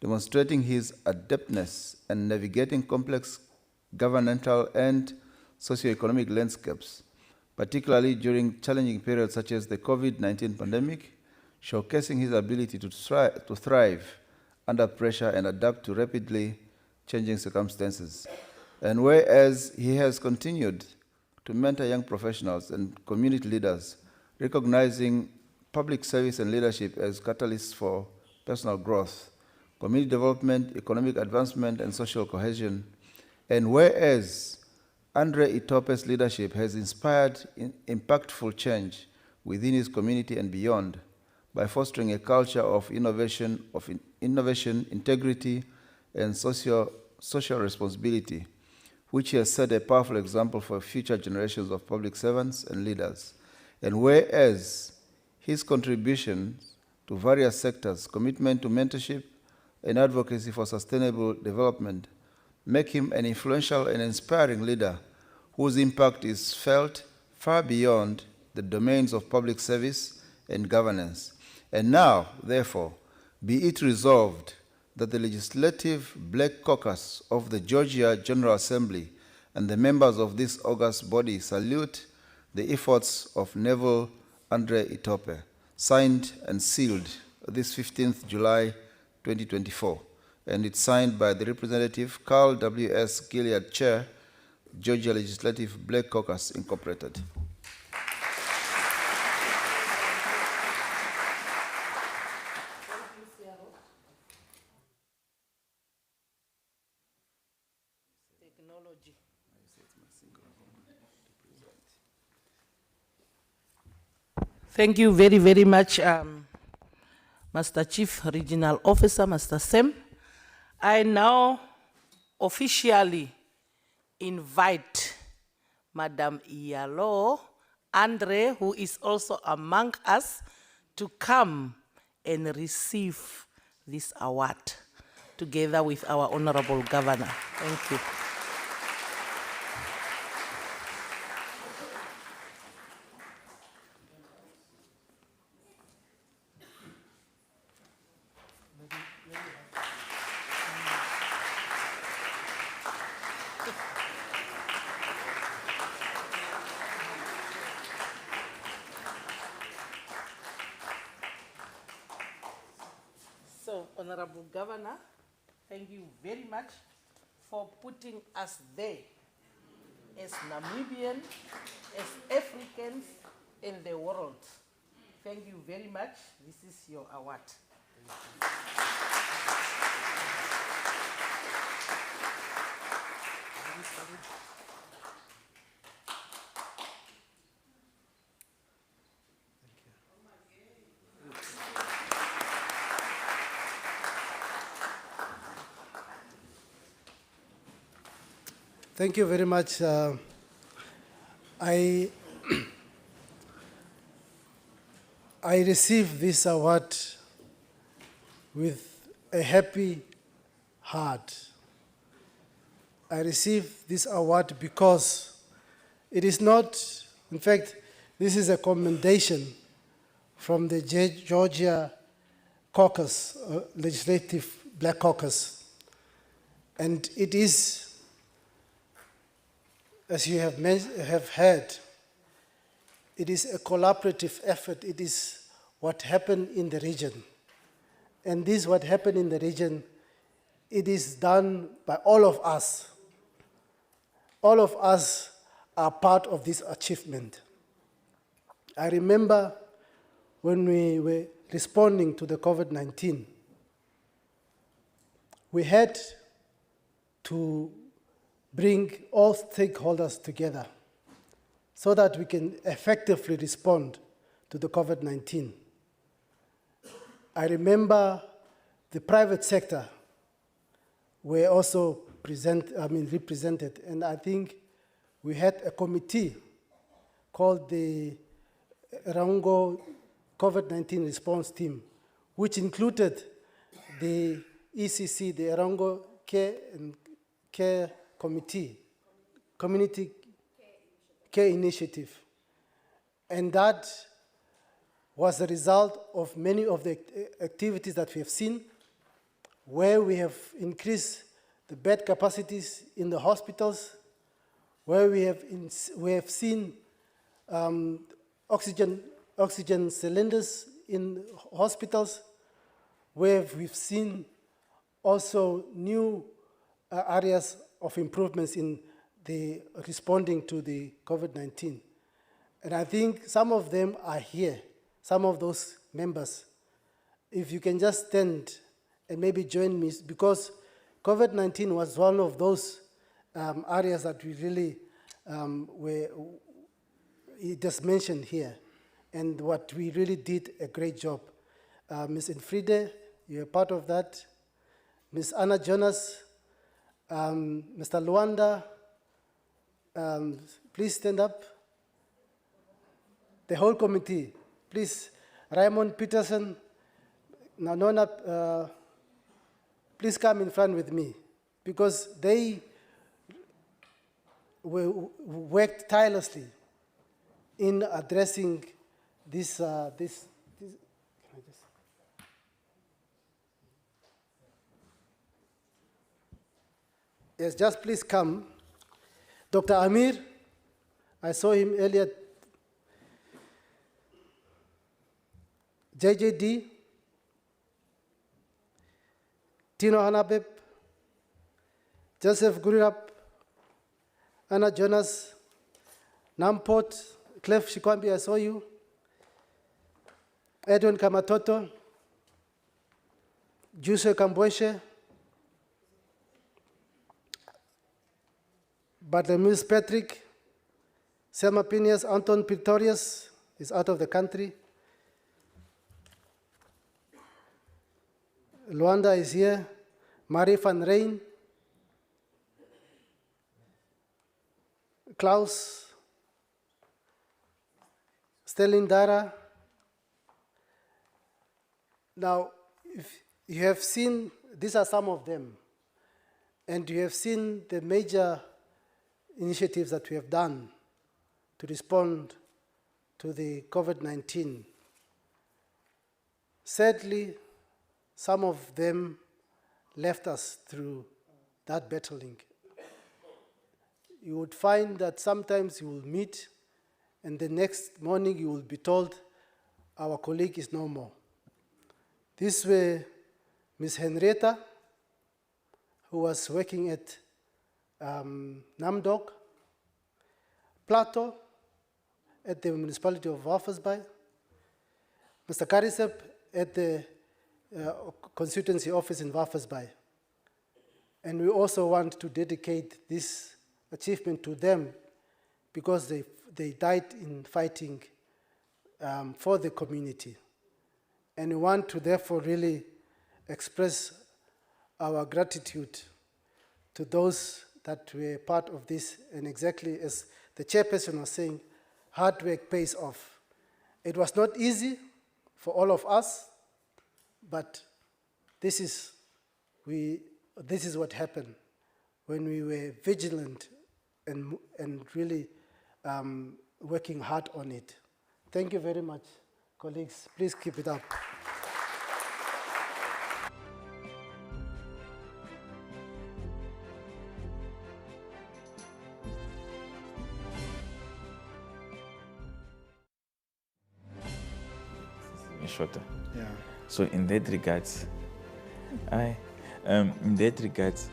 demonstrating his adeptness in navigating complex governmental and socioeconomic landscapes, particularly during challenging periods such as the COVID-19 pandemic, showcasing his ability to thrive under pressure and adapt to rapidly changing circumstances. And whereas he has continued to mentor young professionals and community leaders, recognizing public service and leadership as catalysts for personal growth, community development, economic advancement, and social cohesion. And whereas Andre Itope's leadership has inspired impactful change within his community and beyond by fostering a culture of innovation, integrity, and social responsibility, which has set a powerful example for future generations of public servants and leaders. And whereas his contributions to various sectors, commitment to mentorship, and advocacy for sustainable development make him an influential and inspiring leader whose impact is felt far beyond the domains of public service and governance. And now, therefore, be it resolved that the Legislative Black Caucus of the Georgia General Assembly and the members of this august body salute the efforts of Neville Andre Itope, signed and sealed this 15th July 2024, and it's signed by the Representative Carl W.S. Gilead, Chair, Georgia Legislative Black Caucus Incorporated. Thank you very, very much, Master Chief Regional Officer, Master Sam. I now officially invite Madam Iyalo Andre, who is also among us, to come and receive this award together with our Honorable Governor. Thank you. So, Honorable Governor, thank you very much for putting us there as Namibian, as Africans in the world. Thank you very much. This is your award. Thank you very much. I received this award with a happy heart. I received this award because it is not, in fact, this is a commendation from the Georgia caucus, legislative Black Caucus. And it is, as you have heard, it is a collaborative effort. It is what happened in the region. And this what happened in the region, it is done by all of us. All of us are part of this achievement. I remember when we were responding to the COVID-19, we had to bring all stakeholders together so that we can effectively respond to the COVID-19. I remember the private sector were also represented, and I think we had a committee called the Erongo COVID-19 response team, which included the ECC, the Erongo Care Committee, Community Care Initiative. And that was the result of many of the activities that we have seen, where we have increased the bed capacities in the hospitals, where we have seen oxygen cylinders in hospitals, where we've seen also new areas of improvements in the responding to the COVID-19. And I think some of them are here, some of those members. If you can just stand and maybe join me, because COVID-19 was one of those areas that we really it just mentioned here, and what we really did a great job. Ms. Infride, you're part of that. Ms. Anna Jonas, Mr. Luanda, please stand up. The whole committee, please. Raymond Peterson, Nanona, please come in front with me, because they worked tirelessly in addressing this. Can I just? Yes, just please come. Dr. Amir, I saw him earlier. JJD, Tino Hanabeb, Joseph Gururap, Anna Jonas, Namport, Clef Shikwambi, I saw you. Edwin Kamatoto, Juse Kambweshe, Bartholomew Patrick, Selma Pinias, Anton Pretorius is out of the country. Luanda is here. Marie van Rijn. Klaus. Sterling Dara. Now, if you have seen, these are some of them, and you have seen the major initiatives that we have done to respond to the COVID-19. Sadly, some of them left us through that battling. You would find that sometimes you will meet, and the next morning you will be told, our colleague is no more. These were Ms. Henrietta, who was working at NAMDOC, Plato at the municipality of Walvis Bay, Mr. Karisep at the constituency office in Walvis Bay. And we also want to dedicate this achievement to them because they died in fighting for the community. And we want to therefore really express our gratitude to those that were part of this. And exactly as the chairperson was saying, hard work pays off. It was not easy for all of us, but this is what happened when we were vigilant and really working hard on it. Thank you very much, colleagues. Please keep it up. Shorter. Yeah. So in that regards, in that regards,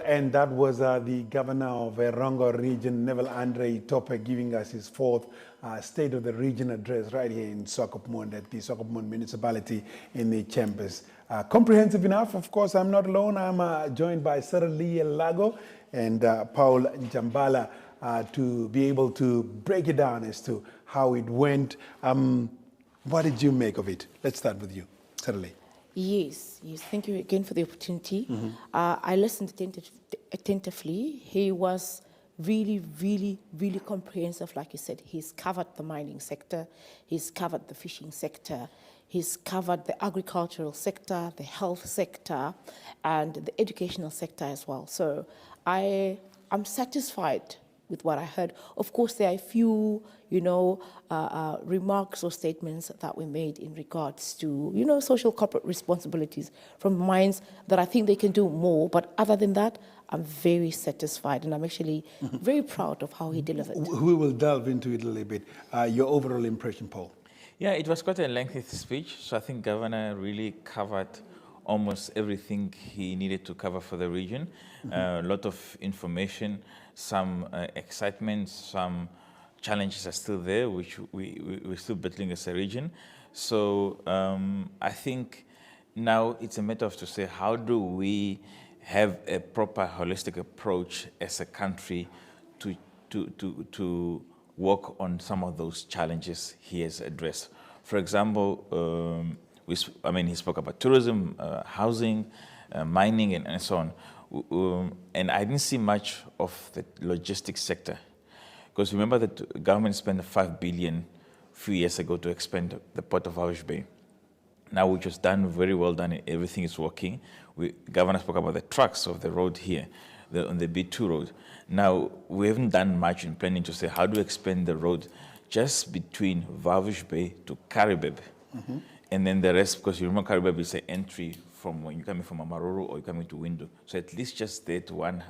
And that was the governor of Erongo region, Neville Tope, giving us his fourth State of the Region address right here in Swakopmund at the Swakopmund municipality in the Chambers. Comprehensive enough, of course, I'm not alone. I'm joined by Sarah Lee Lago and Paul Njambala to be able to break it down as to how it went. What did you make of it? Let's start with you, Sarah Lee. Yes. Thank you again for the opportunity. I listened attentively. He was really, really, really comprehensive. Like you said, he's covered the mining sector, he's covered the fishing sector, he's covered the agricultural sector, the health sector, and the educational sector as well. So I'm satisfied with what I heard. Of course, there are a few, remarks or statements that were made in regards to, social corporate responsibilities from mines that I think they can do more. But other than that, I'm very satisfied, and I'm actually very proud of how he delivered. We will delve into it a little bit. Your overall impression, Paul? Yeah, it was quite a lengthy speech. So I think Governor really covered almost everything he needed to cover for the region. A lot of information, some excitement, some challenges are still there, which we're still battling as a region. So I think now it's a matter of to say, how do we have a proper holistic approach as a country to work on some of those challenges he has addressed. For example, he spoke about tourism, housing, mining, and so on. And I didn't see much of the logistics sector. Because remember that the government spent $5 billion a few years ago to expand the port of Walvis Bay. Now, which was done, very well done, everything is working. The governor spoke about the trucks of the road here, on the B2 road. Now, we haven't done much in planning to say how do we expand the road just between Walvis Bay to Karibeb. And then the rest, because you remember Karibeb is an entry from when you're coming from Amaruru or you're coming to Window. So at least just that one.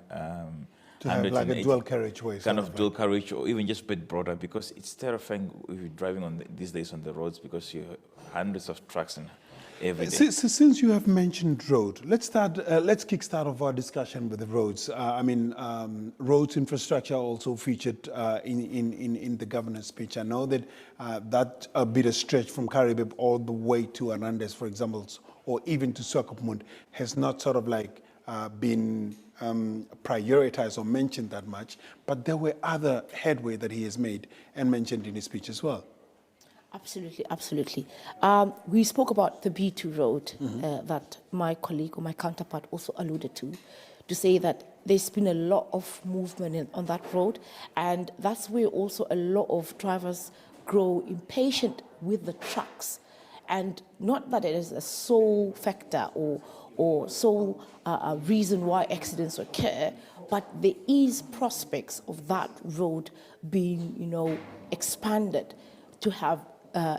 To have like a dual carriageway. Kind of dual carriage, or even just a bit broader, because it's terrifying if you're driving these days on the roads because you have hundreds of trucks. every day. Since you have mentioned road, let's kickstart off our discussion with the roads. Roads infrastructure also featured in the governor's speech. I know that that a bit of stretch from Karibib all the way to Anandes, for example, or even to Swakopmund, has not sort of like been prioritized or mentioned that much, but there were other headway that he has made and mentioned in his speech as well. Absolutely, absolutely. We spoke about the B2 road that my colleague or my counterpart also alluded to say that there's been a lot of movement on that road, and that's where also a lot of drivers grow impatient with the trucks. And not that it is a sole factor or sole reason why accidents occur, but there is prospects of that road being, expanded to have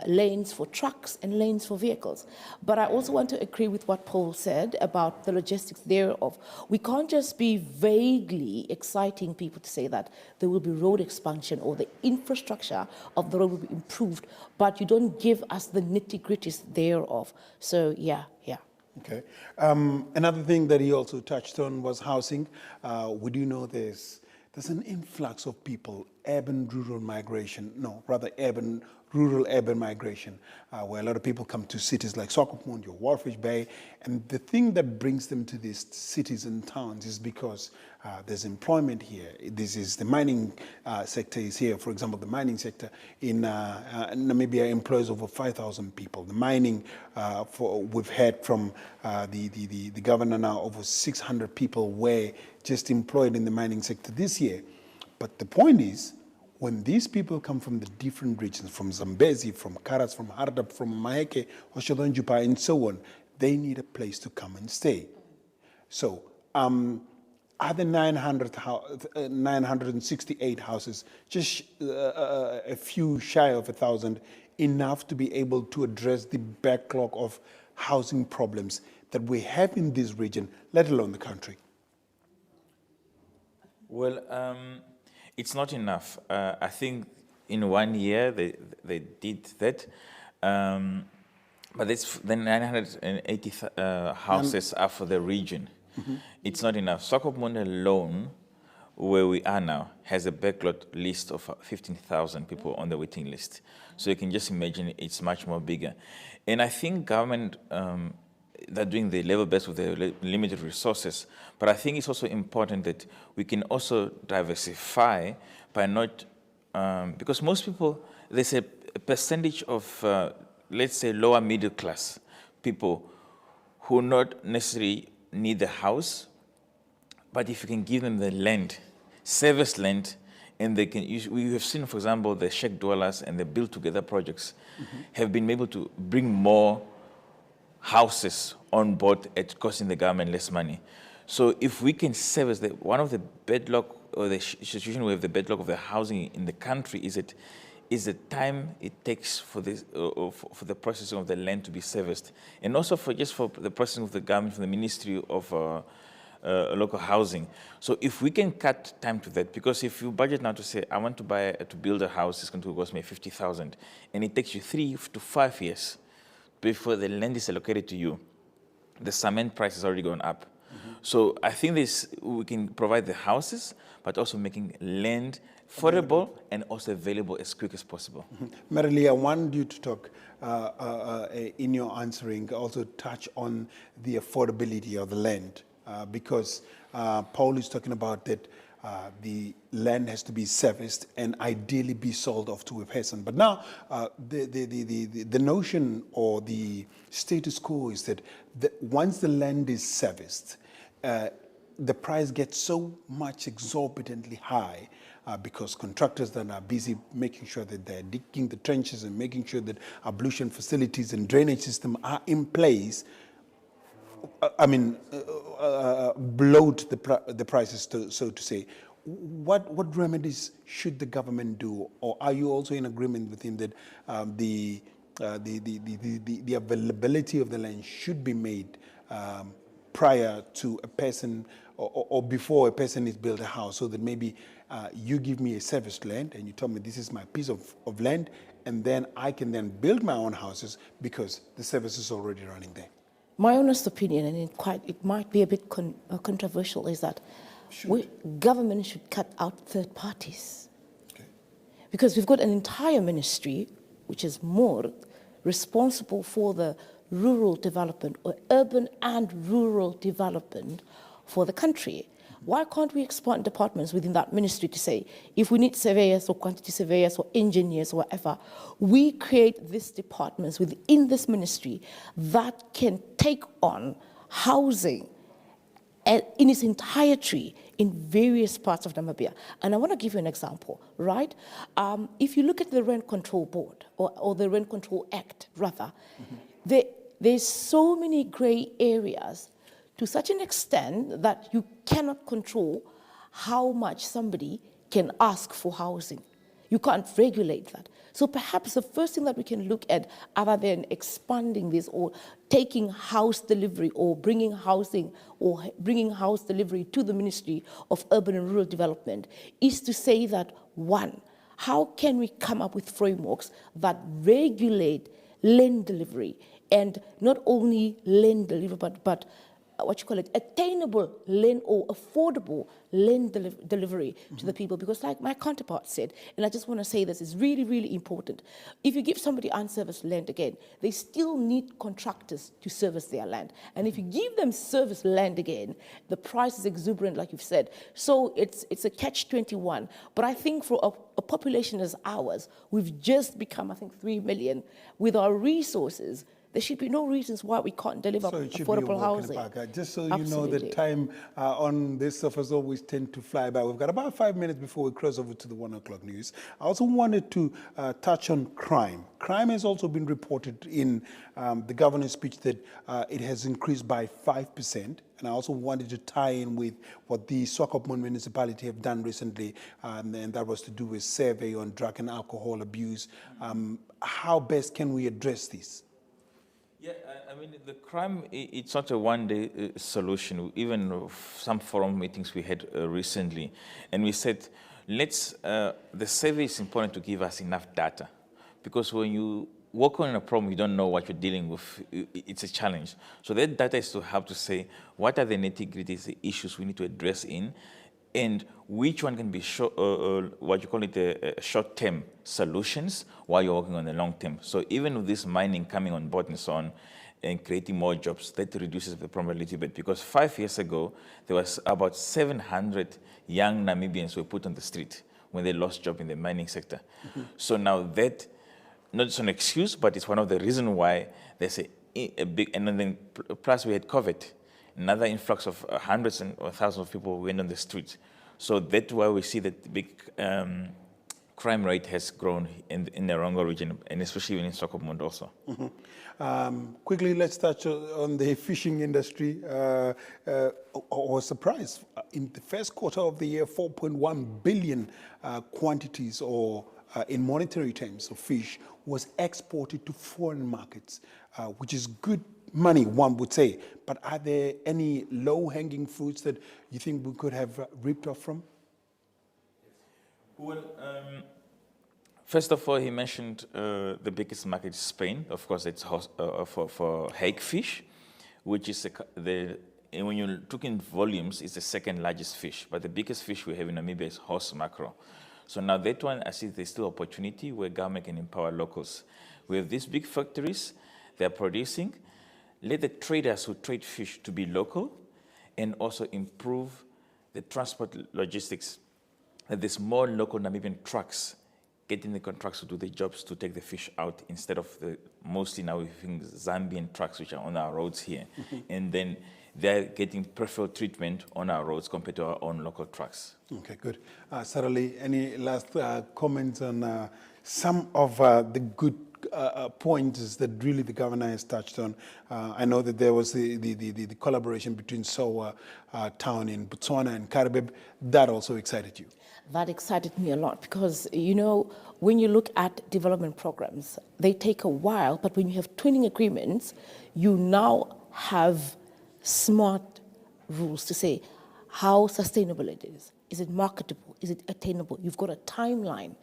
lanes for trucks and lanes for vehicles. But I also want to agree with what Paul said about the logistics thereof. We can't just be vaguely exciting people to say that there will be road expansion or the infrastructure of the road will be improved, but you don't give us the nitty-gritties thereof. So, yeah. Okay. Another thing that he also touched on was housing. We do know there's an influx of people, urban-rural migration, rural-urban migration, where a lot of people come to cities like Swakopmund or Walfish Bay, and the thing that brings them to these cities and towns is because there's employment here. This is the mining sector is here. For example, the mining sector in Namibia employs over 5,000 people. The mining, we've heard from the governor now, over 600 people were just employed in the mining sector this year. But the point is, when these people come from the different regions, from Zambezi, from Karas, from Hardap, from Maheke, Oshodonjupa, and so on, they need a place to come and stay. So, are the 968 houses, just a few shy of 1,000, enough to be able to address the backlog of housing problems that we have in this region, let alone the country? Well, it's not enough. I think in 1 year they did that. But the 980 houses are for the region. It's not enough. Swakopmund alone, where we are now, has a backlog list of 15,000 people on the waiting list. So you can just imagine it's much more bigger. And I think government, they're doing the level best with their limited resources, but I think it's also important that we can also diversify by not, because most people, there's a percentage of, let's say, lower middle class people who not necessarily need the house, but if you can give them the land, service land, and they can use, we have seen, for example, the Sheikh dwellers and the Build Together projects have been able to bring more houses on board at costing the government less money. So if we can service one of the bedlock or the situation we have the bedlock of the housing in the country is the time it takes for this for the processing of the land to be serviced, and also for the processing of the government from the Ministry of Local Housing. So if we can cut time to that, because if you budget now to say I want to build a house, it's going to cost me 50,000, and it takes you 3 to 5 years before the land is allocated to you, the cement price has already gone up. So I think we can provide the houses, but also making land affordable and also available as quick as possible. Marilee, I want you to talk in your answering, also touch on the affordability of the land, because Paul is talking about that the land has to be serviced and ideally be sold off to a person. But now the notion or the status quo is that once the land is serviced, the price gets so much exorbitantly high because contractors then are busy making sure that they're digging the trenches and making sure that ablution facilities and drainage system are in place. Bloat the prices, so to say. What remedies should the government do, or are you also in agreement with him that the availability of the land should be made prior to a person or before a person is built a house, so that maybe you give me a serviced land and you tell me this is my piece of land and then I can then build my own houses because the service is already running there? My honest opinion, and it might be a bit controversial, is that government should cut out third parties. Okay. Because we've got an entire ministry, which is more responsible for the rural development, or urban and rural development for the country. Why can't we expand departments within that ministry to say, if we need surveyors or quantity surveyors or engineers or whatever, we create these departments within this ministry that can take on housing in its entirety in various parts of Namibia. And I want to give you an example, right? If you look at the Rent Control Board, or the Rent Control Act, rather, there's so many gray areas to such an extent that you cannot control how much somebody can ask for housing. You can't regulate that. So perhaps the first thing that we can look at, other than expanding this or taking house delivery or bringing house delivery to the Ministry of Urban and Rural Development, is to say that, one, how can we come up with frameworks that regulate land delivery, and not only land delivery, but attainable land or affordable land delivery to the people. Because like my counterpart said, and I just want to say this is really, really important, if you give somebody unserviced land again, they still need contractors to service their land. And if you give them serviced land again, the price is exuberant, like you've said. So it's a catch-21. But I think for a population as ours, we've just become, I think, 3 million. With our resources, there should be no reasons why we can't deliver affordable housing. Just so you know, the time on this surface always tend to fly by. We've got about 5 minutes before we cross over to the 1 o'clock news. I also wanted to touch on crime. Crime has also been reported in the governor's speech that it has increased by 5%. And I also wanted to tie in with what the Swakopmund municipality have done recently, and that was to do with survey on drug and alcohol abuse. How best can we address this? Yeah, I mean, the crime, it's not a one-day solution. Even some forum meetings we had recently, and we said, the survey is important to give us enough data, because when you work on a problem, you don't know what you're dealing with. It's a challenge. So that data is to help to say, what are the nitty-gritty, the issues we need to address in, and which one can be what you call it the short-term solutions while you're working on the long-term. So even with this mining coming on board and so on, and creating more jobs, that reduces the problem a little bit. Because 5 years ago, there was about 700 young Namibians who were put on the street when they lost job in the mining sector. Mm-hmm. So now that, not just an excuse, but it's one of the reasons why there's a big, and then plus we had COVID. Another influx of hundreds and thousands of people went on the streets. So that's why we see that the big crime rate has grown in the Erongo region, and especially in Swakopmund also. Mm-hmm. Quickly, let's touch on the fishing industry. I was surprised. In the first quarter of the year, 4.1 billion quantities, or in monetary terms, of fish was exported to foreign markets, which is good money, one would say. But are there any low-hanging fruits that you think we could have ripped off from? Well, first of all, he mentioned the biggest market is Spain. Of course, it's for hagfish, which is when you look in volumes, it's the second largest fish. But the biggest fish we have in Namibia is horse mackerel. So now that one, I see there's still opportunity where government can empower locals. We have these big factories, they're producing. Let the traders who trade fish to be local, and also improve the transport logistics. That there's more local Namibian trucks getting the contracts to do the jobs to take the fish out, instead of mostly now we think Zambian trucks which are on our roads here. And then they're getting preferential treatment on our roads compared to our own local trucks. Okay, good. Sarali, any last comments on some of the good points that really the governor has touched on? I know that there was the collaboration between SORA town in Botswana and Karibib. That also excited you? That excited me a lot, because, you know, when you look at development programs, they take a while, but when you have twinning agreements, you now have smart rules to say, how sustainable it is. Is it marketable? Is it attainable? You've got a timeline,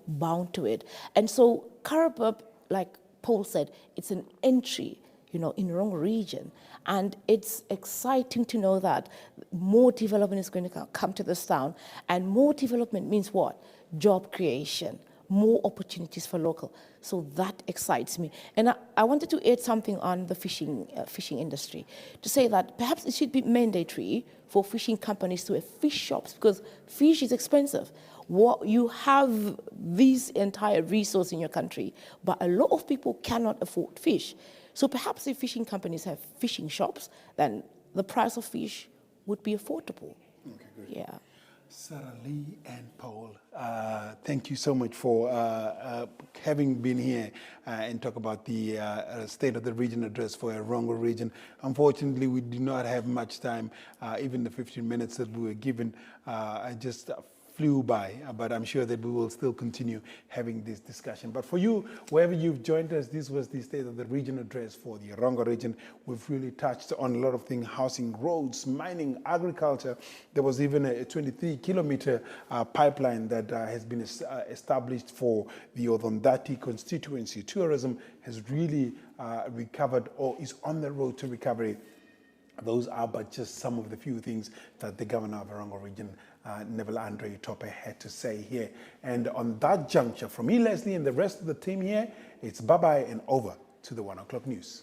bound to it. And so Karabab, like Paul said, it's an entry, in Erongo region. And it's exciting to know that more development is going to come to this town. And more development means what? Job creation, more opportunities for local. So that excites me. And I wanted to add something on the fishing industry, to say that perhaps it should be mandatory for fishing companies to have fish shops, because fish is expensive. You have this entire resource in your country, but a lot of people cannot afford fish. So perhaps if fishing companies have fishing shops, then the price of fish would be affordable. Okay, good. Yeah. Sarah Lee and Paul, thank you so much for having been here and talk about the State of the Region address for Erongo region. Unfortunately, we did not have much time. Even the 15 minutes that we were given just flew by, but I'm sure that we will still continue having this discussion. But for you, wherever you've joined us, this was the State of the Region address for the Erongo region. We've really touched on a lot of things: housing, roads, mining, agriculture. There was even a 23-kilometer pipeline that has been established for the Odondati constituency. Tourism has really recovered, or is on the road to recovery. Those are but just some of the few things that the governor of Erongo region, Neville Tope, had to say here. And on that juncture, from me, Leslie, and the rest of the team here, it's bye-bye and over to the 1 o'clock news.